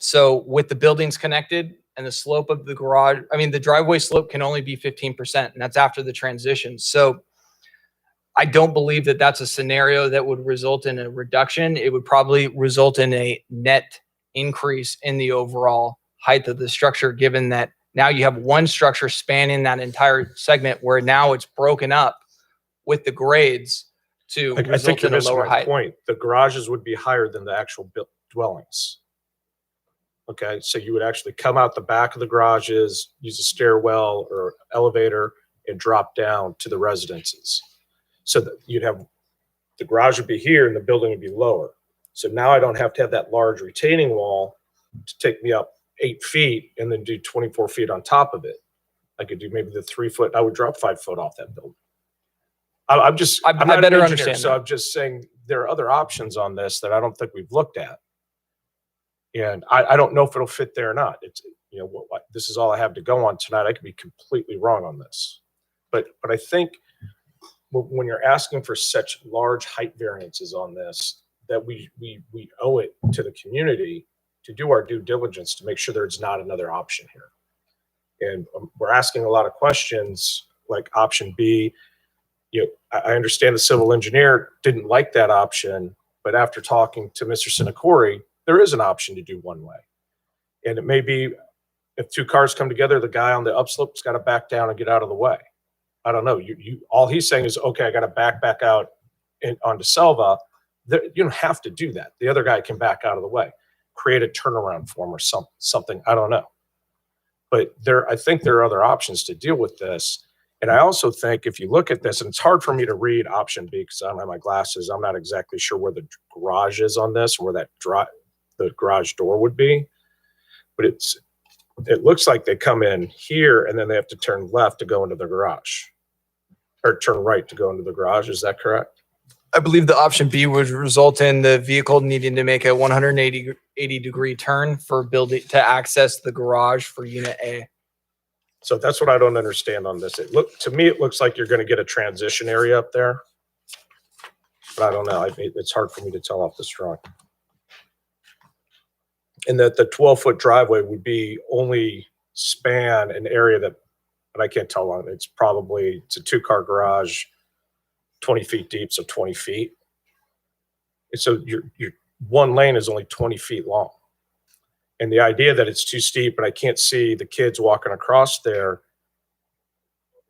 So with the buildings connected, and the slope of the garage, the driveway slope can only be 15%, and that's after the transition. So I don't believe that that's a scenario that would result in a reduction. It would probably result in a net increase in the overall height of the structure, given that now you have one structure spanning that entire segment where now it's broken up with the grades to I think result you're in a missing lower my height. point. The garages would be higher than the actual dwellings. Okay, so you would actually come out the back of the garages, use a stairwell or elevator, and drop down to the residences. So that you'd have, the garage would be here and the building would be lower. So now I don't have to have that large retaining wall to take me up 8 feet and then do 24 feet on top of it. I could do maybe the 3 foot, I would drop 5 foot off that building. I'm not an better engineer, understand so that. I'm just saying there are other options on this that I don't think we've looked at. And I don't know if it'll fit there or not. It's, this is all I have to go on tonight. I could be completely wrong on this. But I think when you're asking for such large height variances on this, that we owe it to the community to do our due diligence to make sure there's not another option here. And we're asking a lot of questions like option B. I understand the civil engineer didn't like that option, but after talking to Mr. Sinacori, there is an option to do one way. And it may be if 2 cars come together, the guy on the upslope's got to back down and get out of the way. I don't know. All he's saying is, okay, I got to back out onto Selva. You don't have to do that. The other guy can back out of the way, create a turnaround for him or something. I don't know. But I think there are other options to deal with this. And I also think if you look at this, and it's hard for me to read option B because I don't have my glasses. I'm not exactly sure where the garage is on this, where the garage door would be. But it looks like they come in here and then they have to turn left to go into the garage, or turn right to go into the garage. Is that correct? I believe the option B would result in the vehicle needing to make a 180-degree turn for building to access the garage for Unit A. So that's what I don't understand on this. To me, it looks like you're going to get a transition area up there, but I don't know. It's hard for me to tell off this drawing. And that the 12-foot driveway would be only span an area that and I can't tell how long, it's a 2-car garage, 20 feet deep, so 20 feet. And so your one lane is only 20 feet long. And the idea that it's too steep and I can't see the kids walking across there,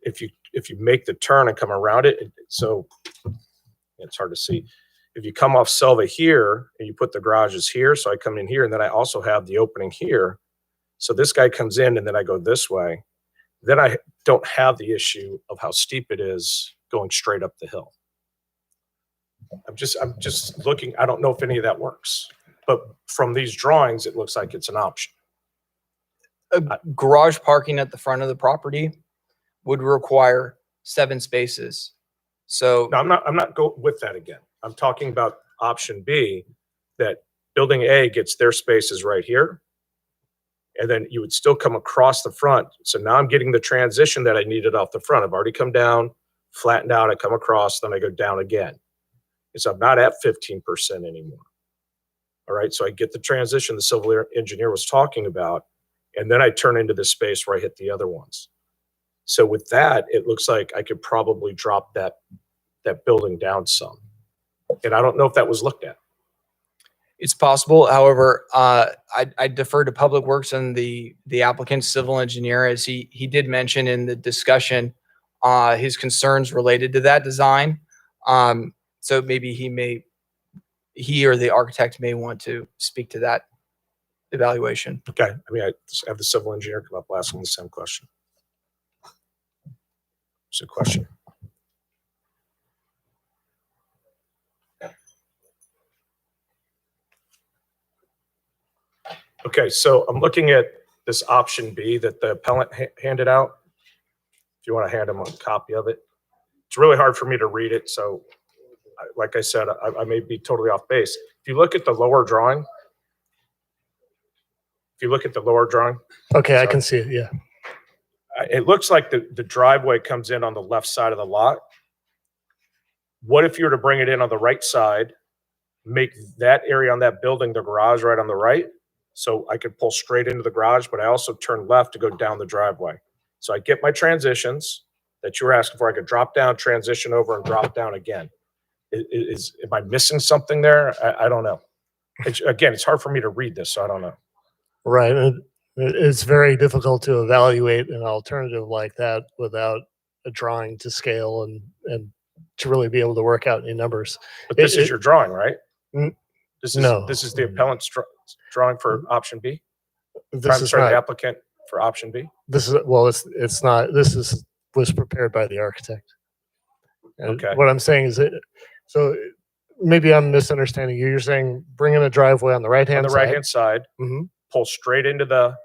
if you make the turn and come around it, so it's hard to see. If you come off Selva here and you put the garages here, so I come in here and then I also have the opening here. So this guy comes in and then I go this way. Then I don't have the issue of how steep it is going straight up the hill. I'm just looking, I don't know if any of that works, but from these drawings, it looks like it's an option. Garage parking at the front of the property would require 7 spaces. So No, I'm not going with that again. I'm talking about option B, that building A gets their spaces right here. And then you would still come across the front. So now I'm getting the transition that I needed off the front. I've already come down, flattened out, I come across, then I go down again. And so I'm not at 15% anymore. All right, so I get the transition the civil engineer was talking about, and then I turn into this space where I hit the other ones. So with that, it looks like I could probably drop that building down some. And I don't know if that was looked at. it's possible. However, I defer to Public Works and the applicant's civil engineer, as he did mention in the discussion his concerns related to that design. So maybe he or the architect may want to speak to that evaluation. Okay, I mean, I just have the civil engineer come up, ask him the same question. It's a question. Okay, so I'm looking at this option B that the appellant handed out. If you want to hand him a copy of it. It's really hard for me to read it, so like I said, I may be totally off base. If you look at the lower drawing, Okay, I can see it, yeah. It looks like the driveway comes in on the left side of the lot. What if you were to bring it in on the right side, make that area on that building, the garage right on the right? So I could pull straight into the garage, but I also turn left to go down the driveway. So I get my transitions that you were asking for. I could drop down, transition over, and drop down again. Am I missing something there? I don't know. Again, it's hard for me to read this, so I don't know. Right, and it's very difficult to evaluate an alternative like that without a drawing to scale and to really be able to work out any numbers. But this is your drawing, right? No. This is the appellant's drawing for option B? This is the not, applicant for option B? this is, well, it's not, was prepared by the architect. And Okay. what I'm saying is that, so maybe I'm misunderstanding you. You're saying bring in a driveway on the On right-hand the side. right-hand side, Mhm. pull straight into the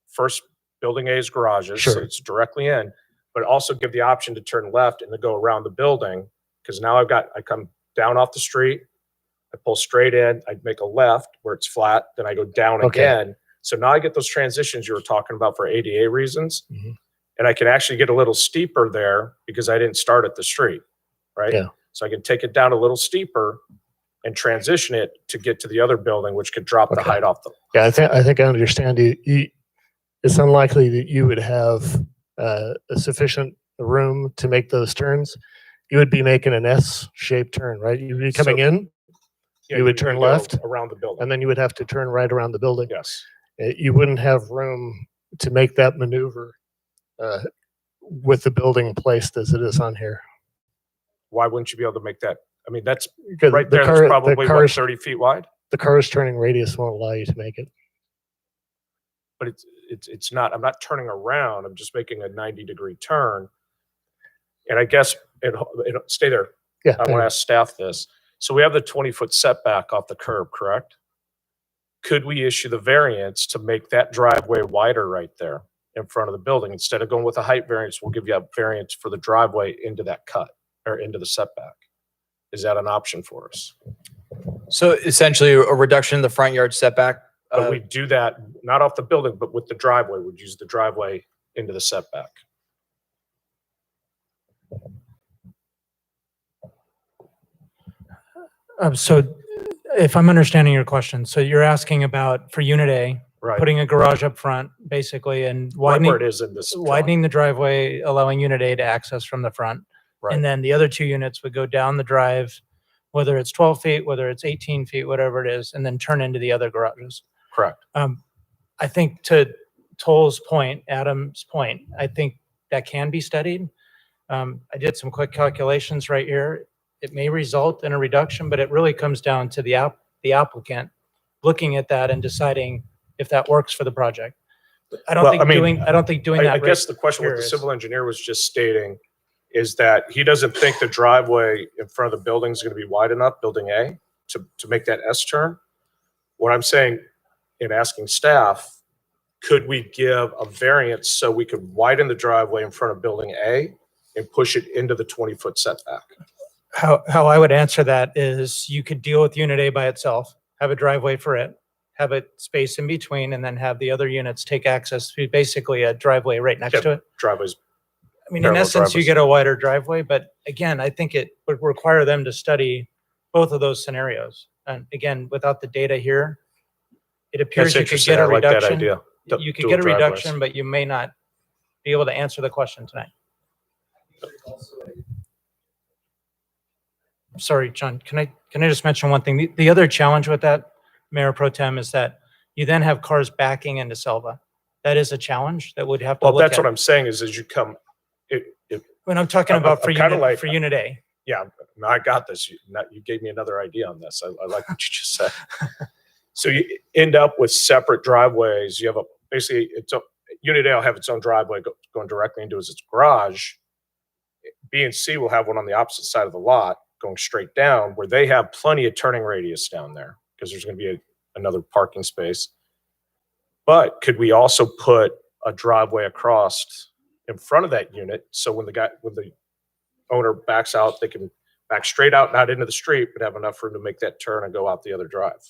first building A's garages, so Sure. it's directly in, but also give the option to turn left and to go around the building, because now I come down off the street, I pull straight in, I make a left where it's flat, then I go down Okay. again. So now I get those transitions you were talking about for ADA reasons. Mhm. And I can actually get a little steeper there because I didn't start at the street, right? Yeah. So I can take it down a little steeper and transition it to get to the other building, which could drop the Okay. height off the. Yeah, I think I understand you. It's unlikely that you would have a sufficient room to make those turns. You would be making an S-shaped turn, right? You'd be coming So- in, Yeah, you would turn go left, around the building. and then you would have to turn right around the building. Yes. You wouldn't have room to make that maneuver with the building placed as it is on here. Why wouldn't you be able to make that? I mean, that's Because right the there. car- That's the probably what, car's- 30 feet wide, The car's turning radius won't allow you to make it. but it's not. I'm not turning around. I'm just making a 90-degree turn. And I guess stay there. Yeah. I want to ask staff this. So we have the 20-foot setback off the curb, correct? Could we issue the variance to make that driveway wider right there in front of the building? Instead of going with a height variance, we'll give you a variance for the driveway into that cut or into the setback. Is that an option for us? So essentially a reduction in the front yard setback. But we do that not off the building, but with the driveway. We'd use the driveway into the setback. So if I'm understanding your question, so you're asking about for Unit A, Right. putting a garage up front, basically, and Right widening, where it is in this. drawing. widening the driveway, allowing unit A to access from the front. Right. And then the other two units would go down the drive, whether it's 12 feet, whether it's 18 feet, whatever it is, and then turn into the other garages. Correct. I think to Toll's point, Adam's point, I think that can be studied. I did some quick calculations right here. It may result in a reduction, but it really comes down to the applicant looking at that and deciding if that works for the project. I don't Well, think I mean, doing that. I guess the question what here the is- civil engineer was just stating is that he doesn't think the driveway in front of the building is going to be wide enough, building A, to make that S turn. What I'm saying in asking staff, could we give a variance so we could widen the driveway in front of building A and push it into the 20-foot setback? How I would answer that is you could deal with unit A by itself, have a driveway for it, have a space in between, and then have the other units take access to basically a driveway right next Yeah, to it. Driveways. I mean, in parallel essence, you driveways. get a wider driveway, but again, I think it would require them to study both of those scenarios. And again, without the data here, it appears That's you could interesting. get a I like that reduction. idea. You could Dual get a driveways. reduction, but you may not be able to answer the question tonight. Sorry, John, can I just mention one thing? The other challenge with that, Mayor Pro Tem, is that you then have cars backing into Selva. That is a challenge that would have to Well, look that's at. what I'm saying is as you come, When I'm talking I'm- about for I'm kinda unit, like- for unit A. yeah, no, I got this. You gave me another idea on this. I like what you just said. So you end up with separate driveways. You have basically unit A will have its own driveway going directly into its garage. B and C will have one on the opposite side of the lot going straight down where they have plenty of turning radius down there because there's going to be another parking space. But could we also put a driveway across in front of that unit so when the owner backs out, they can back straight out, not into the street, but have enough room to make that turn and go out the other drive?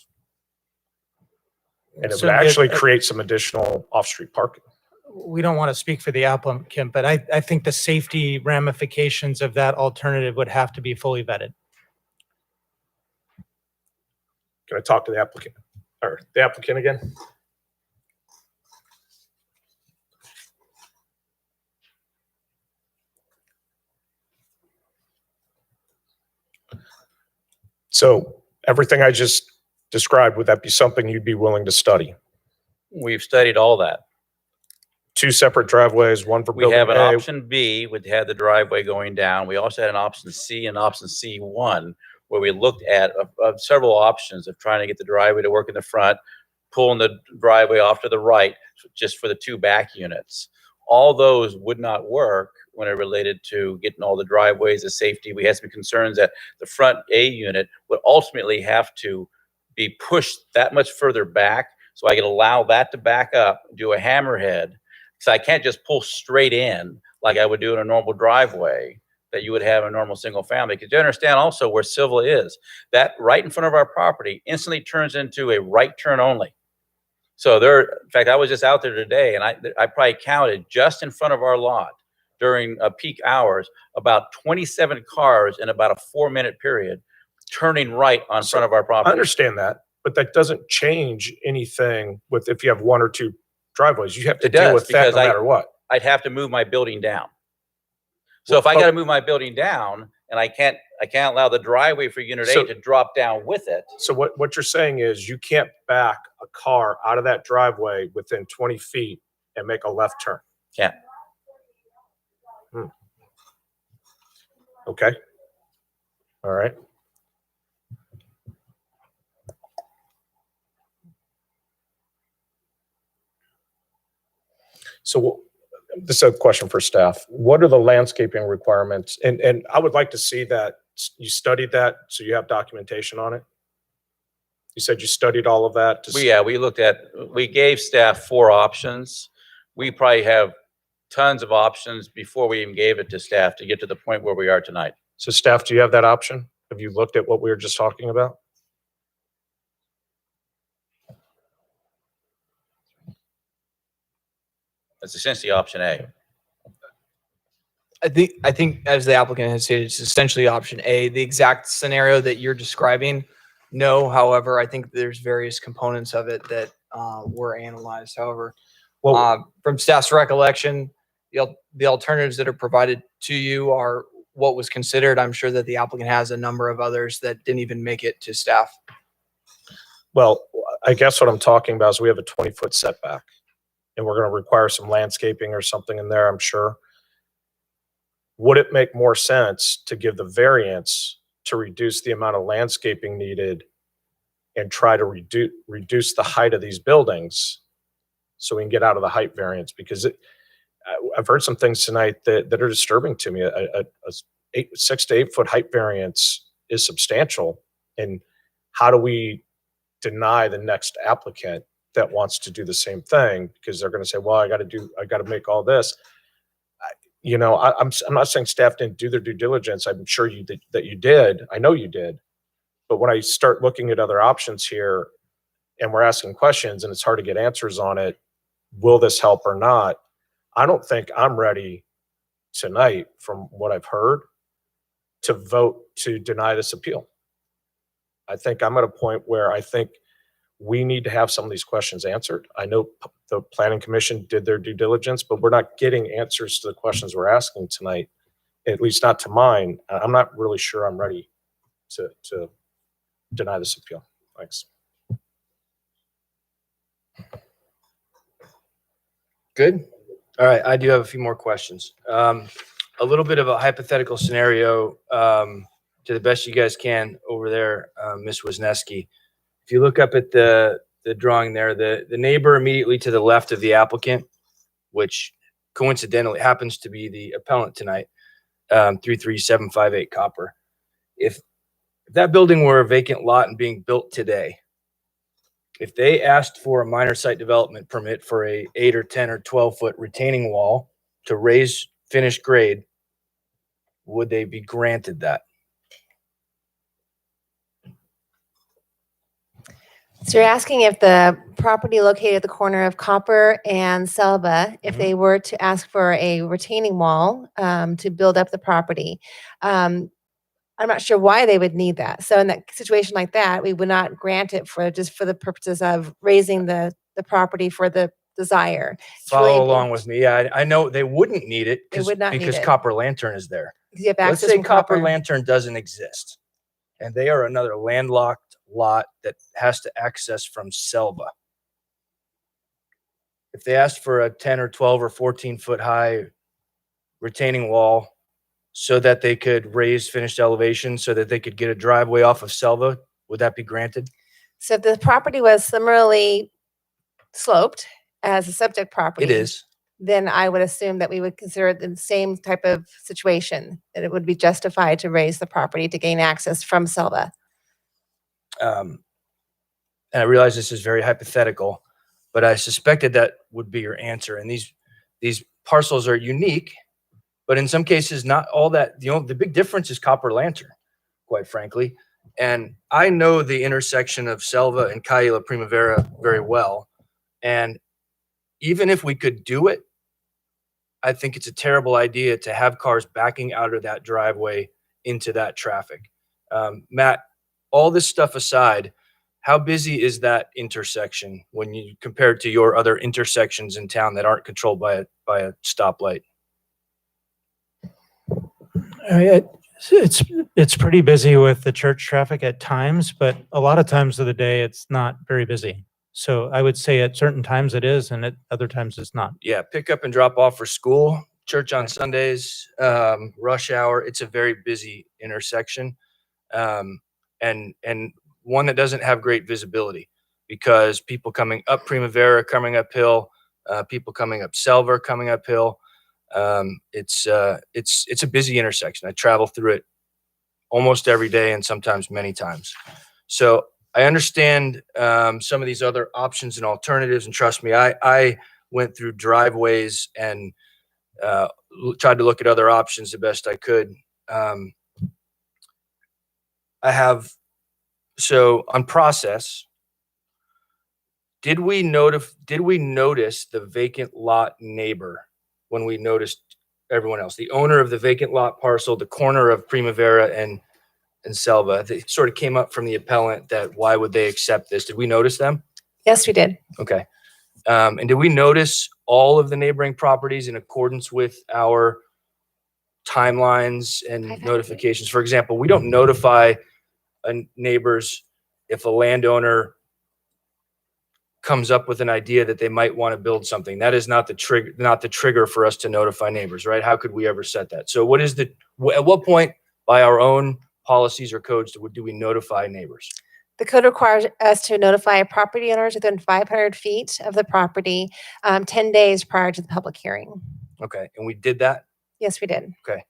And it So would the- actually create some additional off-street parking. We don't want to speak for the applicant, but I think the safety ramifications of that alternative would have to be fully vetted. Can I talk to the applicant or the applicant again? So everything I just described, would that be something you'd be willing to study? We've studied all that. Two separate driveways, one for We building have an A. option B, would have the driveway going down. We also had an option C and option C1, where we looked at several options of trying to get the driveway to work in the front, pulling the driveway off to the right, just for the two back units. All those would not work when it related to getting all the driveways, the safety. We had some concerns that the front A unit would ultimately have to be pushed that much further back, so I could allow that to back up, do a hammerhead. So I can't just pull straight in like I would do in a normal driveway that you would have in a normal single family. Because you understand also where Silva is. That right in front of our property instantly turns into a right turn only. So in fact, I was just out there today and I probably counted just in front of our lot during peak hours, about 27 cars in about a 4-minute period turning right on front of our I property. understand that, but that doesn't change anything with if you have one or two driveways. You have to It deal does, with that because no matter what. I'd have to move my building down. So Well, if I but- got to move my building down and I can't allow the driveway for unit So- A to drop down with it. So what you're saying is you can't back a car out of that driveway within 20 feet and make a left turn. Can't. Okay. All right. So this is a question for staff. What are the landscaping requirements? And I would like to see that you studied that, so you have documentation on it. You said you studied all of that. We gave staff 4 options. We probably have tons of options before we even gave it to staff to get to the point where we are tonight. So staff, do you have that option? Have you looked at what we were just talking about? That's essentially option A. I think as the applicant has stated, it's essentially option A. The exact scenario that you're describing, no. However, I think there's various components of it that were analyzed. However, Well, from staff's recollection, the alternatives that are provided to you are what was considered. I'm sure that the applicant has a number of others that didn't even make it to staff. well, I guess what I'm talking about is we have a 20-foot setback, and we're going to require some landscaping or something in there, I'm sure. Would it make more sense to give the variance to reduce the amount of landscaping needed and try to reduce the height of these buildings so we can get out of the height variance? Because I've heard some things tonight that are disturbing to me. A 6 to 8 foot height variance is substantial. And how do we deny the next applicant that wants to do the same thing? Because they're going to say, well, I got to make all this. I'm not saying staff didn't do their due diligence. I'm sure that you did. I know you did. But when I start looking at other options here and we're asking questions and it's hard to get answers on it, will this help or not? I don't think I'm ready tonight, from what I've heard, to vote to deny this appeal. I think I'm at a point where I think we need to have some of these questions answered. I know the Planning Commission did their due diligence, but we're not getting answers to the questions we're asking tonight, at least not to mine. I'm not really sure I'm ready to deny this appeal. Thanks. Good. All right. I do have a few more questions. A little bit of a hypothetical scenario, to the best you guys can over there, Ms. Wisniewski. If you look up at the drawing there, the neighbor immediately to the left of the applicant, which coincidentally happens to be the appellant tonight, 33758 Copper. If that building were a vacant lot and being built today, if they asked for a minor site development permit for a 8 or 10 or 12 foot retaining wall to raise finished grade, would they be granted that? So you're asking if the property located at the corner of Copper and Selva, if they were to ask for a retaining wall to build up the property. I'm not sure why they would need that. So in that situation like that, we would not grant it for the purposes of raising the property for the desire. It's really- Follow along with me. Yeah, I know they wouldn't need it They would not need because it. Copper Lantern is there. You have Let's access say from Copper Copper. Lantern doesn't exist, and they are another landlocked lot that has to access from Selva. If they asked for a 10 or 12 or 14 foot high retaining wall so that they could raise finished elevation so that they could get a driveway off of Selva, would that be granted? So if the property was similarly sloped as a subject property. It is. Then I would assume that we would consider it the same type of situation, that it would be justified to raise the property to gain access from Selva. And I realize this is very hypothetical, but I suspected that would be your answer. And these parcels are unique, but in some cases, not all that. The big difference is Copper Lantern, quite frankly. And I know the intersection of Selva and Calle La Primavera very well. And even if we could do it, I think it's a terrible idea to have cars backing out of that driveway into that traffic. Matt, all this stuff aside, how busy is that intersection when you compare it to your other intersections in town that aren't controlled by a stoplight? It's pretty busy with the church traffic at times, but a lot of times of the day, it's not very busy. So I would say at certain times it is, and at other times it's not. Yeah, pick up and drop off for school, church on Sundays, rush hour. It's a very busy intersection, and one that doesn't have great visibility because people coming up Primavera, coming uphill, people coming up Selva, coming uphill. It's a busy intersection. I travel through it almost every day and sometimes many times. So I understand some of these other options and alternatives, and trust me, I went through driveways and tried to look at other options the best I could. So on process, did we notice the vacant lot neighbor when we noticed everyone else, the owner of the vacant lot parcel, the corner of Primavera and Selva? They sort of came up from the appellant that why would they accept this? Did we notice them? Yes, we did. Okay. And did we notice all of the neighboring properties in accordance with our timelines and notifications? For example, we don't notify neighbors if a landowner comes up with an idea that they might want to build something. That is not the trigger for us to notify neighbors, right? How could we ever set that? So what is at what point by our own policies or codes do we notify neighbors? The code requires us to notify property owners within 500 feet of the property 10 days prior to the public hearing. Okay, and we did that? Yes, we did. Okay.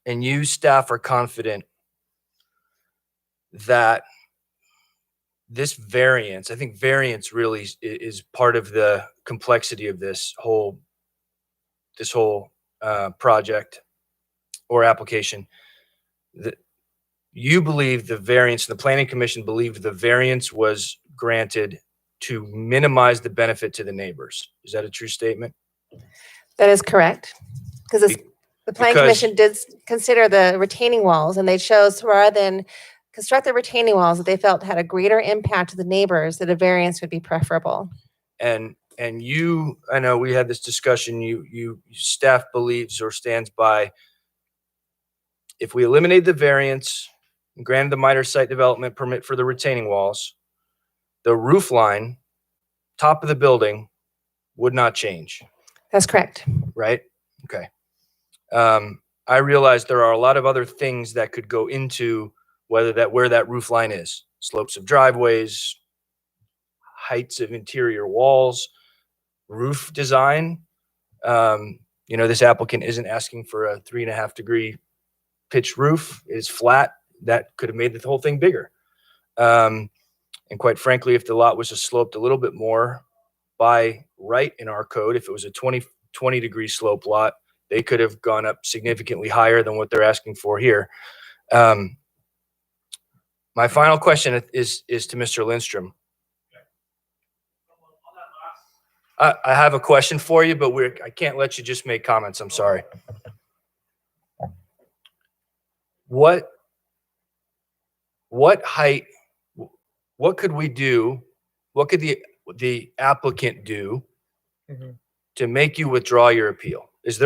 And you staff are confident that this variance, I think variance really is part of the complexity of this whole project or application. You believe the variance, the Planning Commission believed the variance was granted to minimize the benefit to the neighbors. Is that a true statement? That is correct. Because the Planning because- Commission did consider the retaining walls, and they chose rather than construct the retaining walls that they felt had a greater impact to the neighbors, that a variance would be preferable. And you, I know we had this discussion, you staff believes or stands by, if we eliminate the variance and granted the minor site development permit for the retaining walls, the roof line, top of the building would not change, That's correct. right? Okay. I realize there are a lot of other things that could go into where that roof line is. Slopes of driveways, heights of interior walls, roof design. This applicant isn't asking for a 3.5 degree pitched roof. It's flat. That could have made the whole thing bigger. And quite frankly, if the lot was just sloped a little bit more by right in our code, if it was a 20 degree slope lot, they could have gone up significantly higher than what they're asking for here. My final question is to Mr. Lindstrom. I have a question for you, but I can't let you just make comments. I'm sorry. What height, what could we do? What could the applicant do to make you withdraw your appeal? They've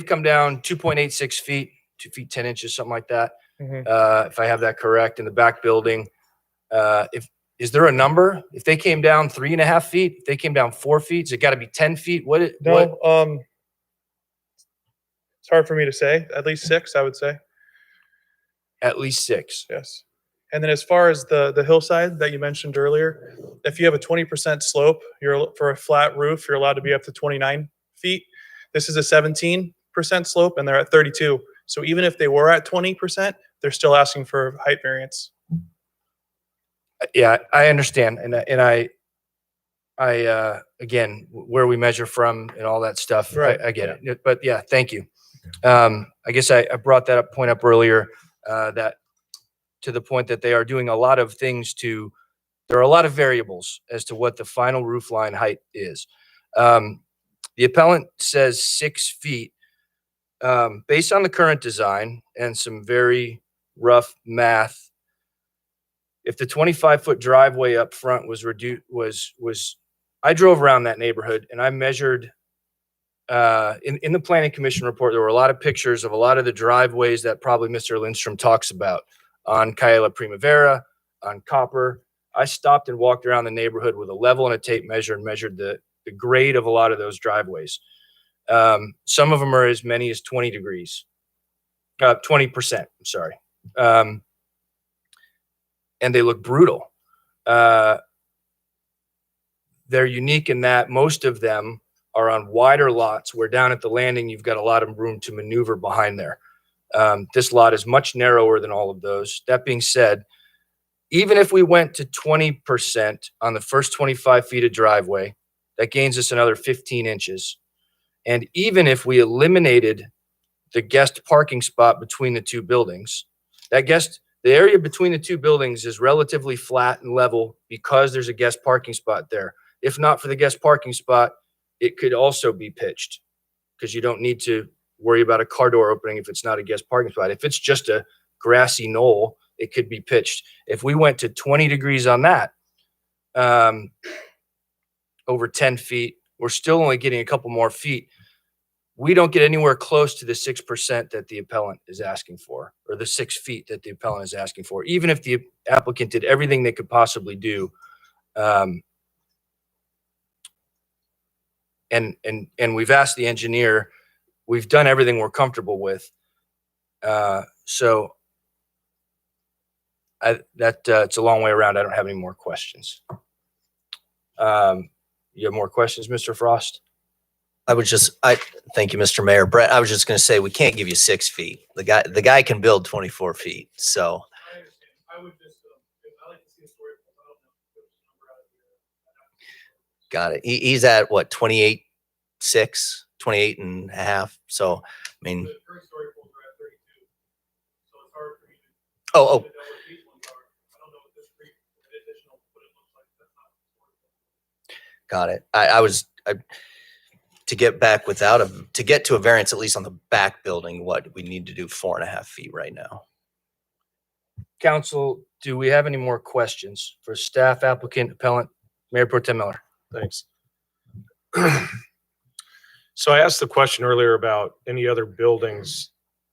come down 2.86 feet, 2 feet 10 inches, something like that. If I have that correct, in the back building. Is there a number? If they came down 3.5 feet, if they came down 4 feet, is it got to be 10 feet? What? No, it's hard for me to say. At least 6, I would say. At least 6. Yes. And then as far as the hillside that you mentioned earlier, if you have a 20% slope, for a flat roof, you're allowed to be up to 29 feet. This is a 17% slope, and they're at 32. So even if they were at 20%, they're still asking for height variance. Yeah, I understand, and I again, where we measure from and all that stuff. Right. I get it, but yeah, thank you. I guess I brought that point up earlier, that to the point that they are doing a lot of things there are a lot of variables as to what the final roof line height is. The appellant says 6 feet. Based on the current design and some very rough math, if the 25-foot driveway up front was reduced, I drove around that neighborhood and I measured, in the Planning Commission report, there were a lot of pictures of a lot of the driveways that probably Mr. Lindstrom talks about on Kaela Primavera, on Copper. I stopped and walked around the neighborhood with a level and a tape measure and measured the grade of a lot of those driveways. Some of them are as many as 20 degrees, 20%, I'm sorry. And they look brutal. They're unique in that most of them are on wider lots where down at the landing, you've got a lot of room to maneuver behind there. This lot is much narrower than all of those. That being said, even if we went to 20% on the first 25 feet of driveway, that gains us another 15 inches. And even if we eliminated the guest parking spot between the two buildings, the area between the two buildings is relatively flat and level because there's a guest parking spot there. If not for the guest parking spot, it could also be pitched because you don't need to worry about a car door opening if it's not a guest parking spot. If it's just a grassy knoll, it could be pitched. If we went to 20 degrees on that, over 10 feet, we're still only getting a couple more feet. We don't get anywhere close to the 6% that the appellant is asking for, or the 6 feet that the appellant is asking for, even if the applicant did everything they could possibly do. And we've asked the engineer, we've done everything we're comfortable with. So it's a long way around. I don't have any more questions. You have more questions, Mr. Frost? Thank you, Mr. Mayor. Brett, I was just going to say, we can't give you 6 feet. The guy can build 24 feet. So got it. He's at what, 28.6, 28 and a half. So, I mean, oh, got it. To get back to get to a variance, at least on the back building, what we need to do 4.5 feet right now. Council, do we have any more questions for staff, applicant, appellant, Mayor Pro Tem Miller? Thanks. So I asked the question earlier about any other buildings,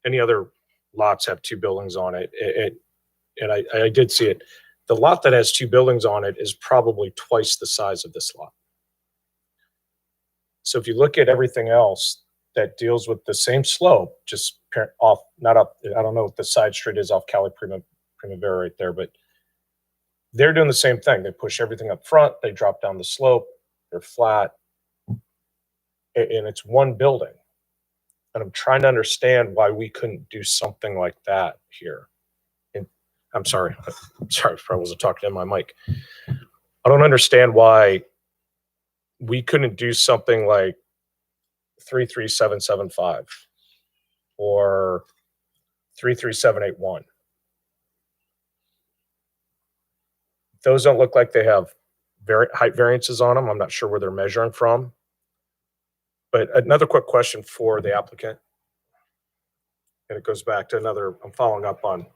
any other lots have 2 buildings on it. And I did see it. The lot that has 2 buildings on it is probably twice the size of this lot. So if you look at everything else that deals with the same slope, just off, not up, I don't know what the side street is off Cali Primavera right there, but they're doing the same thing. They push everything up front, they drop down the slope, they're flat, and it's one building. And I'm trying to understand why we couldn't do something like that here. And I'm sorry, I wasn't talking in my mic. I don't understand why we couldn't do something like 33775 or 33781. Those don't look like they have height variances on them. I'm not sure where they're measuring from. But another quick question for the applicant, and it goes back to I'm following up on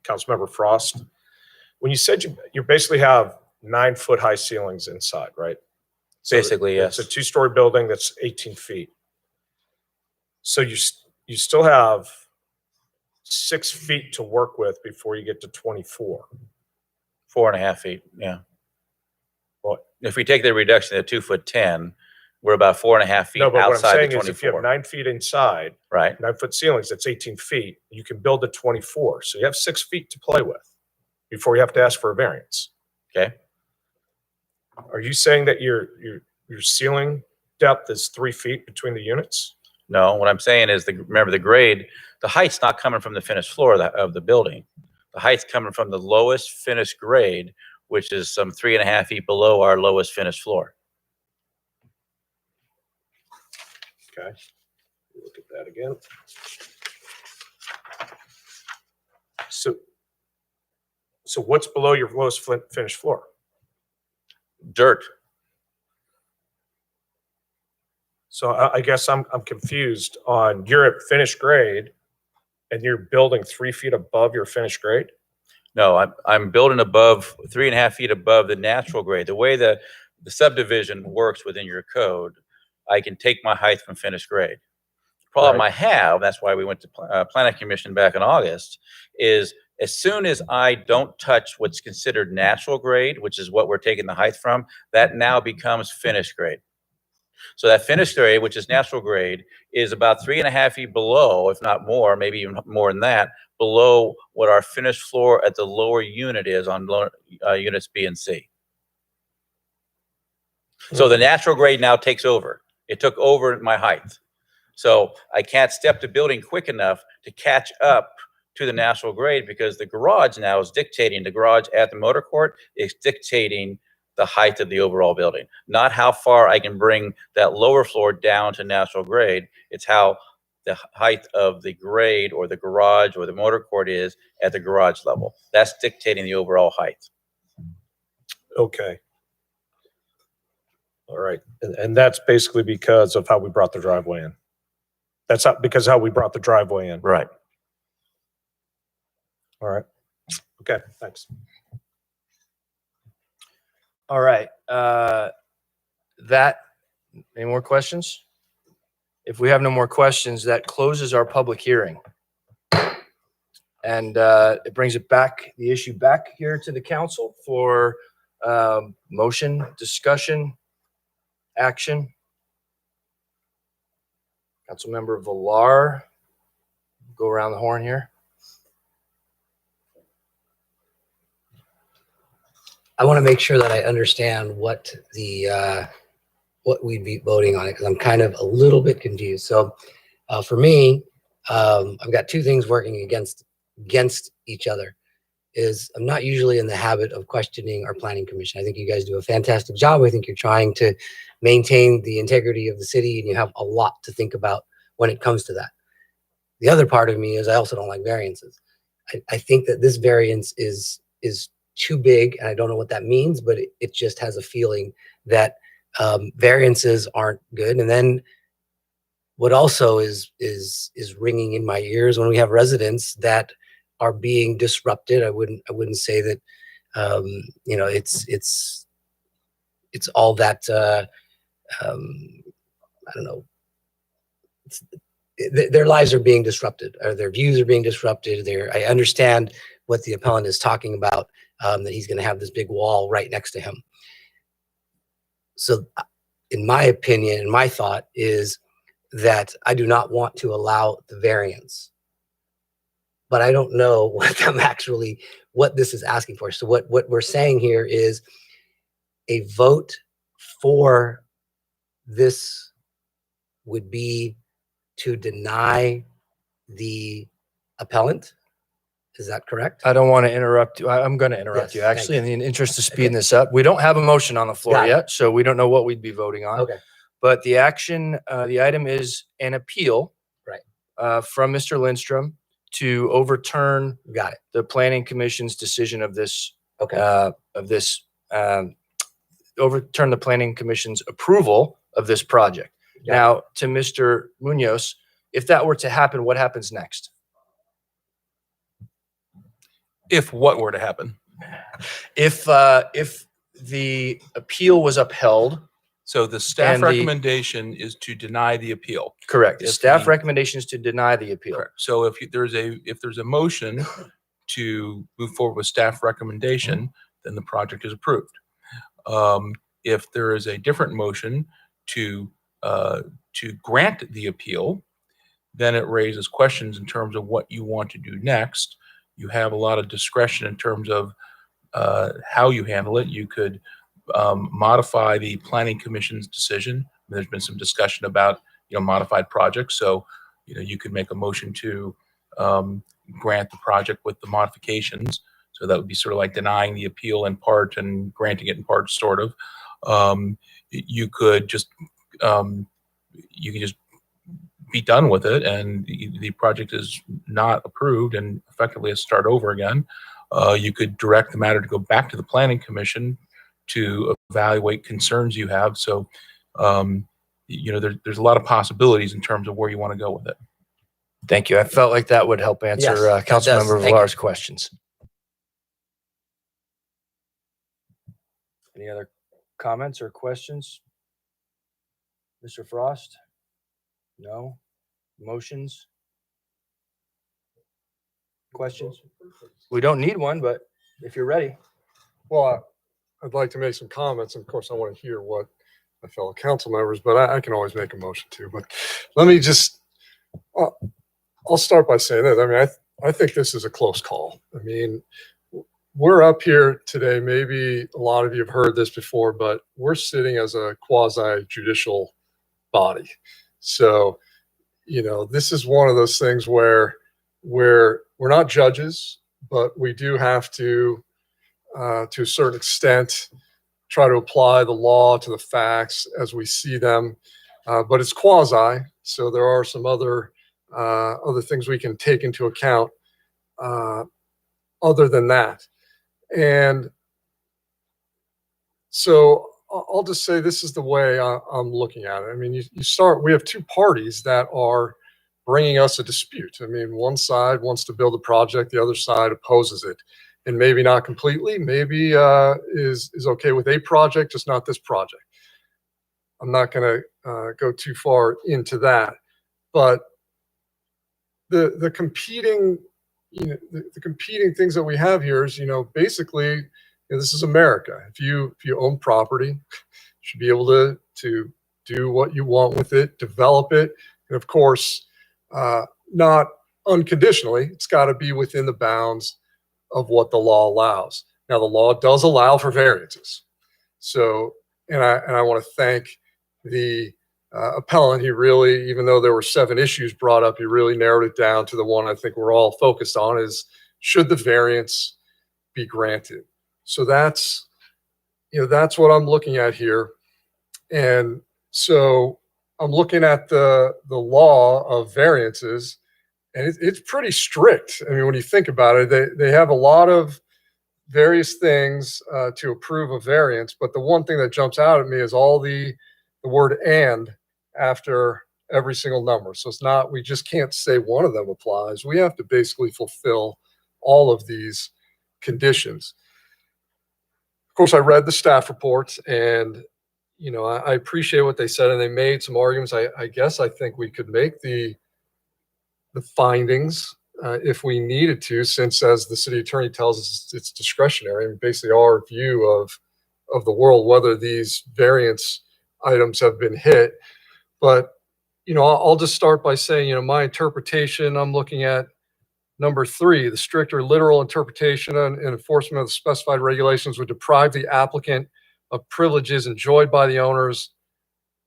Councilmember Frost. When you said you basically have 9-foot high ceilings inside, right? So Basically, yes. It's a 2-story building that's 18 feet. So you still have 6 feet to work with before you get to 24. 4.5 feet. Yeah. Well, if we take the reduction to 2'10", we're about 4.5 feet no, but what I'm outside saying the is if you have 24. 9 feet inside, Right. 9-foot ceilings, that's 18 feet. You can build to 24. So you have 6 feet to play with before you have to ask for a variance. Okay. Are you saying that your ceiling depth is 3 feet between the units? No, what I'm saying is, remember the grade, the height's not coming from the finished floor of the building. The height's coming from the lowest finished grade, which is some 3.5 feet below our lowest finished floor. Okay. Look at that again. So what's below your lowest finished floor? Dirt. So I guess I'm confused on, you're at finished grade and you're building 3 feet above your finished grade? No, I'm building above 3.5 feet above the natural grade. The way the subdivision works within your code, I can take my height from finished grade. Problem Right. I have, that's why we went to Planning Commission back in August, is as soon as I don't touch what's considered natural grade, which is what we're taking the height from, that now becomes finished grade. So that finished grade, which is natural grade, is about 3.5 feet below, if not more, maybe even more than that, below what our finished floor at the lower unit is on units B and C. So the natural grade now takes over. It took over my height. So I can't step the building quick enough to catch up to the natural grade because the garage now is dictating, the garage at the motor court is dictating the height of the overall building, not how far I can bring that lower floor down to natural grade. It's how the height of the grade or the garage or the motor court is at the garage level. That's dictating the overall height. Okay. All right. And that's basically because of how we brought the driveway in. That's how, because how we brought the driveway in. Right. All right. Okay, thanks. All right. Any more questions? If we have no more questions, that closes our public hearing. And it brings the issue back here to the council for motion, discussion, action. Councilmember Villar, go around the horn here. I want to make sure that I understand what what we'd be voting on it, because I'm kind of a little bit confused. So for me, I've got two things working against each other. Is I'm not usually in the habit of questioning our planning commission. I think you guys do a fantastic job. I think you're trying to maintain the integrity of the city, and you have a lot to think about when it comes to that. The other part of me is I also don't like variances. I think that this variance is too big, and I don't know what that means, but it just has a feeling that variances aren't good. And then what also is ringing in my ears when we have residents that are being disrupted. I wouldn't say that you know, it's all that I don't know. Their lives are being disrupted, or their views are being disrupted. I understand what the appellant is talking about, that he's going to have this big wall right next to him. So in my opinion, and my thought is that I do not want to allow the variance, but I don't know what this is asking for. So what we're saying here is a vote for this would be to deny the appellant. Is that correct? I don't want to interrupt you. I'm going to interrupt Yes, you thank actually you. in the interest of speeding this up. We don't have a motion on the floor Got it. yet, so we don't know what we'd be voting on. Okay. But the item is an appeal Right. from Mr. Lindstrom to overturn Got it. the planning commission's decision of this, Okay. overturn the planning commission's approval of this project. Got it. Now, to Mr. Munoz, if that were to happen, what happens next? If what were to happen? If the appeal was upheld, So the staff And the- recommendation is to deny the appeal. correct. The If staff the- recommendation is to deny the appeal. Correct. So if there's a motion to move forward with staff recommendation, then the project is approved. If there is a different motion to grant the appeal, then it raises questions in terms of what you want to do next. You have a lot of discretion in terms of how you handle it. You could modify the planning commission's decision. There's been some discussion about, modified projects. So, you could make a motion to grant the project with the modifications. So that would be sort of like denying the appeal in part and granting it in part, sort of. You could just be done with it, and the project is not approved, and effectively start over again. You could direct the matter to go back to the planning commission to evaluate concerns you have. So, there's a lot of possibilities in terms of where you want to go with it. Thank you. I felt like that would help answer Yes, that does. Councilmember Thank you. Villar's questions. Any other comments or questions? Mr. Frost? No? Motions? Questions? We don't need one, but if you're ready. Well, I'd like to make some comments. Of course, I want to hear what my fellow council members, but I can always make a motion too. But let me just, I'll start by saying this. I mean, I think this is a close call. I mean, we're up here today. Maybe a lot of you have heard this before, but we're sitting as a quasi judicial body. So, this is one of those things where we're not judges, but we do have to a certain extent, try to apply the law to the facts as we see them. But it's quasi, so there are some other things we can take into account other than that. And so I'll just say this is the way I'm looking at it. I mean, we have two parties that are bringing us a dispute. I mean, one side wants to build a project, the other side opposes it. And maybe not completely, maybe is okay with a project, just not this project. I'm not going to go too far into that, but the competing, the competing things that we have here is, basically, this is America. If you own property, you should be able to do what you want with it, develop it, and of course, not unconditionally. It's got to be within the bounds of what the law allows. Now, the law does allow for variances. So, and I want to thank the appellant. He really, even though there were 7 issues brought up, he really narrowed it down to the one I think we're all focused on is, should the variance be granted? So that's, that's what I'm looking at here. And so I'm looking at the law of variances, and it's pretty strict. I mean, when you think about it, they have a lot of various things to approve a variance, but the one thing that jumps out at me is all the word "and" after every single number. So it's not, we just can't say one of them applies. We have to basically fulfill all of these conditions. Of course, I read the staff reports, and I appreciate what they said, and they made some arguments. I guess I think we could make the findings if we needed to, since, as the city attorney tells us, it's discretionary, and basically our view of the world, whether these variance items have been hit. But I'll just start by saying, my interpretation, I'm looking at number 3, the stricter literal interpretation and enforcement of the specified regulations would deprive the applicant of privileges enjoyed by the owners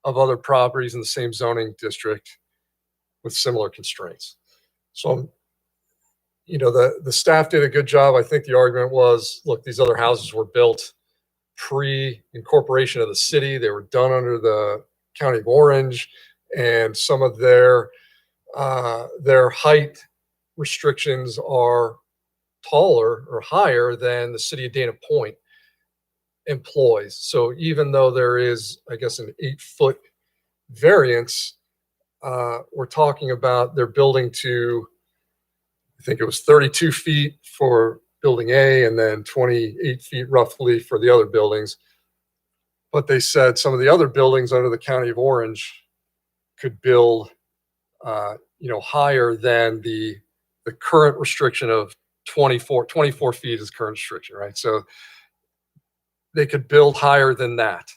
of other properties in the same zoning district with similar constraints. So, the staff did a good job. I think the argument was, look, these other houses were built pre-incorporation of the city. They were done under the County of Orange, and some of their height restrictions are taller or higher than the city of Dana Point employs. So even though there is, I guess, an 8-foot variance, we're talking about they're building to, I think it was 32 feet for building A and then 28 feet roughly for the other buildings. But they said some of the other buildings under the County of Orange could build, higher than the current restriction of 24 feet is current restriction, right? So they could build higher than that.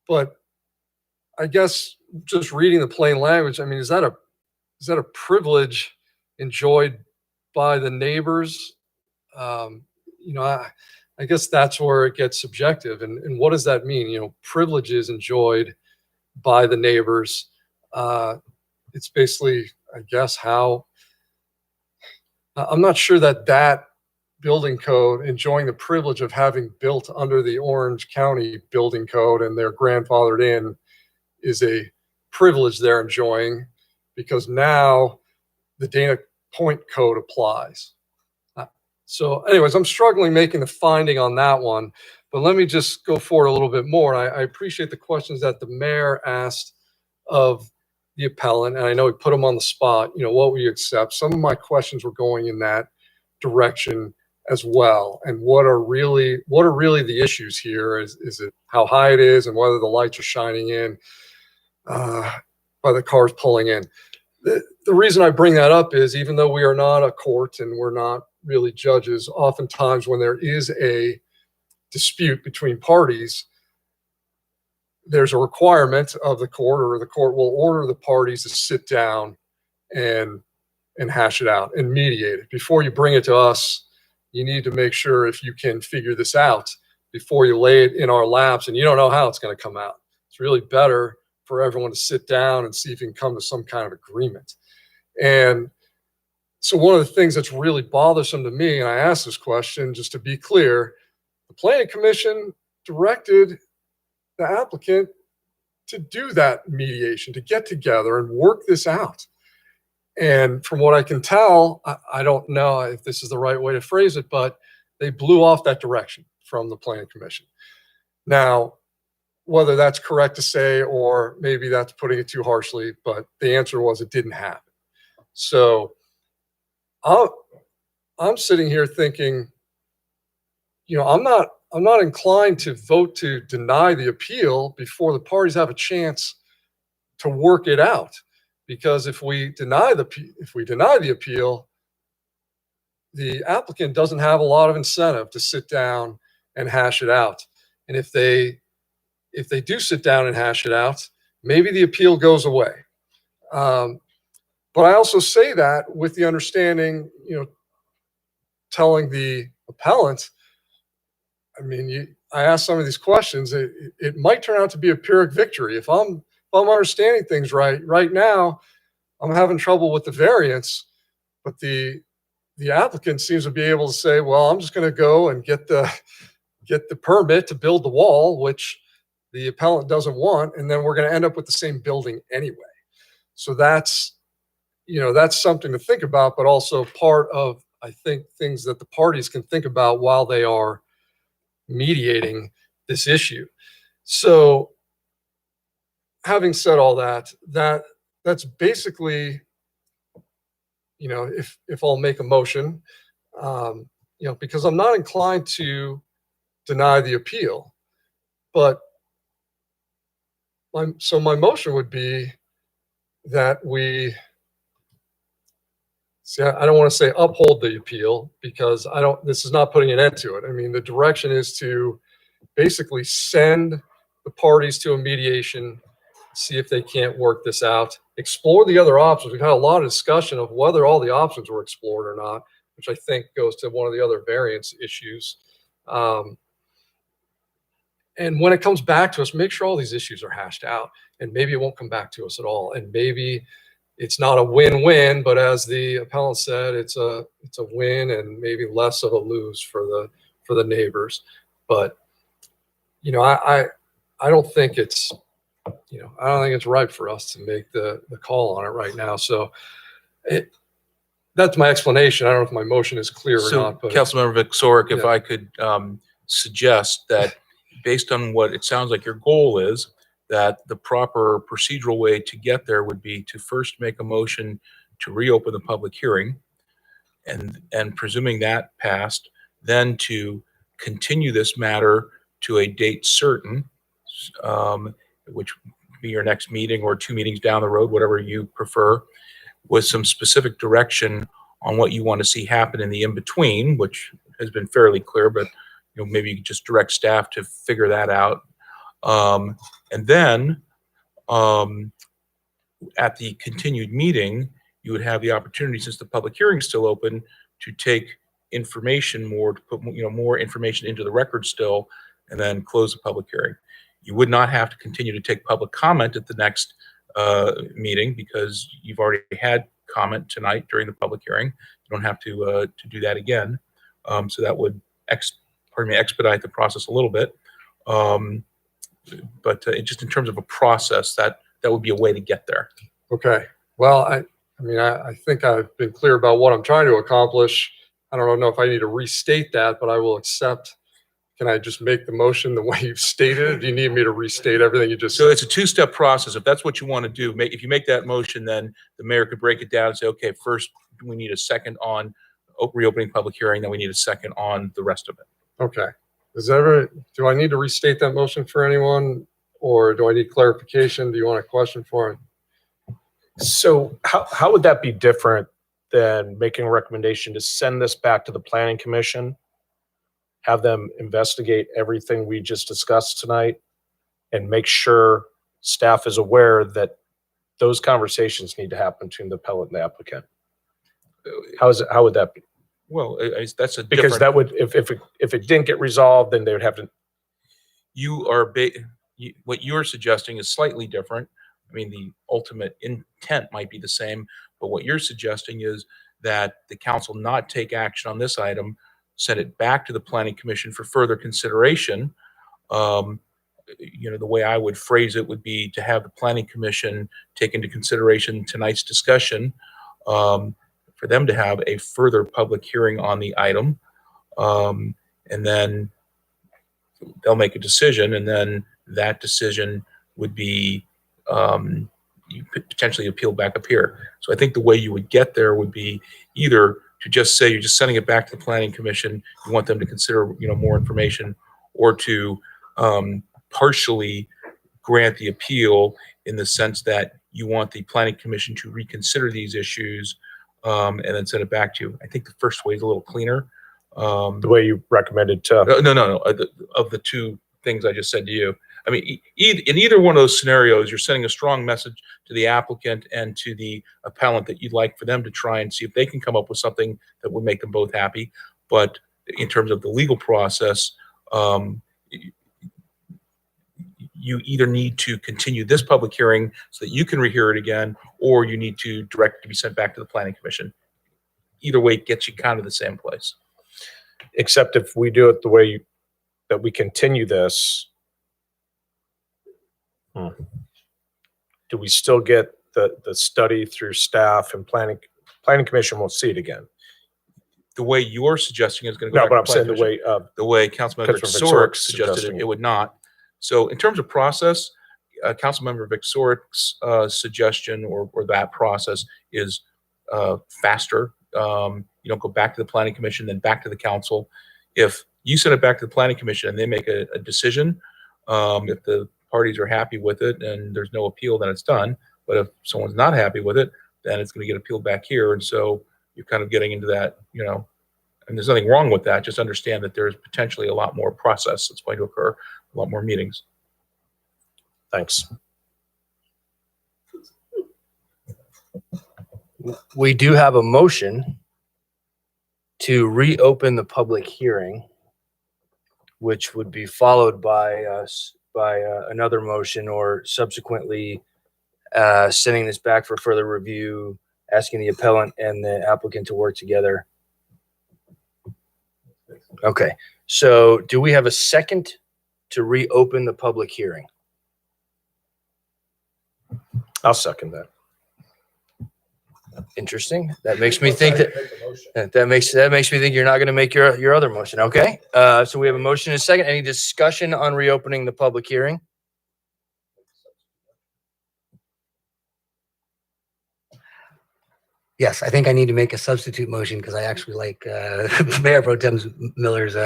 But I guess just reading the plain language, I mean, is that a privilege enjoyed by the neighbors? I guess that's where it gets subjective. And what does that mean? Privileges enjoyed by the neighbors. It's basically, I guess, how I'm not sure that building code, enjoying the privilege of having built under the Orange County building code and they're grandfathered in, is a privilege they're enjoying, because now the Dana Point code applies. So anyways, I'm struggling making the finding on that one, but let me just go forward a little bit more. I appreciate the questions that the mayor asked of the appellant, and I know he put him on the spot. What will you accept? Some of my questions were going in that direction as well. And what are really the issues here? Is it how high it is and whether the lights are shining in by the cars pulling in? The reason I bring that up is, even though we are not a court and we're not really judges, oftentimes when there is a dispute between parties, there's a requirement of the court, or the court will order the parties to sit down and hash it out and mediate it. Before you bring it to us, you need to make sure if you can figure this out before you lay it in our laps, and you don't know how it's going to come out. It's really better for everyone to sit down and see if you can come to some kind of agreement. And so one of the things that's really bothersome to me, and I asked this question just to be clear, the Planning Commission directed the applicant to do that mediation, to get together and work this out. And from what I can tell, I don't know if this is the right way to phrase it, but they blew off that direction from the Planning Commission. Now, whether that's correct to say, or maybe that's putting it too harshly, but the answer was it didn't happen. So I'm sitting here thinking, I'm not inclined to vote to deny the appeal before the parties have a chance to work it out. Because if we deny the appeal, the applicant doesn't have a lot of incentive to sit down and hash it out. And if they do sit down and hash it out, maybe the appeal goes away. But I also say that with the understanding, telling the appellant, I asked some of these questions, it might turn out to be a Pyrrhic victory. If I'm understanding things right now, I'm having trouble with the variance, but the applicant seems to be able to say, well, I'm just going to go and get the permit to build the wall, which the appellant doesn't want, and then we're going to end up with the same building anyway. So that's something to think about, but also part of, I think, things that the parties can think about while they are mediating this issue. So having said all that's basically, if I'll make a motion, because I'm not inclined to deny the appeal, but my motion would be that I don't want to say uphold the appeal, because this is not putting an end to it. The direction is to basically send the parties to a mediation, see if they can't work this out, explore the other options. We've had a lot of discussion of whether all the options were explored or not, which I think goes to one of the other variance issues. And when it comes back to us, make sure all these issues are hashed out, and maybe it won't come back to us at all. And maybe it's not a win-win, but as the appellant said, it's a win and maybe less of a lose for the neighbors. But I don't think it's right for us to make the call on it right now. So that's my explanation. I don't know if my motion is clear or not. But Councilmember Vic-Sorek, if Yeah. I could suggest that, based on what it sounds like your goal is, that the proper procedural way to get there would be to first make a motion to reopen the public hearing, and presuming that passed, then to continue this matter to a date certain, which would be your next meeting or 2 meetings down the road, whatever you prefer, with some specific direction on what you want to see happen in the in-between, which has been fairly clear, but maybe you could just direct staff to figure that out. And then at the continued meeting, you would have the opportunity, since the public hearing is still open, to take information more, to put more information into the record still, and then close the public hearing. You would not have to continue to take public comment at the next meeting, because you've already had comment tonight during the public hearing. You don't have to do that again. So that would expedite the process a little bit. But just in terms of a process, that would be a way to get there. Okay. Well, I think I've been clear about what I'm trying to accomplish. I don't know if I need to restate that, but I will accept. Can I just make the motion the way you've stated it? Do you need me to restate everything you just So said? it's a two-step process. If that's what you want to do, if you make that motion, then the mayor could break it down and say, okay, first we need a second on reopening public hearing, then we need a second on the rest of it. Okay. Do I need to restate that motion for anyone, or do I need clarification? Do you want a question for it? So how would that be different than making a recommendation to send this back to the planning commission, have them investigate everything we just discussed tonight, and make sure staff is aware that those conversations need to happen between the appellant and the applicant? How would that be? Well, that's a Because different, that would, if it didn't get resolved, then they would have to. What you're suggesting is slightly different. The ultimate intent might be the same, but what you're suggesting is that the council not take action on this item, send it back to the planning commission for further consideration. The way I would phrase it would be to have the planning commission take into consideration tonight's discussion, for them to have a further public hearing on the item, and then they'll make a decision, and then that decision would be you could potentially appeal back up here. So I think the way you would get there would be either to just say you're just sending it back to the Planning Commission, you want them to consider, more information, or to partially grant the appeal in the sense that you want the Planning Commission to reconsider these issues and then send it back to you. I think the first way is a little cleaner. The way you recommended to. No. Of the two things I just said to you. I mean, in either one of those scenarios, you're sending a strong message to the applicant and to the appellant that you'd like for them to try and see if they can come up with something that would make them both happy. But in terms of the legal process, you either need to continue this public hearing so that you can rehear it again, or you need to direct it to be sent back to the Planning Commission. Either way gets you kind of the same place. Except if we do it the way that we continue this, do we still get the study through staff and planning commission won't see it again? The way you're suggesting is going to go No, back but to I'm saying the way, the way Councilmember Councilmember Sorek Sorek suggested suggesting. it would not. So in terms of process, Councilmember Vic Sorek's suggestion or that process is faster. You don't go back to the Planning Commission, then back to the council. If you send it back to the Planning Commission and they make a decision, if the parties are happy with it and there's no appeal, then it's done. But if someone's not happy with it, then it's going to get appealed back here. And so you're kind of getting into that, and there's nothing wrong with that. Just understand that there's potentially a lot more process that's going to occur, a lot more meetings. Thanks. We do have a motion to reopen the public hearing, which would be followed by another motion or subsequently sending this back for further review, asking the appellant and the applicant to work together. Okay, so do we have a second to reopen the public hearing? I'll second that. Interesting. That makes me think that makes me think you're not going to make your other motion. Okay. So we have a motion and a second. Any discussion on reopening the public hearing? Yes, I think I need to make a substitute motion because I actually like Mayor Pro Tem Miller's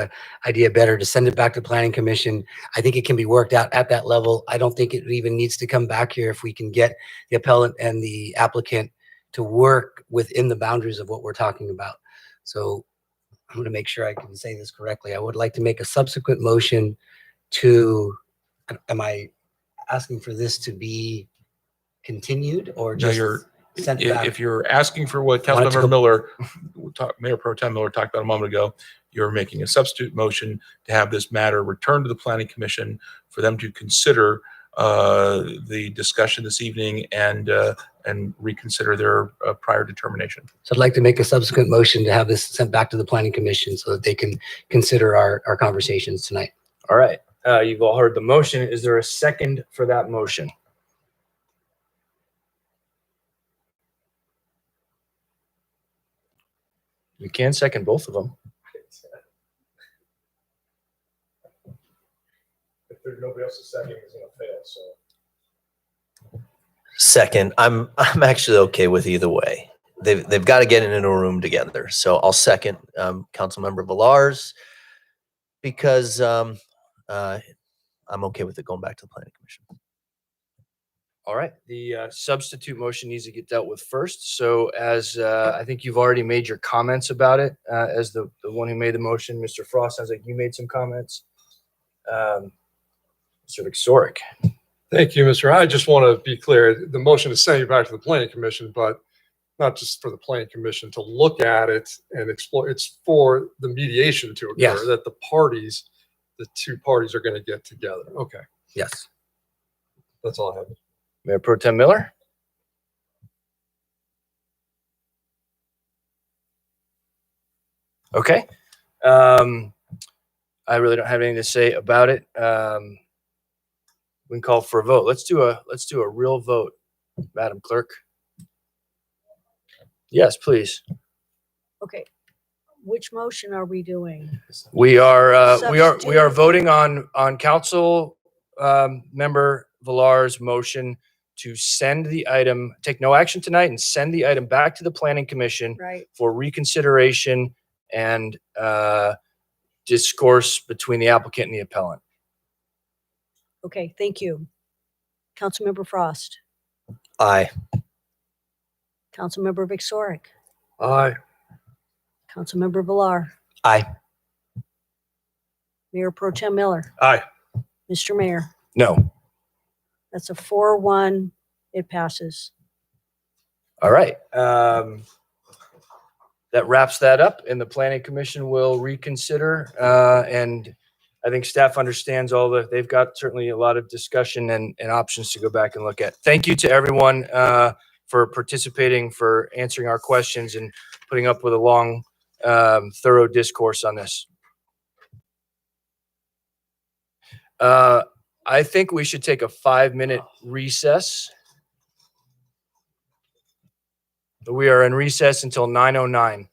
idea better to send it back to Planning Commission. I think it can be worked out at that level. I don't think it even needs to come back here if we can get the appellant and the applicant to work within the boundaries of what we're talking about. So I'm going to make sure I can say this correctly. I would like to make a subsequent motion to, am I asking for this to be continued or No, just you're sent back? if you're asking for what Want it to Councilmember go- Miller, Mayor Pro Tem Miller talked about a moment ago, you're making a substitute motion to have this matter returned to the Planning Commission for them to consider the discussion this evening and reconsider their prior determination. So I'd like to make a subsequent motion to have this sent back to the Planning Commission so that they can consider our conversations tonight. All right. You've all heard the motion. Is there a second for that motion? You can second both of them. If there's nobody else to second, it's going to fail. So. Second, I'm actually okay with either way. They've got to get in a room together. So I'll second Councilmember Villar's because I'm okay with it going back to the Planning Commission. All right. The substitute motion needs to get dealt with first. So as I think you've already made your comments about it, as the one who made the motion, Mr. Frost, sounds like you made some comments. Mr. Sorek. Thank you, Mr. I just want to be clear. The motion is sending it back to the Planning Commission, but not just for the Planning Commission to look at it and explore. It's for the mediation to occur, Yes. that the two parties are going to get together. Okay, Yes. that's all I have. Mayor Pro Tem Miller. Okay. I really don't have anything to say about it. We can call for a vote. Let's do a real vote, Madam Clerk. Yes, please. Okay, which motion are we doing? We are Substitute. voting on council member Villar's motion to send the item, take no action tonight and send the item back to the planning commission Right. for reconsideration and discourse between the applicant and the appellant. Okay, thank you. Councilmember Frost, Aye. Councilmember Vixoric, Aye. Councilmember Villar, Aye. Mayor Pro Tem Miller, Aye. Mr. Mayor. No. That's a 4-1. It passes. All right. That wraps that up, and the planning commission will reconsider. And I think staff understands they've got certainly a lot of discussion and options to go back and look at. Thank you to everyone for participating, for answering our questions and putting up with a long, thorough discourse on this. I think we should take a 5-minute recess. We are in recess until 9:09.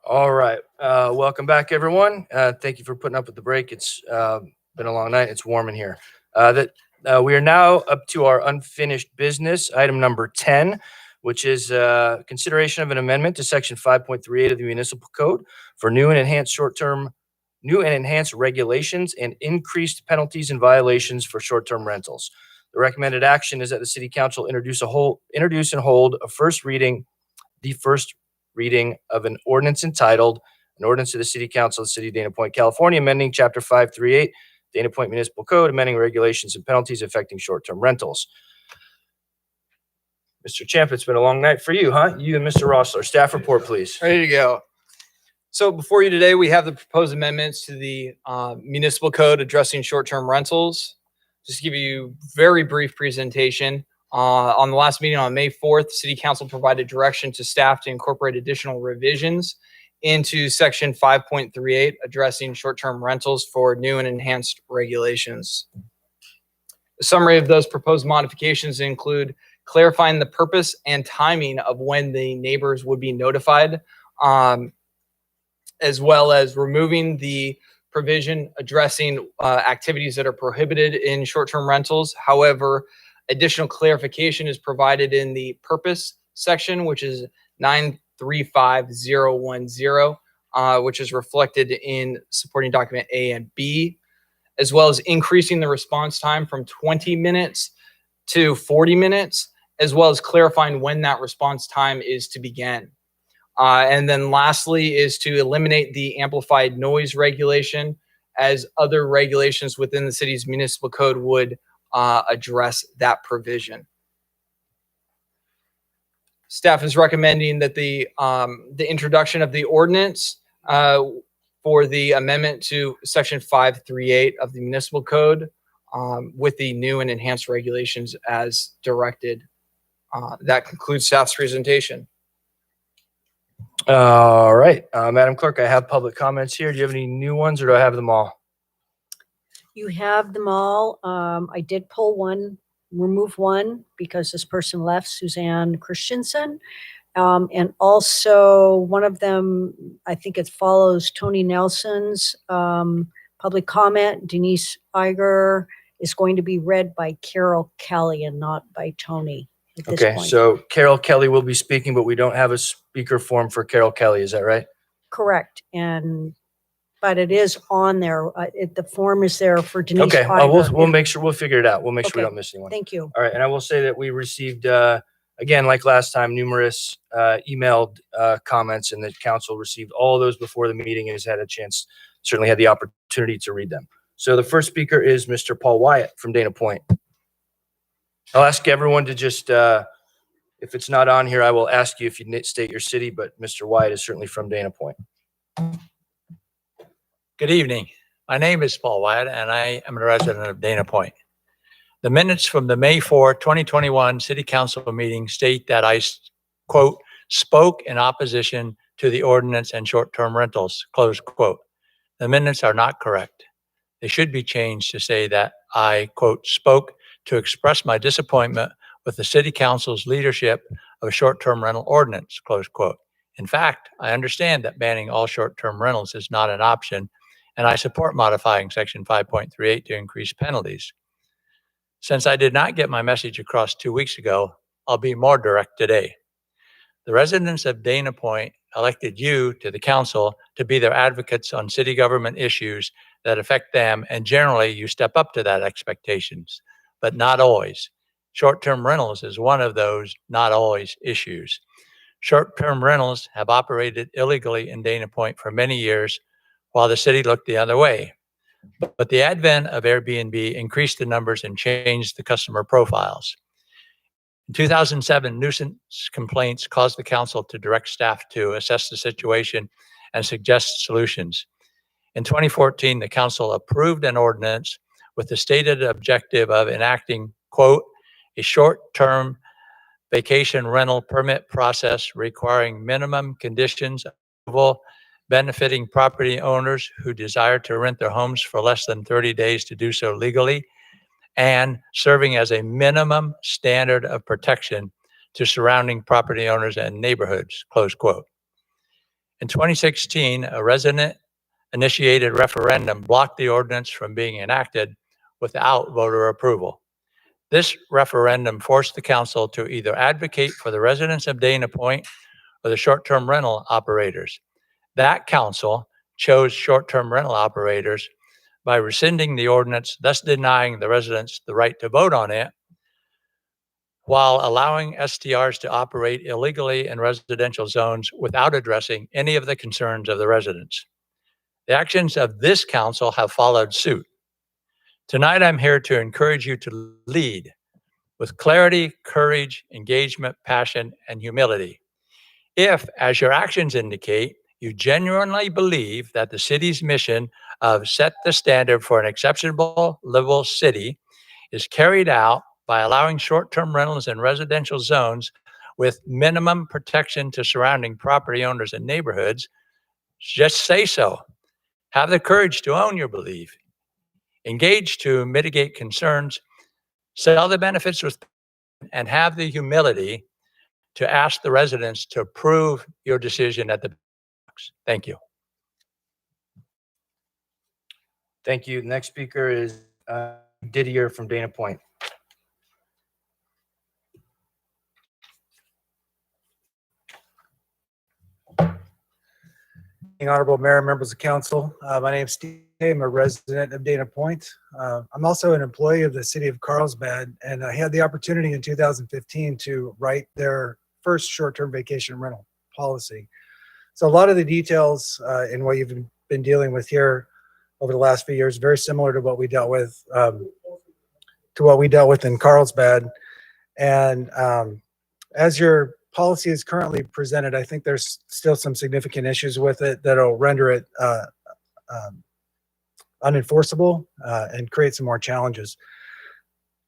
All right. Welcome back, everyone. Thank you for putting up with the break. It's been a long night. It's warm in here. We are now up to our unfinished business, item number 10, which is consideration of an amendment to section 5.38 of the municipal code for new and enhanced regulations and increased penalties and violations for short-term rentals. The recommended action is that the city council introduce and hold the first reading of an ordinance entitled, an ordinance to the City Council of the City of Dana Point, California, amending Chapter 538, Dana Point Municipal Code, amending regulations and penalties affecting short-term rentals. Mr. Champ, it's been a long night for you, huh? You and Mr. Rossler. Staff report, please. Ready to go. So before you today, we have the proposed amendments to the municipal code addressing short-term rentals. Just to give you a very brief presentation. On the last meeting on May 4th, City Council provided direction to staff to incorporate additional revisions into Section 5.38, addressing short-term rentals for new and enhanced regulations. A summary of those proposed modifications include clarifying the purpose and timing of when the neighbors would be notified, as well as removing the provision addressing activities that are prohibited in short-term rentals. However, additional clarification is provided in the purpose section, which is 935010, which is reflected in supporting document A and B, as well as increasing the response time from 20 minutes to 40 minutes, as well as clarifying when that response time is to begin. And then lastly is to eliminate the amplified noise regulation, as other regulations within the city's municipal code would address that provision. Staff is recommending that the introduction of the ordinance for the amendment to Section 538 of the municipal code with the new and enhanced regulations as directed. That concludes staff's presentation. All right. Madam Clerk, I have public comments here. Do you have any new ones or do I have them all? You have them all. I did pull one, remove one because this person left, Suzanne Christensen. And also one of them, I think it follows Tony Nelson's public comment. Denise Iger is going to be read by Carol Kelly and not by Tony at this Okay, point. so Carol Kelly will be speaking, but we don't have a speaker form for Carol Kelly. Is that right? Correct. But it is on there. The form is there for Denise Okay, Iger. we'll make sure, we'll figure it out. We'll make sure we Okay, don't miss anyone. Thank you. All right, and I will say that we received, again, like last time, numerous emailed comments, and the council received all of those before the meeting and has had a chance, certainly had the opportunity to read them. So the first speaker is Mr. Paul Wyatt from Dana Point. I'll ask everyone to just, if it's not on here, I will ask you if you state your city, but Mr. Wyatt is certainly from Dana Point. Good evening. My name is Paul Wyatt, and I am a resident of Dana Point. The minutes from the May 4, 2021 City Council meeting state that I, quote, spoke in opposition to the ordinance and short-term rentals, close quote. The minutes are not correct. They should be changed to say that I, quote, spoke to express my disappointment with the City Council's leadership of a short-term rental ordinance, close quote. In fact, I understand that banning all short-term rentals is not an option, and I support modifying Section 5.38 to increase penalties. Since I did not get my message across 2 weeks ago, I'll be more direct today. The residents of Dana Point elected you to the council to be their advocates on city government issues that affect them, and generally you step up to that expectations, but not always. Short-term rentals is one of those not always issues. Short-term rentals have operated illegally in Dana Point for many years, while the city looked the other way. But the advent of Airbnb increased the numbers and changed the customer profiles. In 2007, nuisance complaints caused the council to direct staff to assess the situation and suggest solutions. In 2014, the council approved an ordinance with the stated objective of enacting, quote, a short-term vacation rental permit process requiring minimum conditions of approval, benefiting property owners who desire to rent their homes for less than 30 days to do so legally, and serving as a minimum standard of protection to surrounding property owners and neighborhoods, close quote. In 2016, a resident-initiated referendum blocked the ordinance from being enacted without voter approval. This referendum forced the council to either advocate for the residents of Dana Point or the short-term rental operators. That council chose short-term rental operators by rescinding the ordinance, thus denying the residents the right to vote on it, while allowing STRs to operate illegally in residential zones without addressing any of the concerns of the residents. The actions of this council have followed suit. Tonight, I'm here to encourage you to lead with clarity, courage, engagement, passion, and humility. If, as your actions indicate, you genuinely believe that the city's mission of set the standard for an exceptional, livable city is carried out by allowing short-term rentals in residential zones with minimum protection to surrounding property owners and neighborhoods, just say so. Have the courage to own your belief. Engage to mitigate concerns, sell the benefits with, and have the humility to ask the residents to approve your decision at the box. Thank you. Thank you. Next speaker is Didier from Dana Point. Honorable Mayor, members of council. My name is Steve. I'm a resident of Dana Point. I'm also an employee of the city of Carlsbad, and I had the opportunity in 2015 to write their first short-term vacation rental policy. So a lot of the details in what you've been dealing with here over the last few years, very similar to what we dealt with in Carlsbad. And as your policy is currently presented, I think there's still some significant issues with it that'll render it unenforceable and create some more challenges.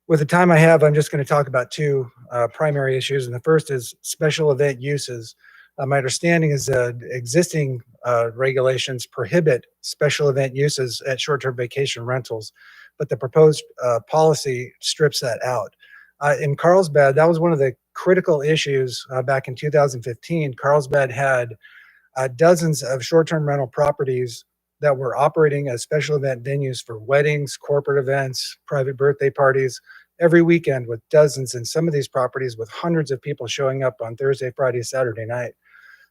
With the time I have, I'm just going to talk about two primary issues. And the first is special event uses. My understanding is that existing regulations prohibit special event uses at short-term vacation rentals, but the proposed policy strips that out. In Carlsbad, that was one of the critical issues back in 2015. Carlsbad had dozens of short-term rental properties that were operating as special event venues for weddings, corporate events, private birthday parties, every weekend with dozens, and some of these properties with hundreds of people showing up on Thursday, Friday, Saturday night.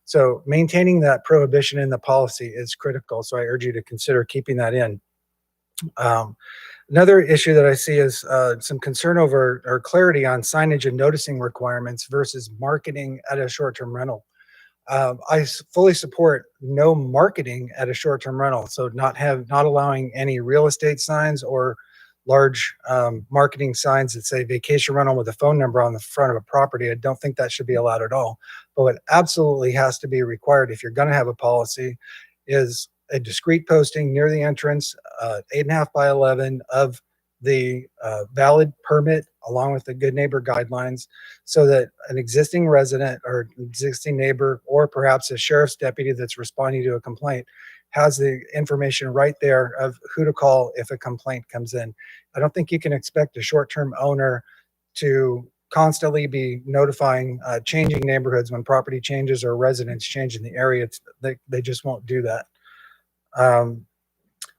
So maintaining that prohibition in the policy is critical. So I urge you to consider keeping that in. Another issue that I see is some concern over or clarity on signage and noticing requirements versus marketing at a short-term rental. I fully support no marketing at a short-term rental. So not allowing any real estate signs or large marketing signs that say vacation rental with a phone number on the front of a property. I don't think that should be allowed at all. But what absolutely has to be required if you're going to have a policy is a discrete posting near the entrance, 8.5 by 11 of the valid permit along with the good neighbor guidelines, so that an existing resident or existing neighbor, or perhaps a sheriff's deputy that's responding to a complaint, has the information right there of who to call if a complaint comes in. I don't think you can expect a short-term owner to constantly be notifying changing neighborhoods when property changes or residents change in the area. They just won't do that.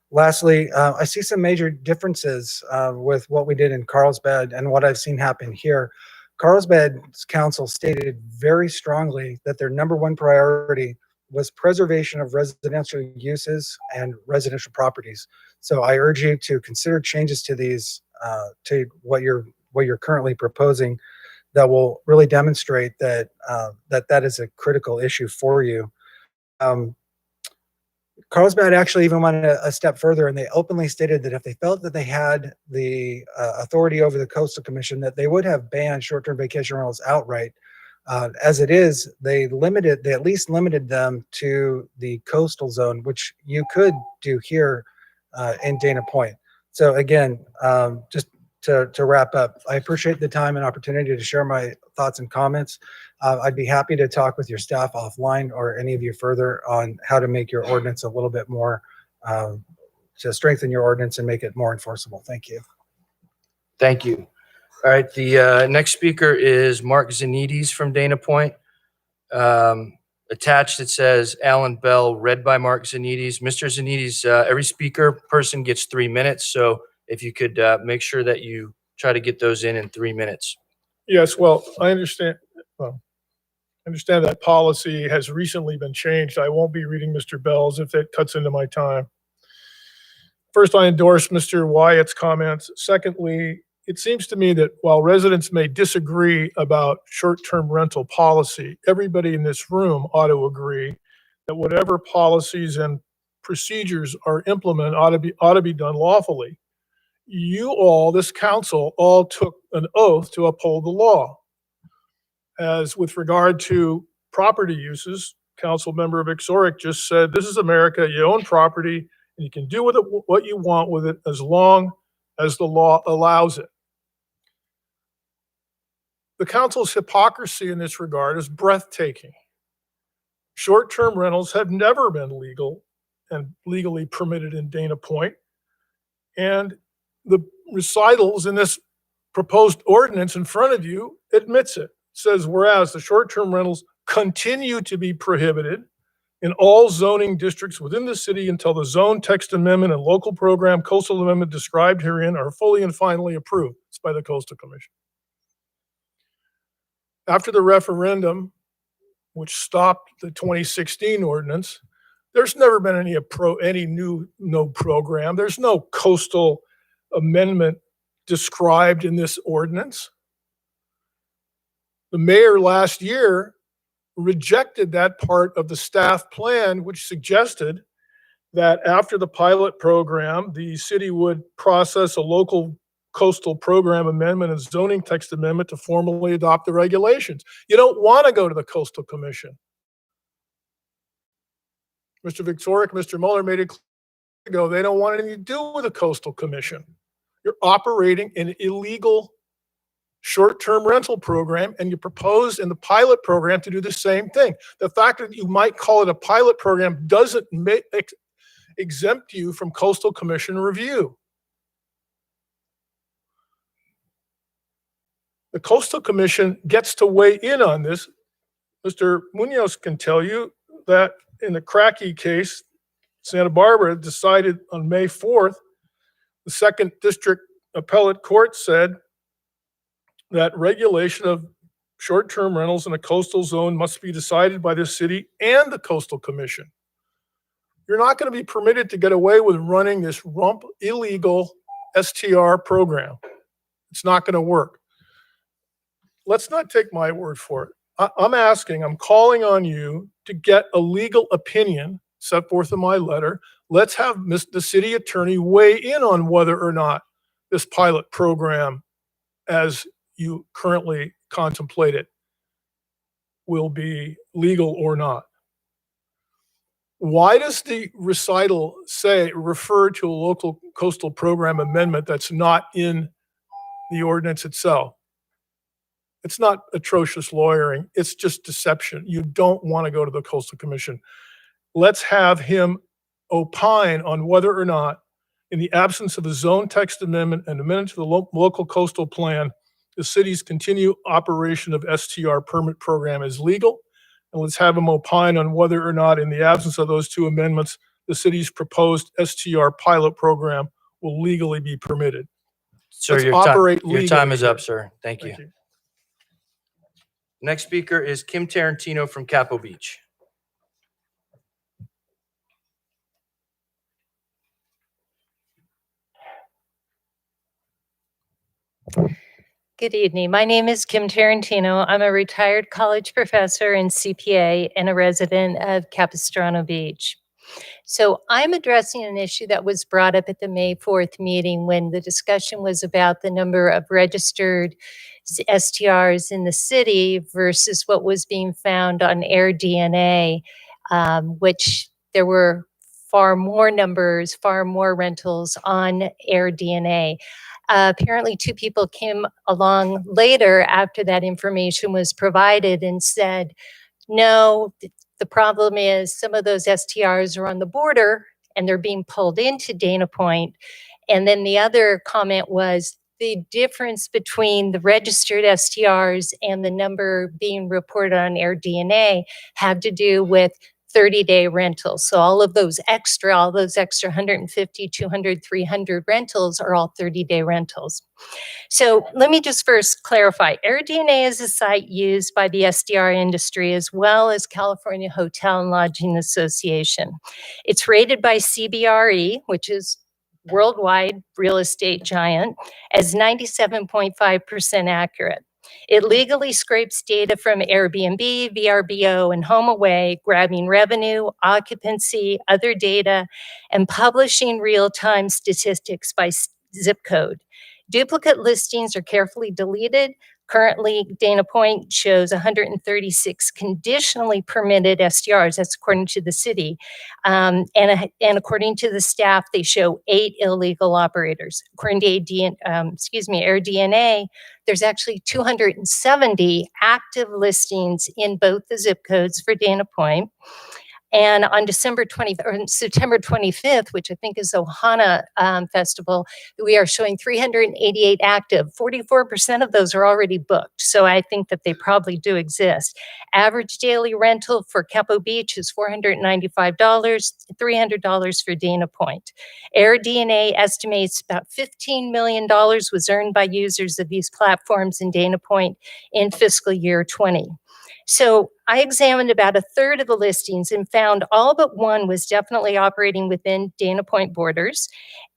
Lastly, I see some major differences with what we did in Carlsbad and what I've seen happen here. Carlsbad's council stated very strongly that their number one priority was preservation of residential uses and residential properties. So I urge you to consider changes to these, to what you're currently proposing, that will really demonstrate that that is a critical issue for you. Carlsbad actually even went a step further, and they openly stated that if they felt that they had the authority over the Coastal Commission, that they would have banned short-term vacation rentals outright. As it is, they at least limited them to the coastal zone, which you could do here in Dana Point. So again, just to wrap up, I appreciate the time and opportunity to share my thoughts and comments. I'd be happy to talk with your staff offline or any of you further on how to make your ordinance a little bit more, to strengthen your ordinance and make it more enforceable. Thank you. Thank you. All right, the next speaker is Mark Zanides from Dana Point. Attached, it says Alan Bell, read by Mark Zanides. Mr. Zanides, every speaker person gets 3 minutes. So if you could make sure that you try to get those in 3 minutes. Yes, well, I understand. Well, I understand that policy has recently been changed. I won't be reading Mr. Bell's if that cuts into my time. First, I endorse Mr. Wyatt's comments. Secondly, it seems to me that while residents may disagree about short-term rental policy, everybody in this room ought to agree that whatever policies and procedures are implemented ought to be done lawfully. You all, this council, all took an oath to uphold the law. As with regard to property uses, Council Member Vixoric just said, this is America, you own property, and you can do with it what you want with it as long as the law allows it. The council's hypocrisy in this regard is breathtaking. Short-term rentals have never been legal and legally permitted in Dana Point, and the recitals in this proposed ordinance in front of you admits it. Says, whereas the short-term rentals continue to be prohibited in all zoning districts within the city until the zone text amendment and local program coastal amendment described herein are fully and finally approved. It's by the Coastal Commission. After the referendum, which stopped the 2016 ordinance, there's never been any new program. There's no coastal amendment described in this ordinance. The mayor last year rejected that part of the staff plan, which suggested that after the pilot program, the city would process a local coastal program amendment and zoning text amendment to formally adopt the regulations. You don't want to go to the Coastal Commission. Mr. Vixoric, Mr. Mueller made it clear ago, they don't want anything to do with the Coastal Commission. You're operating an illegal short-term rental program, and you propose in the pilot program to do the same thing. The fact that you might call it a pilot program doesn't exempt you from Coastal Commission review. The Coastal Commission gets to weigh in on this. Mr. Munoz can tell you that in the Cracky case, Santa Barbara decided on May 4th, the 2nd District Appellate Court said that regulation of short-term rentals in a coastal zone must be decided by the city and the Coastal Commission. You're not going to be permitted to get away with running this rump illegal STR program. It's not going to work. Let's not take my word for it. I'm calling on you to get a legal opinion set forth in my letter. Let's have the city attorney weigh in on whether or not this pilot program, as you currently contemplate it, will be legal or not. Why does the recital refer to a local coastal program amendment that's not in the ordinance itself? It's not atrocious lawyering. It's just deception. You don't want to go to the Coastal Commission. Let's have him opine on whether or not, in the absence of a zone text amendment and amendment to the local coastal plan, the city's continued operation of STR permit program is legal. And let's have him opine on whether or not, in the absence of those two amendments, the city's proposed STR pilot program will legally be permitted. Sir, Let's your operate time is legally up, sir. Thank you. Next speaker is Kim Tarantino from Capo Beach. Good evening. My name is Kim Tarantino. I'm a retired college professor and CPA and a resident of Capistrano Beach. So I'm addressing an issue that was brought up at the May 4th meeting when the discussion was about the number of registered STRs in the city versus what was being found on AirDNA, which there were far more numbers, far more rentals on AirDNA. Apparently, two people came along later after that information was provided and said, no, the problem is some of those STRs are on the border and they're being pulled into Dana Point. And then the other comment was the difference between the registered STRs and the number being reported on AirDNA had to do with 30-day rentals. So all those extra 150, 200, 300 rentals are all 30-day rentals. So let me just first clarify. AirDNA is a site used by the SDR industry as well as California Hotel and Lodging Association. It's rated by CBRE, which is worldwide real estate giant, as 97.5% accurate. It legally scrapes data from Airbnb, VRBO, and HomeAway, grabbing revenue, occupancy, other data, and publishing real-time statistics by zip code. Duplicate listings are carefully deleted. Currently, Dana Point shows 136 conditionally permitted STRs. That's according to the city. And according to the staff, they show 8 illegal operators. According to AirDNA, there's actually 270 active listings in both the zip codes for Dana Point. And on September 25th, which I think is Ohana Festival, we are showing 388 active. 44% of those are already booked. So I think that they probably do exist. Average daily rental for Capo Beach is $495, $300 for Dana Point. AirDNA estimates about $15 million was earned by users of these platforms in Dana Point in fiscal year 20. So I examined about a third of the listings and found all but one was definitely operating within Dana Point borders.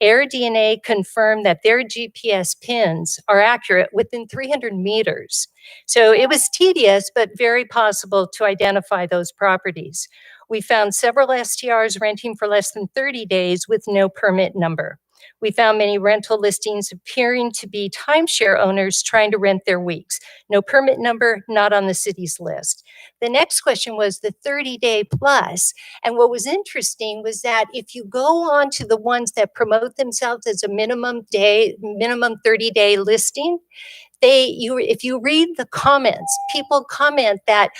AirDNA confirmed that their GPS pins are accurate within 300 meters. So it was tedious, but very possible to identify those properties. We found several STRs renting for less than 30 days with no permit number. We found many rental listings appearing to be timeshare owners trying to rent their weeks. No permit number, not on the city's list. The next question was the 30-day plus. And what was interesting was that if you go on to the ones that promote themselves as a minimum 30-day listing, if you read the comments, people comment that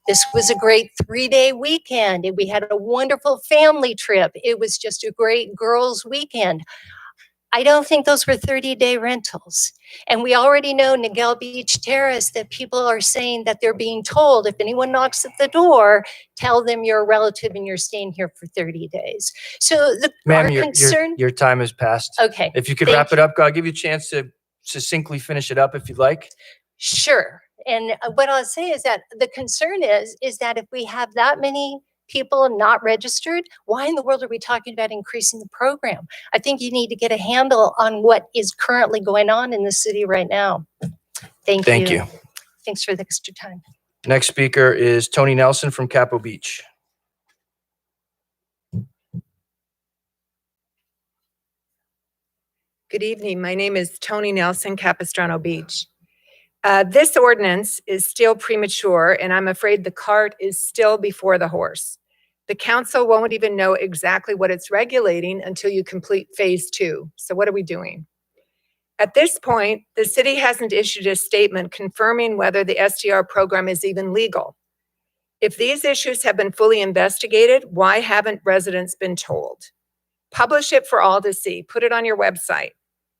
this was a great 3-day weekend, and we had a wonderful family trip. It was just a great girls' weekend. I don't think those were 30-day rentals. And we already know Niguel Beach Terrace that people are saying that they're being told, if anyone knocks at the door, tell them you're a relative and you're staying here for 30 days. So Ma'am, our concern. your time has passed. Okay. If you could thank wrap it up, I'll give you a chance to succinctly finish it up if you'd like. Sure. And what I'll say is that the concern is that if we have that many people not registered, why in the world are we talking about increasing the program? I think you need to get a handle on what is currently going on in the city right now. Thank you. Thanks for the extra time. Next speaker is Tony Nelson from Capo Beach. Good evening. My name is Tony Nelson, Capistrano Beach. This ordinance is still premature, and I'm afraid the cart is still before the horse. The council won't even know exactly what it's regulating until you complete phase 2. So what are we doing? At this point, the city hasn't issued a statement confirming whether the STR program is even legal. If these issues have been fully investigated, why haven't residents been told? Publish it for all to see. Put it on your website.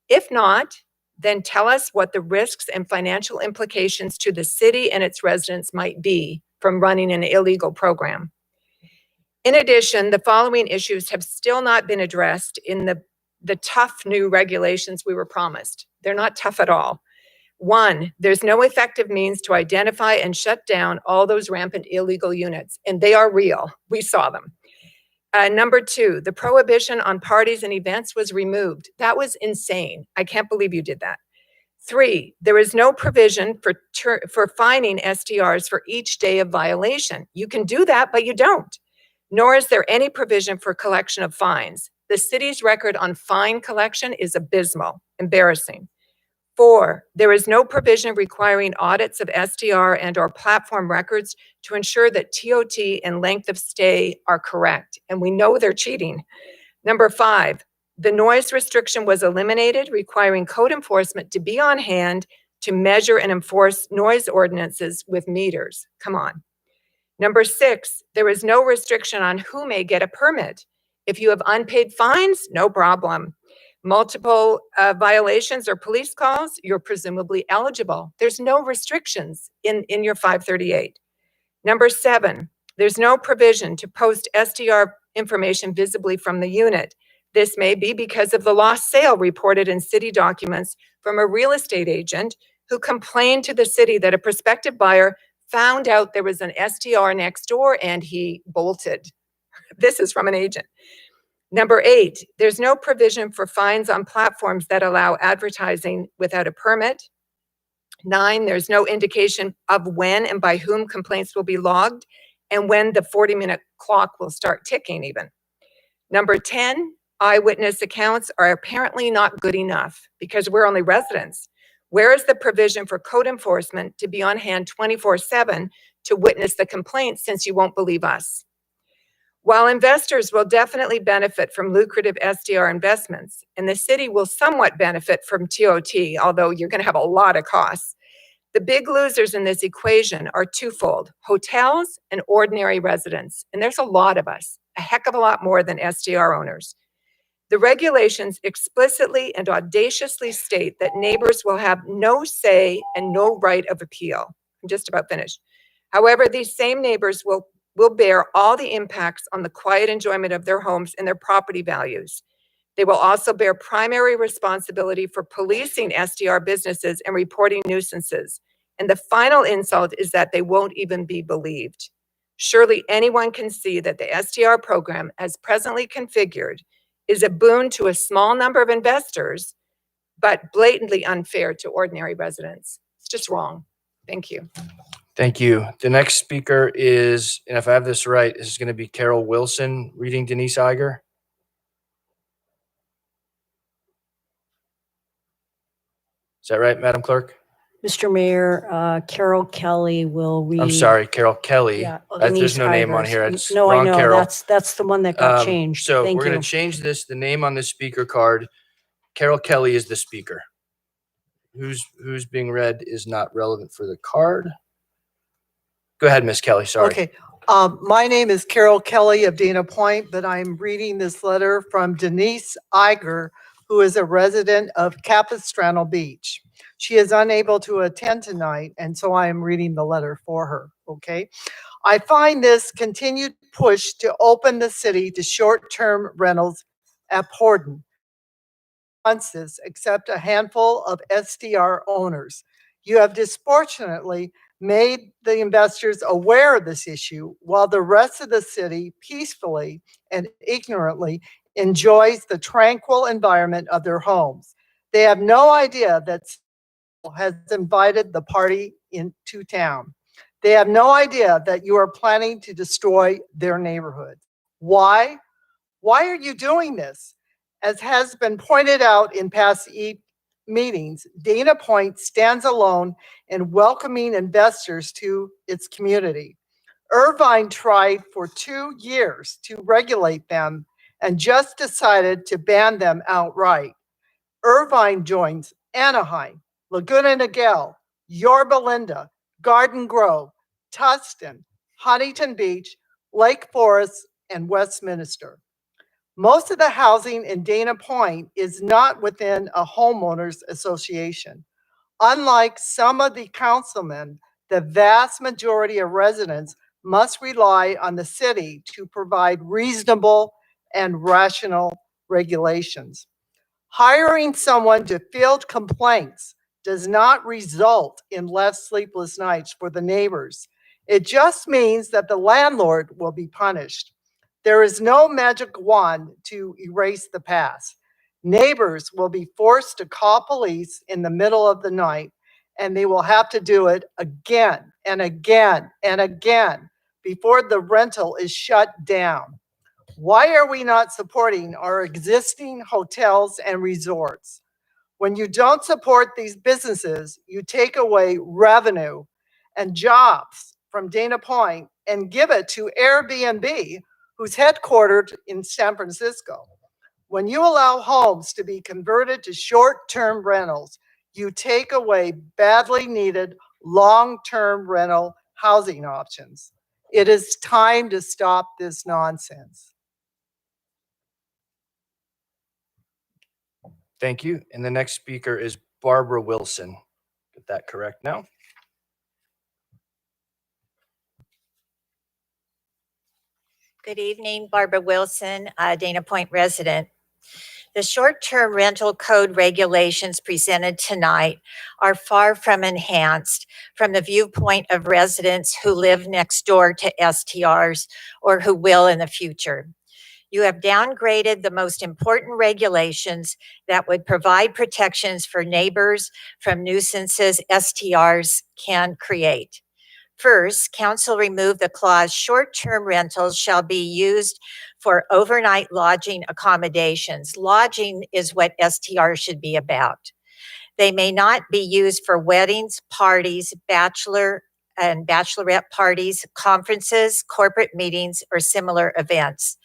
If not, then tell us what the risks and financial implications to the city and its residents might be from running an illegal program. In addition, the following issues have still not been addressed in the tough new regulations we were promised. They're not tough at all. 1, there's no effective means to identify and shut down all those rampant illegal units, and they are real. We saw them. Number 2, the prohibition on parties and events was removed. That was insane. I can't believe you did that. 3, there is no provision for fining STRs for each day of violation. You can do that, but you don't. Nor is there any provision for collection of fines. The city's record on fine collection is abysmal, embarrassing. 4, there is no provision requiring audits of STR and/or platform records to ensure that TOT and length of stay are correct. And we know they're cheating. Number 5, the noise restriction was eliminated, requiring code enforcement to be on hand to measure and enforce noise ordinances with meters. Come on. Number 6, there is no restriction on who may get a permit. If you have unpaid fines, no problem. multiple violations or police calls, you're presumably eligible. There's no restrictions in your 538. Number 7, there's no provision to post SDR information visibly from the unit. This may be because of the lost sale reported in city documents from a real estate agent who complained to the city that a prospective buyer found out there was an SDR next door and he bolted. This is from an agent. Number 8, there's no provision for fines on platforms that allow advertising without a permit. 9, there's no indication of when and by whom complaints will be logged and when the 40-minute clock will start ticking even. Number 10, eyewitness accounts are apparently not good enough because we're only residents. Where is the provision for code enforcement to be on hand 24/7 to witness the complaint since you won't believe us? While investors will definitely benefit from lucrative SDR investments, and the city will somewhat benefit from TOT, although you're going to have a lot of costs, the big losers in this equation are twofold: hotels and ordinary residents. And there's a lot of us, a heck of a lot more than SDR owners. The regulations explicitly and audaciously state that neighbors will have no say and no right of appeal. I'm just about finished. However, these same neighbors will bear all the impacts on the quiet enjoyment of their homes and their property values. They will also bear primary responsibility for policing SDR businesses and reporting nuisances. And the final insult is that they won't even be believed. Surely anyone can see that the SDR program, as presently configured, is a boon to a small number of investors, but blatantly unfair to ordinary residents. It's just wrong. Thank you. Thank you. The next speaker is, and if I have this right, is going to be Carol Wilson reading Denise Iger. Is that right, Madam Clerk? Mr. Mayor, Carol Kelly will read. I'm sorry, Carol Kelly. Yeah, There's Denise no name on Igers. here. It's No, I wrong know. Carol. That's the one that got changed. So Thank we're you. going to change this. The name on this speaker card, Carol Kelly is the speaker. Who's being read is not relevant for the card. Go ahead, Miss Kelly. Sorry. Okay. My name is Carol Kelly of Dana Point, but I'm reading this letter from Denise Iger, who is a resident of Capistrano Beach. She is unable to attend tonight, and so I am reading the letter for her. Okay. I find this continued push to open the city to short-term rentals abhorrent. Except a handful of SDR owners. You have disproportionately made the investors aware of this issue while the rest of the city peacefully and ignorantly enjoys the tranquil environment of their homes. They have no idea that has invited the party into town. They have no idea that you are planning to destroy their neighborhood. Why? Why are you doing this? As has been pointed out in past meetings, Dana Point stands alone in welcoming investors to its community. Irvine tried for 2 years to regulate them and just decided to ban them outright. Irvine joins Anaheim, Laguna Niguel, Yorba Linda, Garden Grove, Tustin, Huntington Beach, Lake Forest, and Westminster. Most of the housing in Dana Point is not within a homeowners association. Unlike some of the councilmen, the vast majority of residents must rely on the city to provide reasonable and rational regulations. Hiring someone to field complaints does not result in less sleepless nights for the neighbors. It just means that the landlord will be punished. There is no magic wand to erase the past. Neighbors will be forced to call police in the middle of the night, and they will have to do it again and again and again before the rental is shut down. Why are we not supporting our existing hotels and resorts? When you don't support these businesses, you take away revenue and jobs from Dana Point and give it to Airbnb, who's headquartered in San Francisco. When you allow homes to be converted to short-term rentals, you take away badly needed long-term rental housing options. It is time to stop this nonsense. Thank you. And the next speaker is Barbara Wilson. Get that correct now? Good evening, Barbara Wilson, Dana Point resident. The short-term rental code regulations presented tonight are far from enhanced from the viewpoint of residents who live next door to STRs or who will in the future. You have downgraded the most important regulations that would provide protections for neighbors from nuisances STRs can create. First, council removed the clause short-term rentals shall be used for overnight lodging accommodations. Lodging is what STR should be about. They may not be used for weddings, parties, bachelor and bachelorette parties, conferences, corporate meetings, or similar events.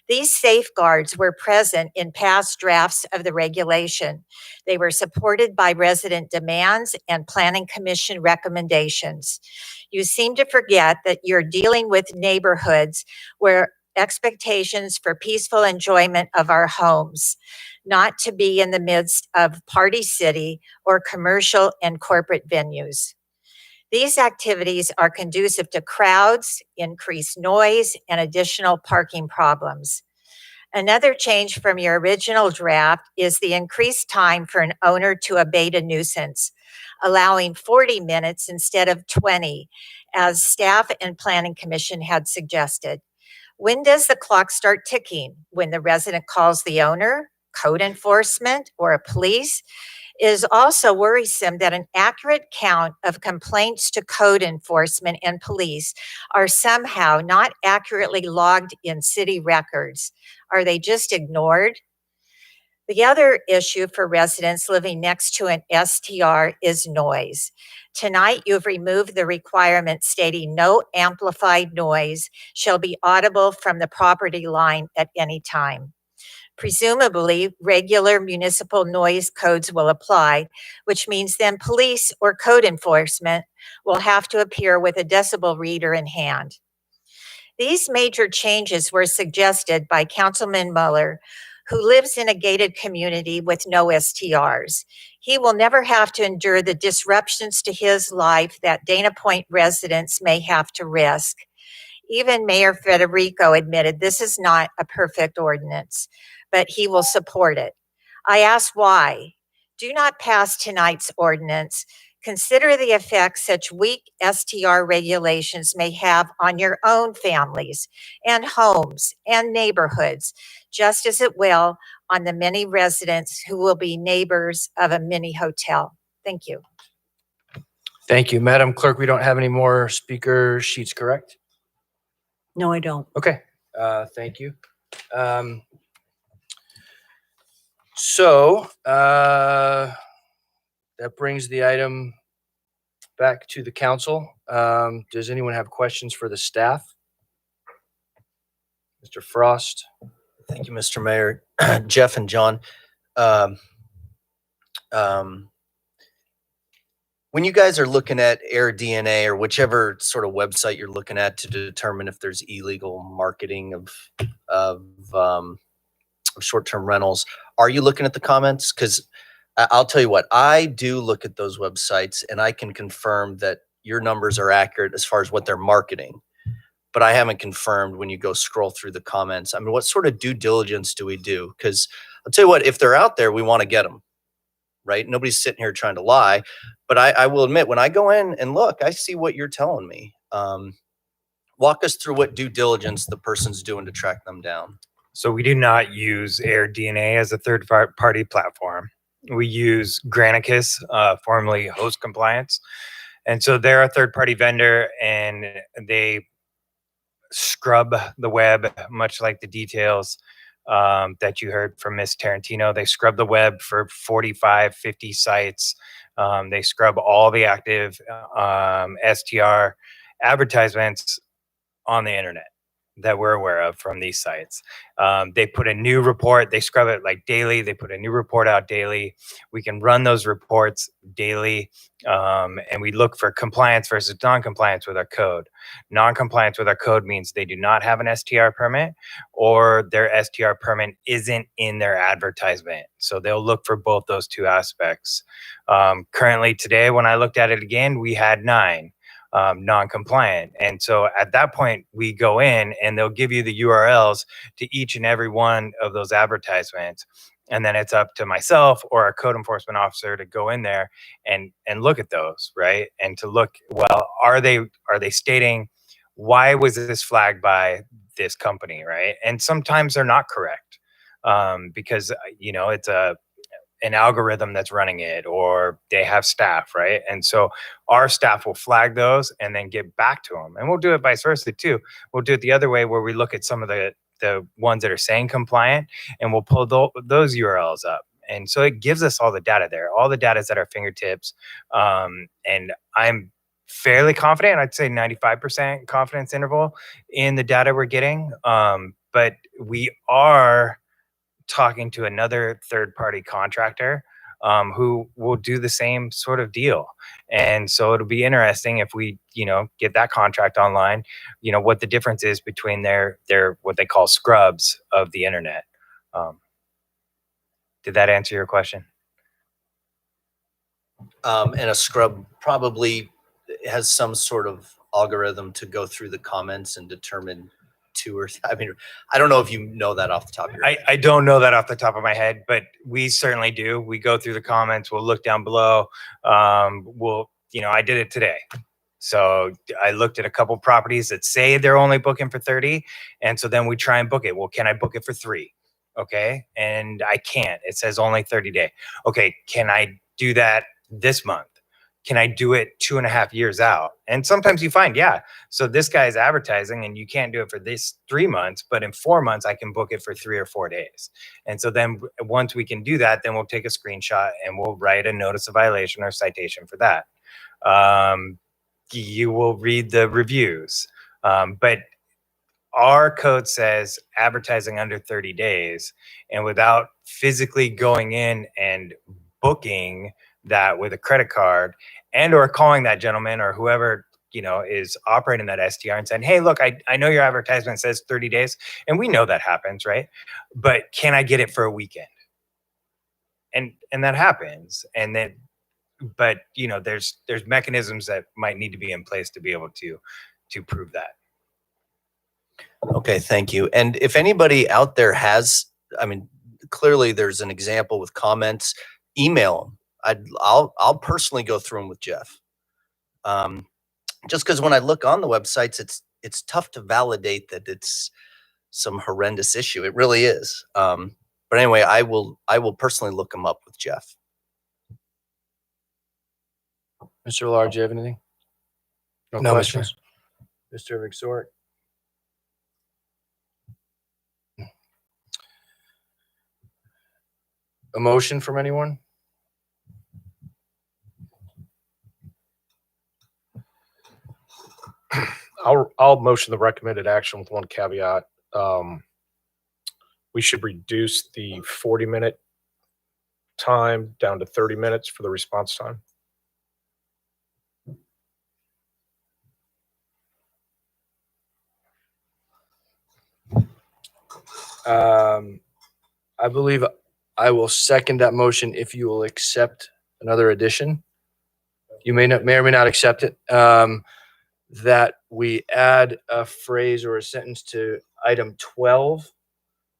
These safeguards were present in past drafts of the regulation. They were supported by resident demands and Planning Commission recommendations. You seem to forget that you're dealing with neighborhoods where expectations for peaceful enjoyment of our homes, not to be in the midst of party city or commercial and corporate venues. These activities are conducive to crowds, increased noise, and additional parking problems. Another change from your original draft is the increased time for an owner to abate a nuisance, allowing 40 minutes instead of 20, as staff and Planning Commission had suggested. When does the clock start ticking? When the resident calls the owner, code enforcement, or a police? It is also worrisome that an accurate count of complaints to code enforcement and police are somehow not accurately logged in city records. Are they just ignored? The other issue for residents living next to an STR is noise. Tonight, you've removed the requirement stating no amplified noise shall be audible from the property line at any time. Presumably, regular municipal noise codes will apply, which means then police or code enforcement will have to appear with a decibel reader in hand. These major changes were suggested by Councilman Muller, who lives in a gated community with no STRs. He will never have to endure the disruptions to his life that Dana Point residents may have to risk. Even Mayor Federico admitted this is not a perfect ordinance, but he will support it. I ask why. Do not pass tonight's ordinance. Consider the effect such weak STR regulations may have on your own families and homes and neighborhoods, just as it will on the many residents who will be neighbors of a mini hotel. Thank you. Thank you. Madam Clerk, we don't have any more speaker sheets, correct? No, I don't. Okay, thank you. So that brings the item back to the council. Does anyone have questions for the staff? Mr. Frost? Thank you, Mr. Mayor. Jeff and John. When you guys are looking at AirDNA or whichever sort of website you're looking at to determine if there's illegal marketing of short-term rentals, are you looking at the comments? Because I'll tell you what, I do look at those websites and I can confirm that your numbers are accurate as far as what they're marketing. But I haven't confirmed when you go scroll through the comments. I mean, what sort of due diligence do we do? Because I'll tell you what, if they're out there, we want to get them, right? Nobody's sitting here trying to lie. But I will admit, when I go in and look, I see what you're telling me. Walk us through what due diligence the person's doing to track them down. So we do not use AirDNA as a third-party platform. We use Granicus, formerly Host Compliance. And so they're a third-party vendor, and they scrub the web, much like the details that you heard from Ms. Tarantino. They scrub the web for 45, 50 sites. They scrub all the active STR advertisements on the internet. that we're aware of from these sites. They put a new report, they scrub it like daily, they put a new report out daily. We can run those reports daily, and we look for compliance versus non-compliance with our code. Non-compliance with our code means they do not have an STR permit, or their STR permit isn't in their advertisement. So they'll look for both those two aspects. Currently today, when I looked at it again, we had 9 non-compliant. And so at that point, we go in and they'll give you the URLs to each and every one of those advertisements. And then it's up to myself or our code enforcement officer to go in there and look at those, right? And to look, well, are they stating, why was this flagged by this company, right? And sometimes they're not correct, because, you know, it's an algorithm that's running it, or they have staff, right? And so our staff will flag those and then get back to them. And we'll do it vice versa too. We'll do it the other way, where we look at some of the ones that are saying compliant, and we'll pull those URLs up. And so it gives us all the data there. All the data is at our fingertips. And I'm fairly confident, I'd say 95% confidence interval in the data we're getting. But we are talking to another third-party contractor who will do the same sort of deal. And so it'll be interesting if we, you know, get that contract online, you know, what the difference is between their what they call scrubs of the internet. Did that answer your question? And a scrub probably has some sort of algorithm to go through the comments and determine I mean, I don't know if you know that off the top of your head. I don't know that off the top of my head, but we certainly do. We go through the comments, we'll look down below. You know, I did it today. So I looked at a couple properties that say they're only booking for 30. And so then we try and book it. Well, can I book it for 3? Okay. And I can't. It says only 30 day. Okay. Can I do that this month? Can I do it 2.5 years out? And sometimes you find, yeah, so this guy is advertising and you can't do it for this 3 months, but in 4 months, I can book it for 3 or 4 days. And so then once we can do that, then we'll take a screenshot and we'll write a notice of violation or citation for that. You will read the reviews, but our code says advertising under 30 days, and without physically going in and booking that with a credit card, and or calling that gentleman or whoever, you know, is operating that STR and saying, hey, look, I know your advertisement says 30 days, and we know that happens, right? But can I get it for a weekend? And that happens. And then, but you know, there's mechanisms that might need to be in place to be able to prove that. Okay, thank you. And if anybody out there has, I mean, clearly there's an example with comments, email them. I'll personally go through them with Jeff. Just because when I look on the websites, it's tough to validate that it's some horrendous issue. It really is. But anyway, I will personally look them up with Jeff. Mr. Large, do you have anything? No, Mr. questions? Mr. McSort? A motion from anyone? I'll motion the recommended action with one caveat. We should reduce the 40-minute time down to 30 minutes for the response time. I believe I will second that motion if you will accept another addition. You may or may not accept it. That we add a phrase or a sentence to item 12,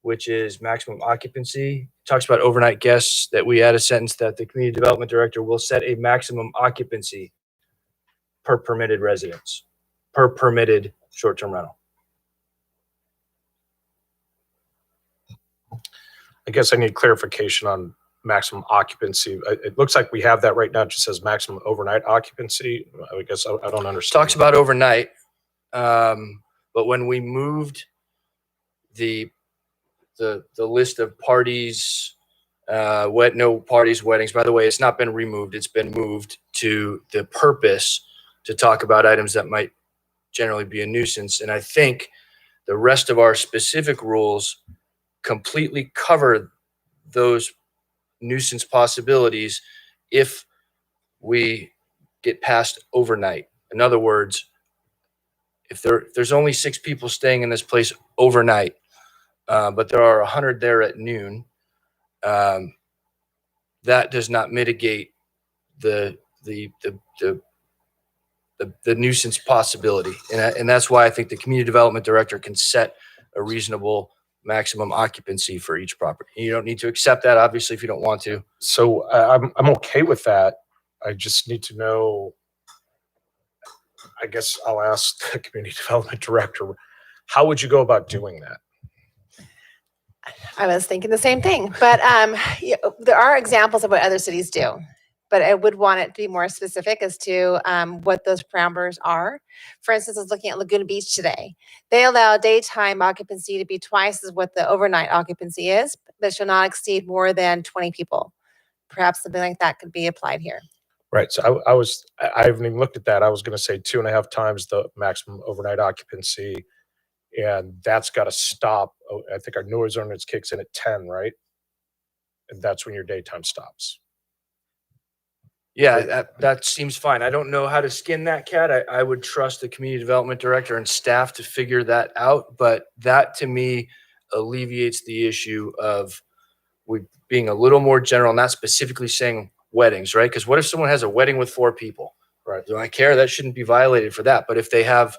which is maximum occupancy. Talks about overnight guests, that we add a sentence that the community development director will set a maximum occupancy per permitted residence, per permitted short-term rental. I guess I need clarification on maximum occupancy. It looks like we have that right now. It just says maximum overnight occupancy. I guess I don't understand. Talks about overnight, but when we moved the list of parties, no parties, weddings, by the way, it's not been removed. It's been moved to the purpose to talk about items that might generally be a nuisance. And I think the rest of our specific rules completely cover those nuisance possibilities if we get past overnight. In other words, if there's only 6 people staying in this place overnight, but there are 100 there at noon, that does not mitigate the nuisance possibility. And that's why I think the community development director can set a reasonable maximum occupancy for each property. You don't need to accept that, obviously, if you don't want to. So I'm okay with that. I just need to know, I guess I'll ask the community development director, how would you go about doing that? I was thinking the same thing, but there are examples of what other cities do. But I would want it to be more specific as to what those parameters are. For instance, I was looking at Laguna Beach today. They allow daytime occupancy to be twice as what the overnight occupancy is, but shall not exceed more than 20 people. Perhaps something like that could be applied here. Right. So I haven't even looked at that. I was going to say 2.5 times the maximum overnight occupancy. And that's got to stop. I think our noise ordinance kicks in at 10, right? And that's when your daytime stops. Yeah, that seems fine. I don't know how to skin that cat. I would trust the community development director and staff to figure that out. But that to me alleviates the issue of we being a little more general, not specifically saying weddings, right? Because what if someone has a wedding with 4 people? Right. Do I care? That shouldn't be violated for that. But if they have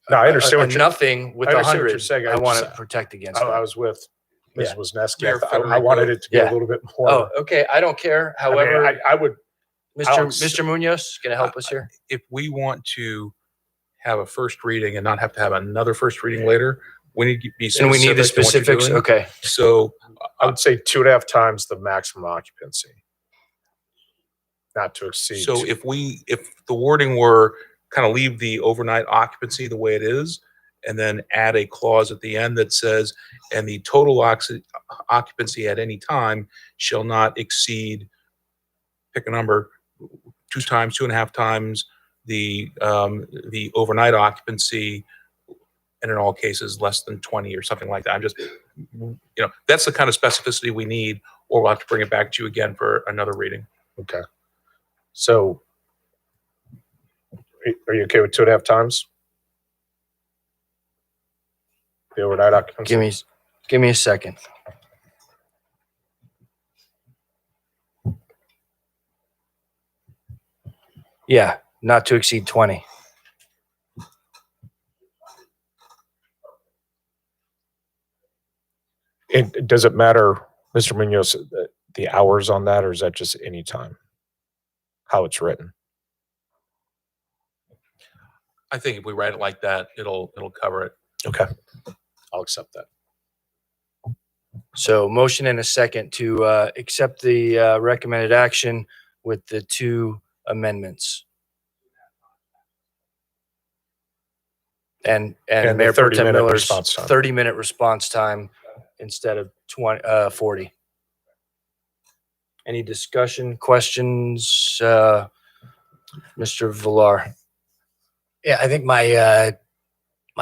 No, I understand what you're nothing with I understand what 100, you're saying. I want to just- protect against I that. was with Ms. Yeah. Wisniewski. Mayor I wanted it to be Yeah. a little bit more. Oh, okay. I don't care. I mean, However, I would. Mr. Munoz, going to help us here? If we want to have a first reading and not have to have another first reading later, we need to be And we need the specific in what you're specifics. doing. Okay. So I would say 2.5 times the maximum occupancy, not to exceed. So if the wording were kind of leave the overnight occupancy the way it is, and then add a clause at the end that says, and the total occupancy at any time shall not exceed, pick a number, 2 times, 2.5 times the overnight occupancy, and in all cases less than 20 or something like that. I'm just, that's the kind of specificity we need, or we'll have to bring it back to you again for another reading. Okay. So are you okay with 2.5 times? The overnight occupancy? Give me a second. Yeah, not to exceed 20. And does it matter, Mr. Munoz, the hours on that, or is that just any time? How it's written? I think if we write it like that, it'll cover it. Okay. I'll accept that. So motion and a second to accept the recommended action with the 2 amendments. And the Mayor Pro Tem 30-minute Miller's response time. 30-minute response time instead of 40. Any discussion, questions, Mr. Villar? Yeah, I think my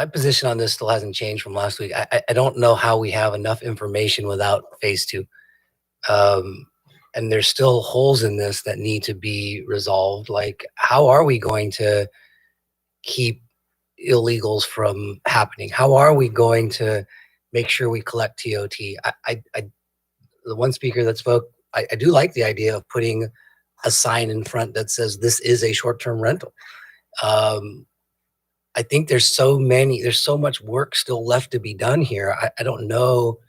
position on this still hasn't changed from last week. I don't know how we have enough information without phase 2. And there's still holes in this that need to be resolved. Like, how are we going to keep illegals from happening? How are we going to make sure we collect TOT? The one speaker that spoke, I do like the idea of putting a sign in front that says this is a short-term rental. I think there's so much work still left to be done here. I don't know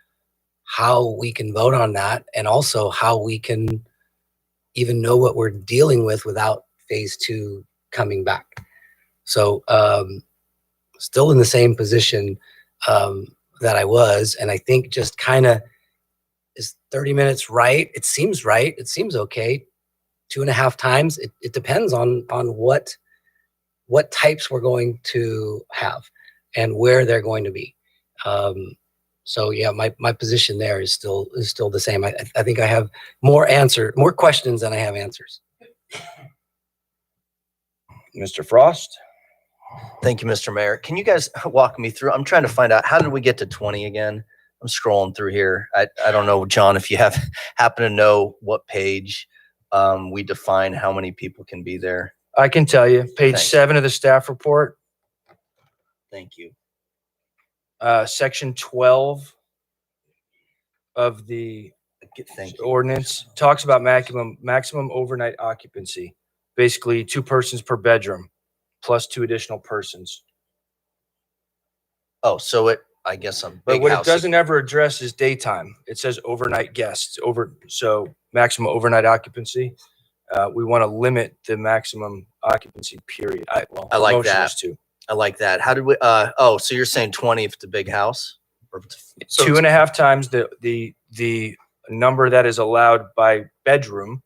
how we can vote on that, and also how we can even know what we're dealing with without phase 2 coming back. So still in the same position that I was, and I think just kind of, is 30 minutes right? It seems right. It seems okay. 2.5 times. It depends on what types we're going to have and where they're going to be. So yeah, my position there is still the same. I think I have more questions than I have answers. Mr. Frost? Thank you, Mr. Mayor. Can you guys walk me through? I'm trying to find out, how did we get to 20 again? I'm scrolling through here. I don't know, John, if you happen to know what page we define how many people can be there. I can tell you, page Thanks. 7 of the staff report, Thank you. section 12 of the Thank you. ordinance talks about maximum overnight occupancy. Basically 2 persons per bedroom plus 2 additional persons. Oh, so I guess a But big what house. it doesn't ever address is daytime. It says overnight guests so maximum overnight occupancy. We want to limit the maximum occupancy period. I the like motion that. is 2. I like that. How did we, oh, so you're saying 20 if it's a big house? Or if it's- So 2.5 times the number that is allowed by bedroom,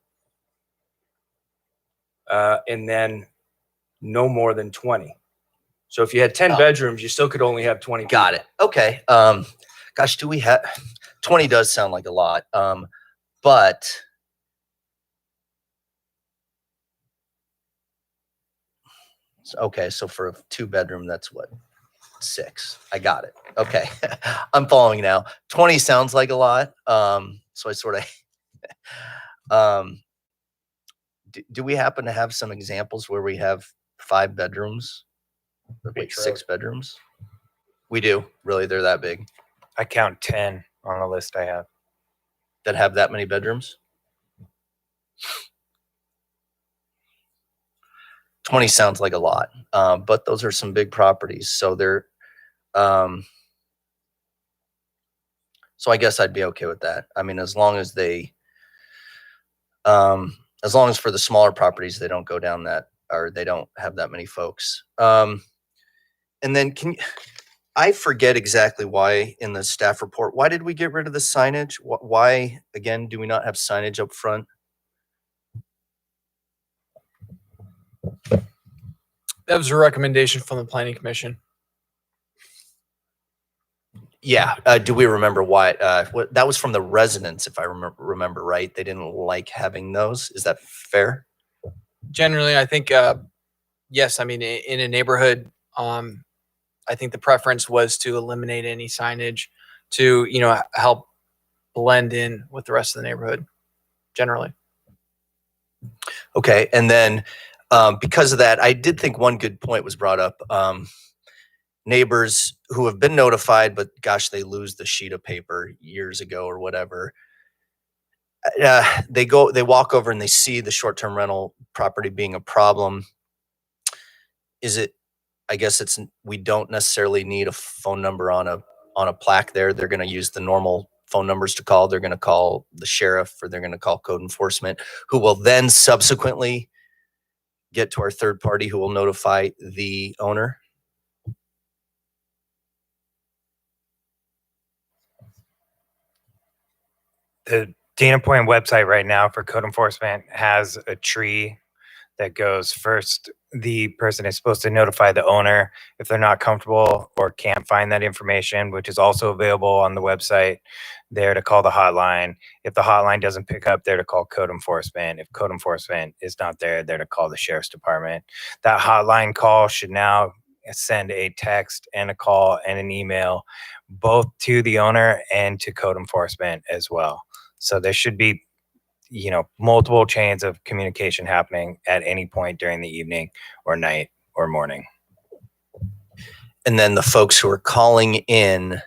and then no more than 20. So if you had 10 bedrooms, you still could only have 20. Got it. Okay. Gosh, do we have 20 does sound like a lot. But okay, so for a 2-bedroom, that's what? 6. I got it. Okay. I'm following now. 20 sounds like a lot. So I sort of do we happen to have some examples where we have 5 bedrooms? Wait, 6 bedrooms? We do. Really, they're that big I count 10 on the list I have. that have that many bedrooms? 20 sounds like a lot, but those are some big properties. So they're, so I guess I'd be okay with that. I mean, as long as for the smaller properties, they don't go down that, or they don't have that many folks. And then I forget exactly why in the staff report, why did we get rid of the signage? Why, again, do we not have signage up front? That was a recommendation from the planning commission. Yeah. Do we remember why? That was from the residents, if I remember right. They didn't like having those. Is that fair? Generally, I think, yes, I mean, in a neighborhood, I think the preference was to eliminate any signage to, help blend in with the rest of the neighborhood, generally. Okay. And then because of that, I did think one good point was brought up. Neighbors who have been notified, but gosh, they lose the sheet of paper years ago or whatever. They walk over and they see the short-term rental property being a problem. I guess we don't necessarily need a phone number on a plaque there. They're going to use the normal phone numbers to call. They're going to call the sheriff, or they're going to call code enforcement, who will then subsequently get to our third party who will notify the owner. The Dana Point website right now for code enforcement has a tree that goes first. The person is supposed to notify the owner if they're not comfortable or can't find that information, which is also available on the website. There to call the hotline. If the hotline doesn't pick up, they're to call code enforcement. If code enforcement is not there, they're to call the sheriff's department. That hotline call should now send a text and a call and an email, both to the owner and to code enforcement as well. So there should be, multiple chains of communication happening at any point during the evening or night or morning. And then the folks who are calling in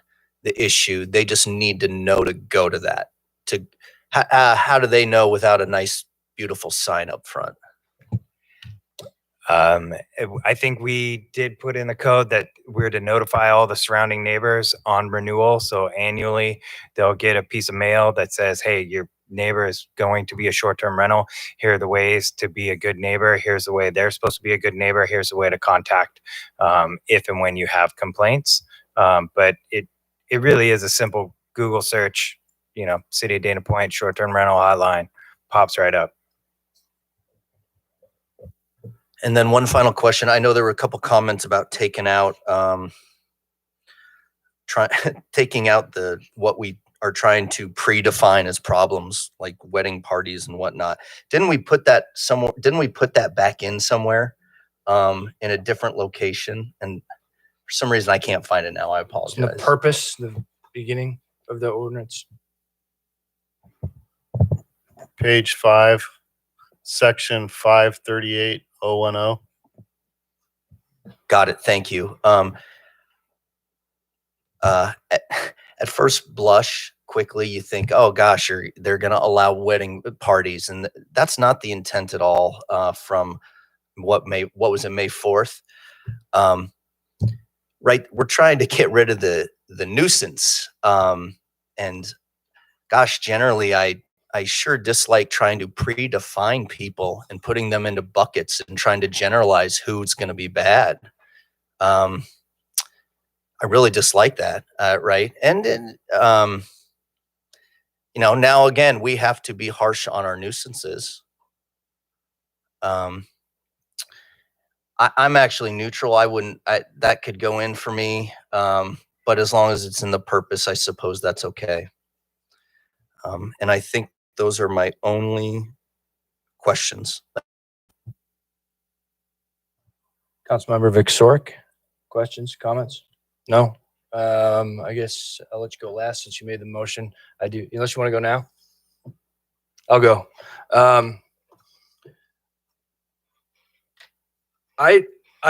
the issue, they just need to know to go to that. How do they know without a nice, beautiful sign up front? I think we did put in the code that we're to notify all the surrounding neighbors on renewal. So annually, they'll get a piece of mail that says, hey, your neighbor is going to be a short-term rental. Here are the ways to be a good neighbor. Here's the way they're supposed to be a good neighbor. Here's the way to contact if and when you have complaints. But it really is a simple Google search, City of Dana Point, short-term rental hotline, pops right up. And then one final question. I know there were a couple comments about taking out what we are trying to predefine as problems, like wedding parties and whatnot. Didn't we put that back in somewhere? in a different location, and for some reason I can't find it now. I In the apologize. purpose, the beginning of the ordinance. Page 5, section 538010. Got it. Thank you. At first blush, quickly you think, oh gosh, they're going to allow wedding parties, and that's not the intent at all. From what was it, May 4th? Right, we're trying to get rid of the nuisance, and gosh, generally I sure dislike trying to predefine people and putting them into buckets and trying to generalize who's going to be bad. I really dislike that, right? And then, now again, we have to be harsh on our nuisances. I'm actually neutral. That could go in for me, but as long as it's in the purpose, I suppose that's okay. And I think those are my only questions. Councilmember Vic, questions, comments? No. I guess I'll let you go last since you made the motion. I do, unless you want to go now. I'll go. I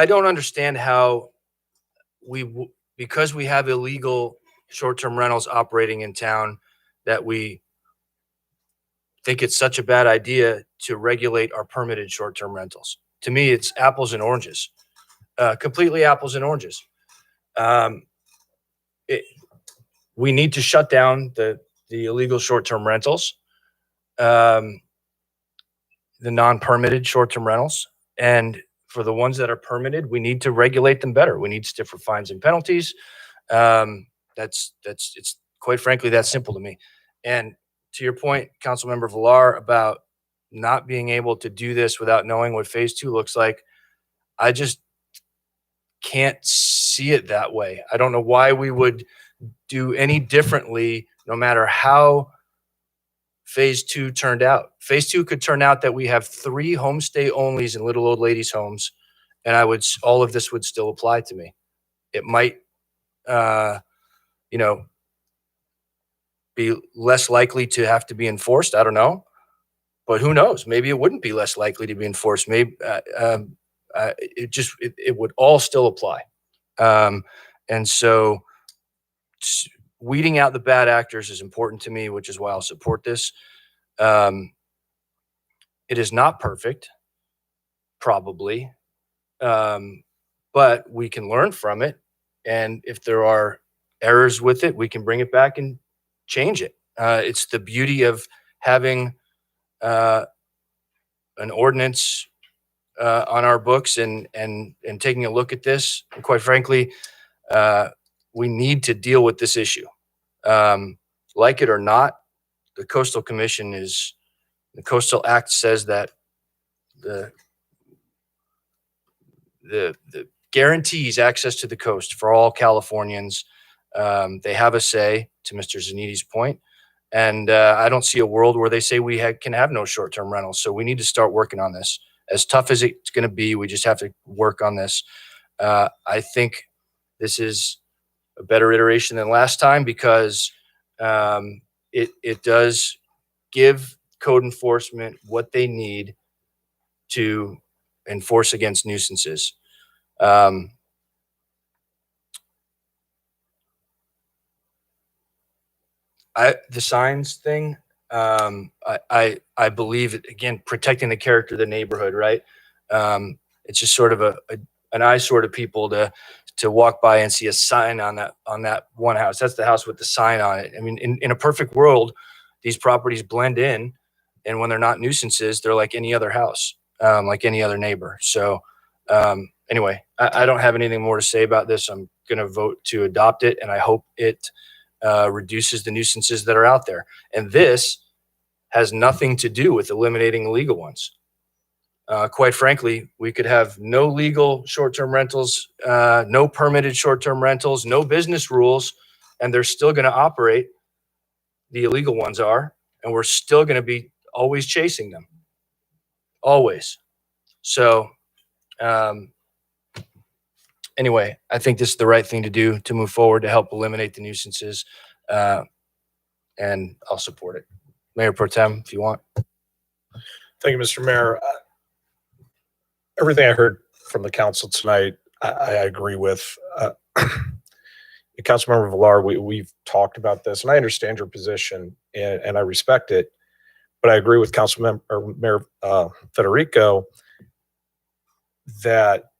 don't understand how because we have illegal short-term rentals operating in town, that we think it's such a bad idea to regulate our permitted short-term rentals. To me, it's apples and oranges, completely apples and oranges. We need to shut down the illegal short-term rentals, the non-permitted short-term rentals, and for the ones that are permitted, we need to regulate them better. We need stiffer fines and penalties. It's quite frankly that simple to me. And to your point, Councilmember Villar, about not being able to do this without knowing what phase 2 looks like, I just can't see it that way. I don't know why we would do any differently, no matter how phase 2 turned out. Phase 2 could turn out that we have 3 homestay onlys in little old ladies' homes, and all of this would still apply to me. It might, be less likely to have to be enforced. I don't know, but who knows? Maybe it wouldn't be less likely to be enforced. Maybe it would all still apply. And so weeding out the bad actors is important to me, which is why I'll support this. It is not perfect, probably, but we can learn from it. And if there are errors with it, we can bring it back and change it. It's the beauty of having an ordinance on our books and taking a look at this. And quite frankly, we need to deal with this issue. Like it or not, the Coastal Commission the Coastal Act says that the guarantees access to the coast for all Californians. They have a say, to Mr. Zanetti's point. And I don't see a world where they say we can have no short-term rentals. So we need to start working on this. As tough as it's going to be, we just have to work on this. I think this is a better iteration than last time because it does give code enforcement what they need to enforce against nuisances. The signs thing, I believe, again, protecting the character of the neighborhood, right? It's just sort of an eyesore to people to walk by and see a sign on that one house. That's the house with the sign on it. I mean, in a perfect world, these properties blend in, and when they're not nuisances, they're like any other house, like any other neighbor. So anyway, I don't have anything more to say about this. I'm going to vote to adopt it, and I hope it reduces the nuisances that are out there. And this has nothing to do with eliminating illegal ones. Quite frankly, we could have no legal short-term rentals, no permitted short-term rentals, no business rules, and they're still going to operate. The illegal ones are, and we're still going to be always chasing them. Always. So Anyway, I think this is the right thing to do to move forward to help eliminate the nuisances. And I'll support it. Mayor Pro Tem, if you want. Thank you, Mr. Mayor. Everything I heard from the council tonight, I agree with. Councilmember Villar, we've talked about this, and I understand your position, and I respect it. But I agree with Mayor Federico that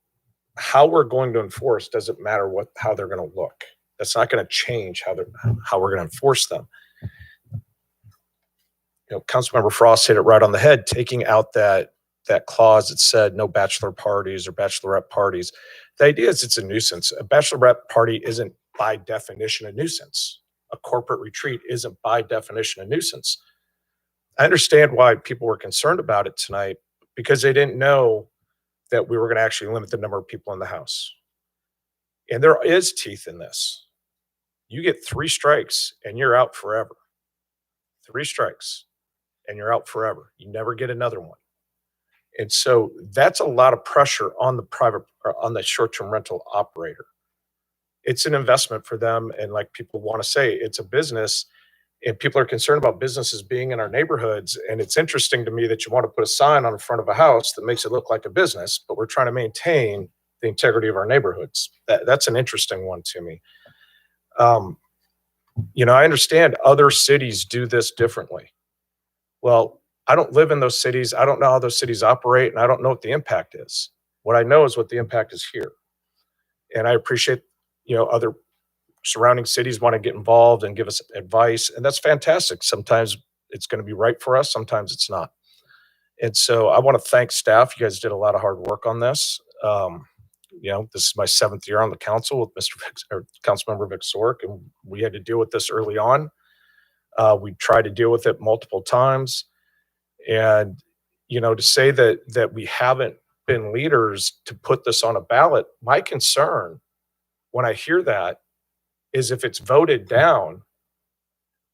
how we're going to enforce doesn't matter how they're going to look. That's not going to change how we're going to enforce them. Councilmember Frost hit it right on the head, taking out that clause that said no bachelor parties or bachelorette parties. The idea is it's a nuisance. A bachelorette party isn't by definition a nuisance. A corporate retreat isn't by definition a nuisance. I understand why people were concerned about it tonight, because they didn't know that we were going to actually limit the number of people in the house. And there is teeth in this. You get 3 strikes and you're out forever. 3 strikes and you're out forever. You never get another one. And so that's a lot of pressure on the short-term rental operator. It's an investment for them. And like people want to say, it's a business, and people are concerned about businesses being in our neighborhoods. And it's interesting to me that you want to put a sign on the front of a house that makes it look like a business, but we're trying to maintain the integrity of our neighborhoods. That's an interesting one to me. I understand other cities do this differently. Well, I don't live in those cities. I don't know how those cities operate, and I don't know what the impact is. What I know is what the impact is here. And I appreciate, other surrounding cities want to get involved and give us advice, and that's fantastic. Sometimes it's going to be right for us, sometimes it's not. And so I want to thank staff. You guys did a lot of hard work on this. This is my 7th year on the council with Councilmember Vic Sork, and we had to deal with this early on. We tried to deal with it multiple times. And, to say that we haven't been leaders to put this on a ballot, my concern when I hear that is if it's voted down,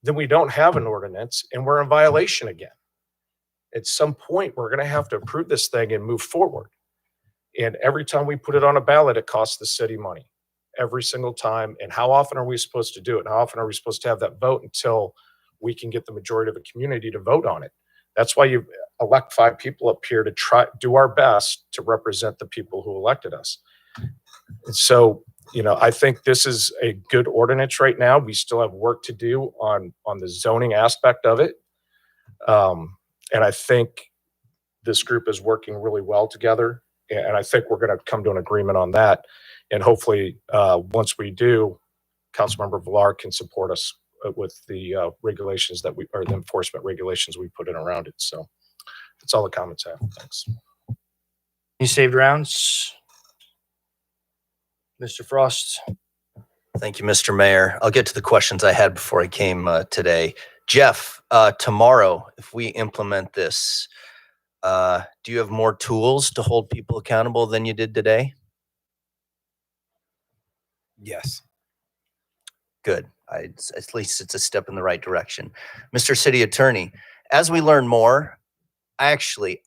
then we don't have an ordinance and we're in violation again. At some point, we're going to have to approve this thing and move forward. And every time we put it on a ballot, it costs the city money. Every single time. And how often are we supposed to do it? How often are we supposed to have that vote until we can get the majority of the community to vote on it? That's why you elect 5 people up here to try do our best to represent the people who elected us. And so, I think this is a good ordinance right now. We still have work to do on the zoning aspect of it. And I think this group is working really well together. And I think we're going to come to an agreement on that. And hopefully, once we do, Councilmember Villar can support us with the regulations the enforcement regulations we put in around it. So that's all the comments I have. Thanks. You saved rounds. Mr. Frost. Thank you, Mr. Mayor. I'll get to the questions I had before I came today. Jeff, tomorrow, if we implement this, do you have more tools to hold people accountable than you did today? Yes. Good. At least it's a step in the right direction. Mr. City Attorney, as we learn more, I actually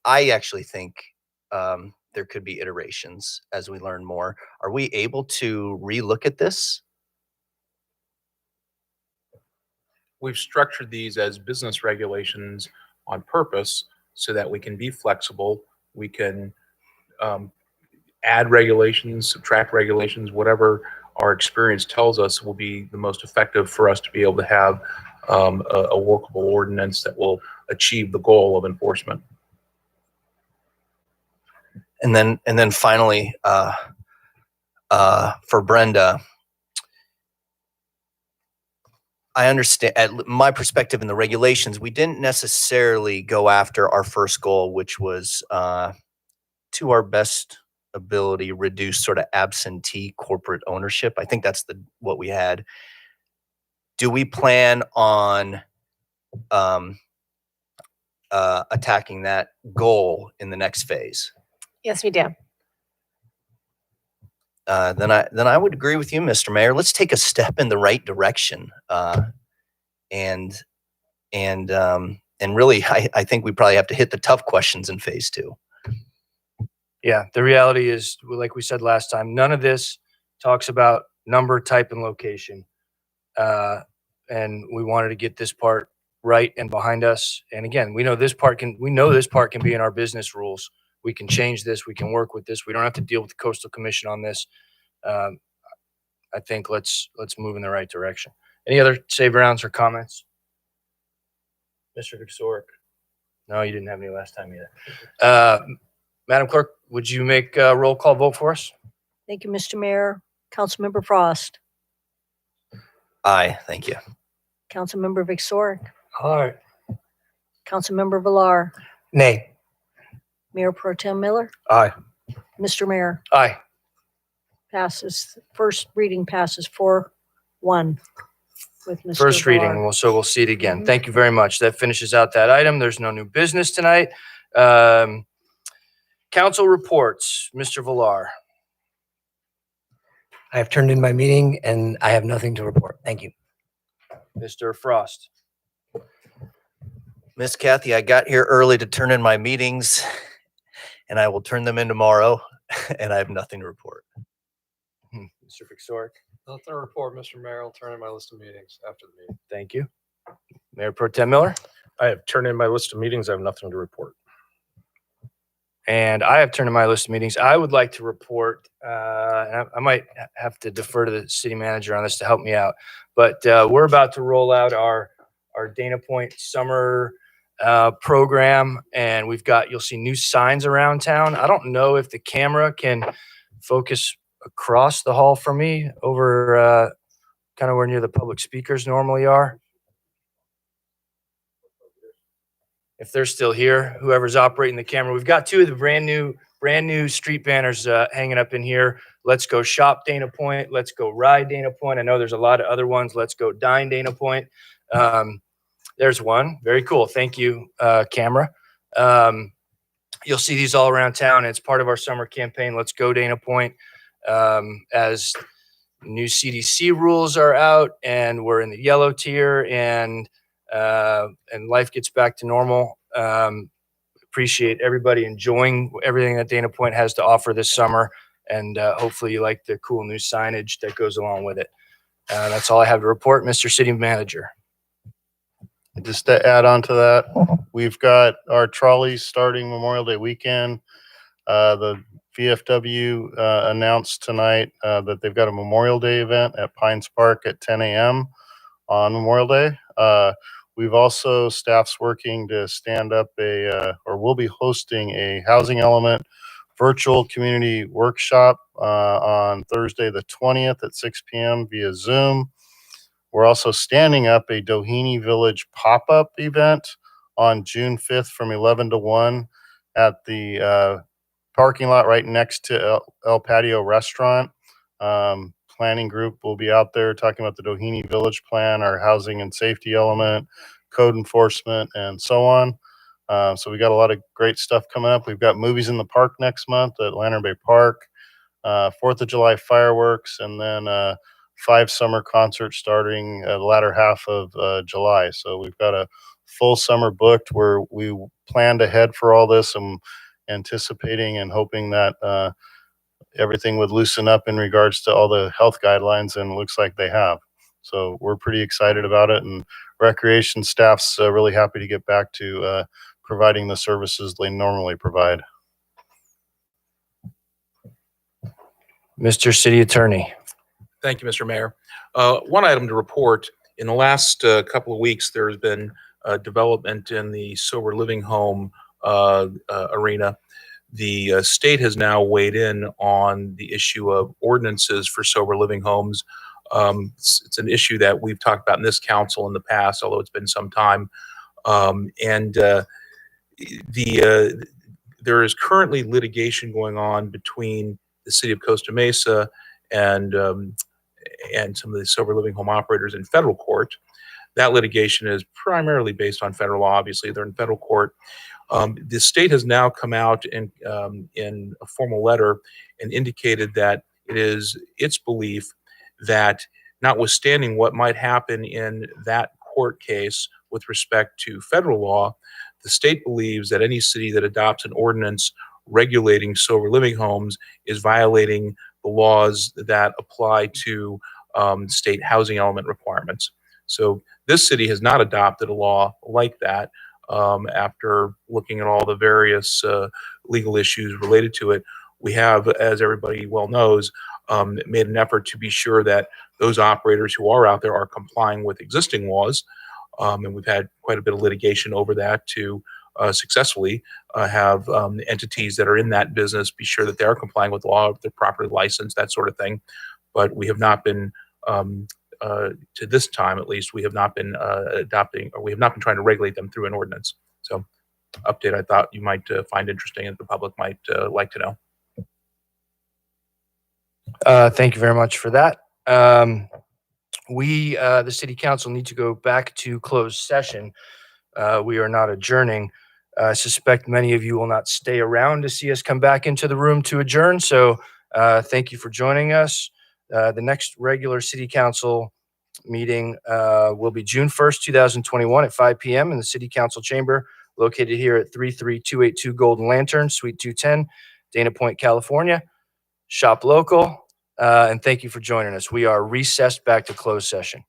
think there could be iterations as we learn more. Are we able to relook at this? We've structured these as business regulations on purpose so that we can be flexible. We can add regulations, subtract regulations, whatever our experience tells us will be the most effective for us to be able to have a workable ordinance that will achieve the goal of enforcement. And then finally, for Brenda, I understand at my perspective in the regulations, we didn't necessarily go after our first goal, which was to our best ability, reduce sort of absentee corporate ownership. I think that's what we had. Do we plan on attacking that goal in the next phase? Yes, we do. Then I would agree with you, Mr. Mayor. Let's take a step in the right direction. And really, I think we probably have to hit the tough questions in phase 2. Yeah, the reality is, like we said last time, none of this talks about number, type, and location. And we wanted to get this part right and behind us. And again, we know this part can be in our business rules. We can change this. We can work with this. We don't have to deal with the Coastal Commission on this. I think let's move in the right direction. Any other save rounds or comments? Mr. Victoric? No, you didn't have any last time either. Madam Clerk, would you make a roll call vote for us? Thank you, Mr. Mayor. Councilmember Frost, Aye, thank you. Councilmember Victoric, Aye. Councilmember Villar, Nay. Mayor Pro Tem Miller, Aye. Mr. Mayor. Aye. Passes, first reading passes 4-1 with Mr. First reading, Villar. so we'll see it again. Mhm. Thank you very much. That finishes out that item. There's no new business tonight. Council reports, Mr. Villar. I have turned in my meeting and I have nothing to report. Thank you. Mr. Frost. Miss Kathy, I got here early to turn in my meetings and I will turn them in tomorrow and I have nothing to report. Mr. Victoric. Nothing to report, Mr. Mayor. I'll turn in my list of meetings after the meeting. Thank you. Mayor Pro Tem Miller. I have turned in my list of meetings. I have nothing to report. And I have turned in my list of meetings. I would like to report, and I might have to defer to the city manager on this to help me out, but we're about to roll out our Dana Point summer program, and you'll see new signs around town. I don't know if the camera can focus across the hall from me over kind of where near the public speakers normally are. If they're still here, whoever's operating the camera, we've got two of the brand new street banners hanging up in here. Let's go shop Dana Point. Let's go ride Dana Point. I know there's a lot of other ones. Let's go dine Dana Point. There's one. Very cool. Thank you, camera. You'll see these all around town. It's part of our summer campaign. Let's go Dana Point. As new CDC rules are out and we're in the yellow tier and life gets back to normal. Appreciate everybody enjoying everything that Dana Point has to offer this summer. And hopefully you like the cool new signage that goes along with it. That's all I have to report, Mr. City Manager. Just to add on to that, we've got our trolleys starting Memorial Day weekend. The VFW announced tonight that they've got a Memorial Day event at Pines Park at 10 a.m. on Memorial Day. We've also, staff's working to stand up or we'll be hosting a housing element virtual community workshop on Thursday the 20th at 6 p.m. via Zoom. We're also standing up a Doheny Village pop-up event on June 5th from 11 to 1 at the parking lot right next to El Patio Restaurant. Planning group will be out there talking about the Doheny Village Plan, our housing and safety element, code enforcement, and so on. So we got a lot of great stuff coming up. We've got movies in the park next month at Lantern Bay Park, 4th of July fireworks, and then 5 summer concerts starting the latter half of July. So we've got a full summer booked where we planned ahead for all this and anticipating and hoping that everything would loosen up in regards to all the health guidelines, and it looks like they have. So we're pretty excited about it, and recreation staff's really happy to get back to providing the services they normally provide. Mr. City Attorney. Thank you, Mr. Mayor. One item to report. In the last couple of weeks, there's been development in the sober living home arena. The state has now weighed in on the issue of ordinances for sober living homes. It's an issue that we've talked about in this council in the past, although it's been some time. There is currently litigation going on between the city of Costa Mesa and some of the sober living home operators in federal court. That litigation is primarily based on federal law. Obviously, they're in federal court. The state has now come out in a formal letter and indicated that it is its belief that, notwithstanding what might happen in that court case with respect to federal law, the state believes that any city that adopts an ordinance regulating sober living homes is violating the laws that apply to state housing element requirements. So this city has not adopted a law like that after looking at all the various legal issues related to it. We have, as everybody well knows, made an effort to be sure that those operators who are out there are complying with existing laws. And we've had quite a bit of litigation over that to successfully have entities that are in that business be sure that they are complying with the law, they're properly licensed, that sort of thing. But we have not been, to this time at least, we have not been adopting, or we have not been trying to regulate them through an ordinance. So update I thought you might find interesting and the public might like to know. Thank you very much for that. We, the city council, need to go back to closed session. We are not adjourning. I suspect many of you will not stay around to see us come back into the room to adjourn. So thank you for joining us. The next regular city council meeting will be June 1st, 2021 at 5 p.m. in the city council chamber located here at 33282 Golden Lantern, Suite 210, Dana Point, California. Shop local. And thank you for joining us. We are recessed back to closed session.